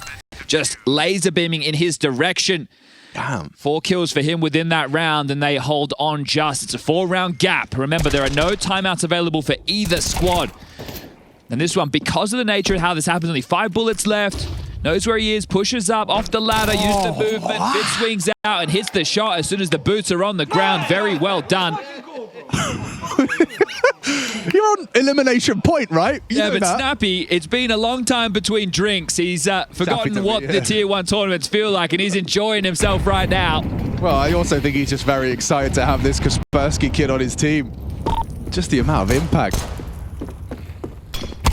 just laser beaming in his direction. Damn. 4 kills for him within that round, and they hold on just. It's a 4-round gap. Remember, there are no timeouts available for either squad. And this one, because of the nature of how this happens, only 5 bullets left. Knows where he is, pushes up off the ladder, used the movement, Bit swings out and hits the shot as soon as the boots are on the ground. Very well done. You're on elimination point, right? You yeah, know but that. Snappy, it's been a long time between drinks. He's forgotten what the Tier 1 tournaments feel like, and he's enjoying himself right now. Well, I also think he's just very excited to have this Kaspersky kid on his team. Just the amount of impact.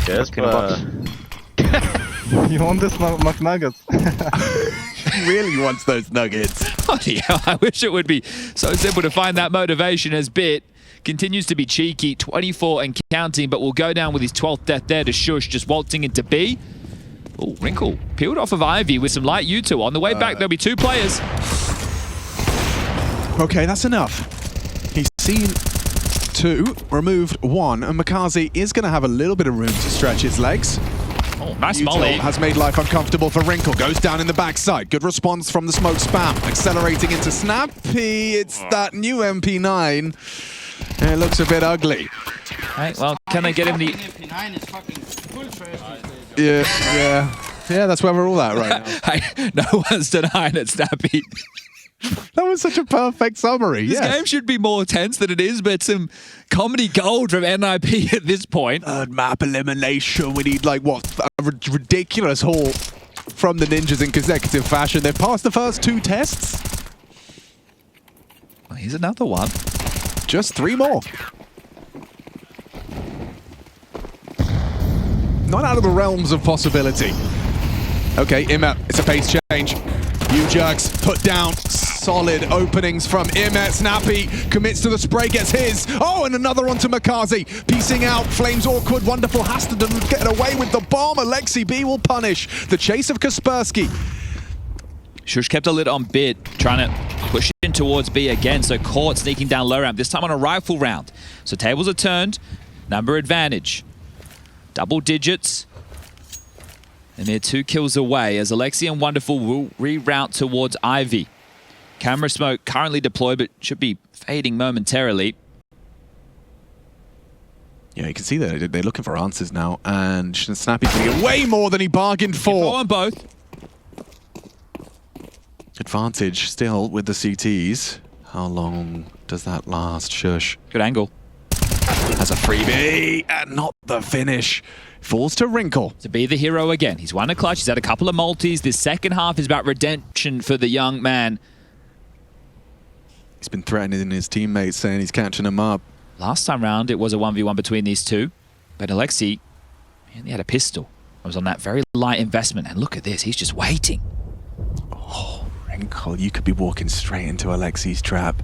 Yes, but... You want this McNuggets? He really wants those nuggets. Oh, yeah, I wish it would be so simple to find that motivation as Bit continues to be cheeky, 24 and counting, but will go down with his 12th death there to Shush, just waltzing into B. Oh, Wrinkle peeled off of Ivy with some light U2. On the way back, there'll be 2 players. Okay, that's enough. He's seen 2, removed 1, and ewjerkz is going to have a little bit of room to stretch his legs. Oh, nice molly. Has made life uncomfortable for Wrinkle. Goes down in the backside. Good response from the smoke spam. Accelerating into Snappy. It's that new MP9. And it looks a bit ugly. Right, well, can they get him the... MP9 is fucking full trash these days. Yeah, that's where we're all at right now. Hey, no one's denying it, Snappy. That was such a perfect summary. This game should be more tense than it is, but some comedy gold from NiP at this point. Third map elimination. We need, like, what? A ridiculous haul from the Ninjas in consecutive fashion. They've passed the first 2 tests. Well, here's another one. Just 3 more. Not out of the realms of possibility. Okay, Imet, it's a pace change. ewjerkz put down. Solid openings from Imet. Snappy commits to the spray, gets his. Oh, and another onto Makazi. Piecing out. Flames awkward. Wonderful has to get away with the bomb. Alexi B will punish the chase of Kaspersky. Shush kept a lid on Bit, trying to push in towards B again. So caught sneaking down low ramp, this time on a rifle round. So tables are turned. Number advantage. Double digits. And they're 2 kills away as Alexi and Wonderful will reroute towards Ivy. Camera smoke currently deployed, but should be fading momentarily. Yeah, you can see that they're looking for answers now, and Snappy's going to get way more than he bargained for. Go on both. Advantage still with the CTs. How long does that last? Shush. Good angle. Has a freebie, and not the finish. Falls to Wrinkle. To be the hero again. He's won a clutch, he's had a couple of multis. This second half is about redemption for the young man. He's been threatening his teammates, saying he's catching them up. Last time round, it was a 1v1 between these two. But Alexi, he had a pistol. I was on that very light investment. And look at this, he's just waiting. Oh, Wrinkle, you could be walking straight into Alexi's trap.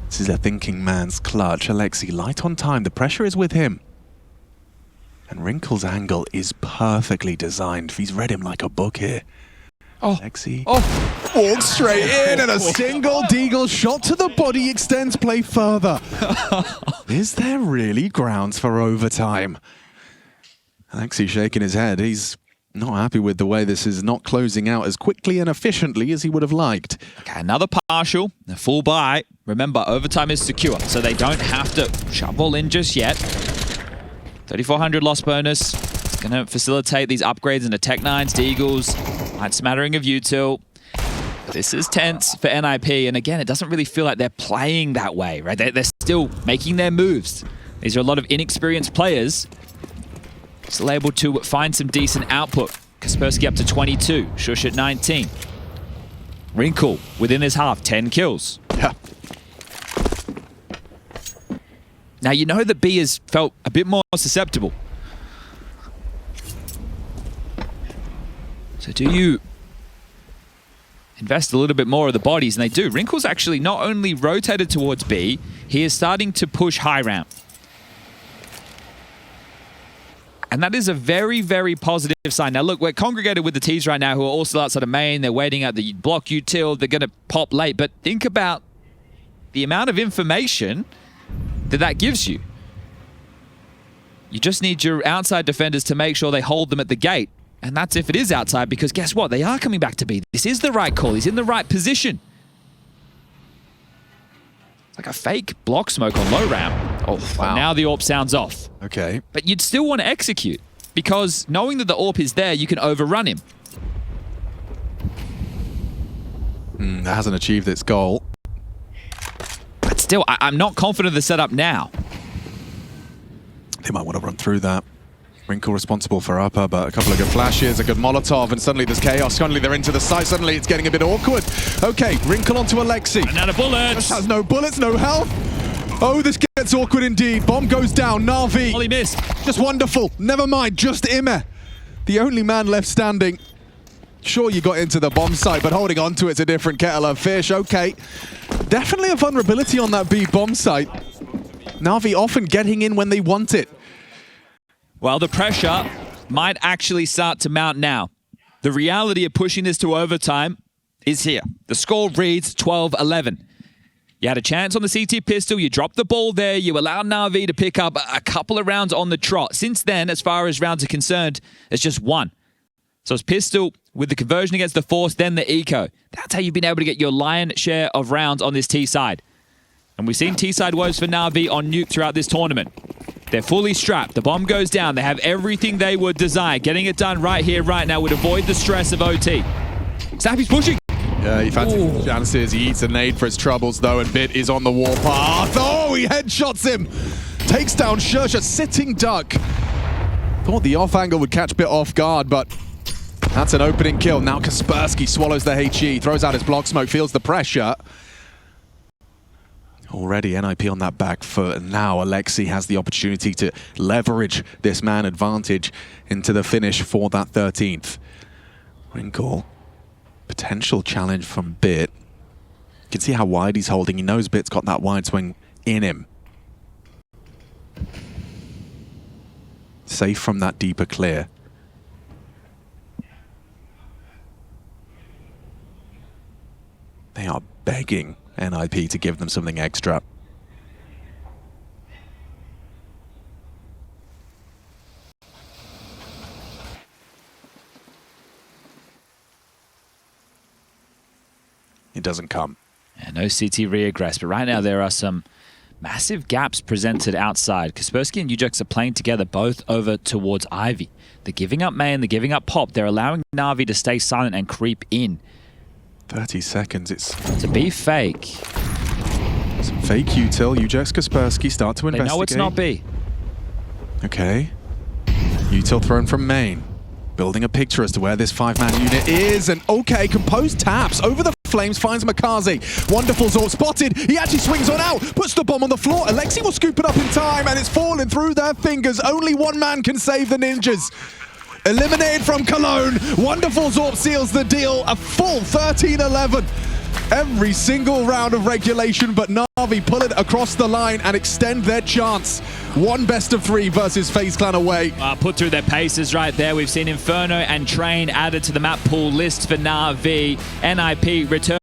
This is a thinking man's clutch. Alexi, light on time. The pressure is with him. And Wrinkle's angle is perfectly designed. He's read him like a book here. Oh, Alexi walks straight in, and a single deagle shot to the body extends play further. Is there really grounds for overtime? Alexi shaking his head. He's not happy with the way this is not closing out as quickly and efficiently as he would have liked. Okay, another partial, a full buy. Remember, overtime is secure, so they don't have to shovel in just yet. 3,400 loss bonus. It's going to facilitate these upgrades into Tech 9s, Deagles, light smattering of util. This is tense for NiP, and again, it doesn't really feel like they're playing that way, right? They're still making their moves. These are a lot of inexperienced players. Still able to find some decent output. Kaspersky up to 22, Shush at 19. Wrinkle within his half, 10 kills. Yeah. Now, you know that B has felt a bit more susceptible. So do you invest a little bit more of the bodies? And they do. Wrinkle's actually not only rotated towards B, he is starting to push high ramp. And that is a very, very positive sign. Now, look, we're congregated with the T's right now who are all still outside of main. They're waiting at the block util. They're going to pop late. But think about the amount of information that gives you. You just need your outside defenders to make sure they hold them at the gate. And that's if it is outside, because guess what? They are coming back to B. This is the right call. He's in the right position. It's like a fake block smoke on low ramp. Oh, wow. Now the AWP sounds off. Okay. But you'd still want to execute, because knowing that the AWP is there, you can overrun him. That hasn't achieved its goal. But still, I'm not confident of the setup now. They might want to run through that. Wrinkle responsible for upper, but a couple of good flashes, a good Molotov, and suddenly there's chaos. Suddenly they're into the site. Suddenly it's getting a bit awkward. Okay, Wrinkle onto Alexi. And out of bullets. Just has no bullets, no health. Oh, this gets awkward indeed. Bomb goes down. NAVI. Molly missed. Just wonderful. Never mind, just Ime. The only man left standing. Sure, you got into the bomb site, but holding on to it's a different kettle of fish. Okay. Definitely a vulnerability on that B bomb site. NAVI often getting in when they want it. Well, the pressure might actually start to mount now. The reality of pushing this to overtime is here. The score reads 12-11. You had a chance on the CT pistol, you dropped the ball there, you allowed NAVI to pick up a couple of rounds on the trot. Since then, as far as rounds are concerned, it's just one. So it's pistol with the conversion against the force, then the eco. That's how you've been able to get your lion's share of rounds on this T side. And we've seen T side woes for NAVI on Nuke throughout this tournament. They're fully strapped. The bomb goes down. They have everything they would desire. Getting it done right here, right now would avoid the stress of OT. Snappy's pushing. Yeah, he fancies chances. He eats a nade for his troubles, though, and Bit is on the warpath. Oh, he headshots him. Takes down Shush, a sitting duck. Thought the off angle would catch Bit off guard, but that's an opening kill. Now Kaspersky swallows the HE, throws out his block smoke, feels the pressure. Already NiP on that back foot, and now Alexi has the opportunity to leverage this man advantage into the finish for that 13th. Wrinkle. Potential challenge from Bit. You can see how wide he's holding. He knows Bit's got that wide swing in him. Safe from that deeper clear. They are begging NiP to give them something extra. It doesn't come. Yeah, no CT reaggress, but right now there are some massive gaps presented outside. Kaspersky and ewjerkz are playing together both over towards Ivy. They're giving up main, they're giving up pop. They're allowing NAVI to stay silent and creep in. 30 seconds, it's... To be fake. Some fake util. ewjerkz, Kaspersky start to investigate. They know it's not B. Okay. Util thrown from main. Building a picture as to where this 5-man unit is. And okay, Composed taps over the flames, finds Makaze. Wonderful Zorb spotted. He actually swings on out, puts the bomb on the floor. Alexi will scoop it up in time, and it's fallen through their fingers. Only one man can save the ninjas. Eliminated from Cologne. Wonderful Zorb seals the deal. A full 13-11. Every single round of regulation, but NAVI pull it across the line and extend their chance. One best of 3 versus FaZe Clan away. Put through their paces right there. We've seen Inferno and Train added to the map pool list for NAVI. NiP return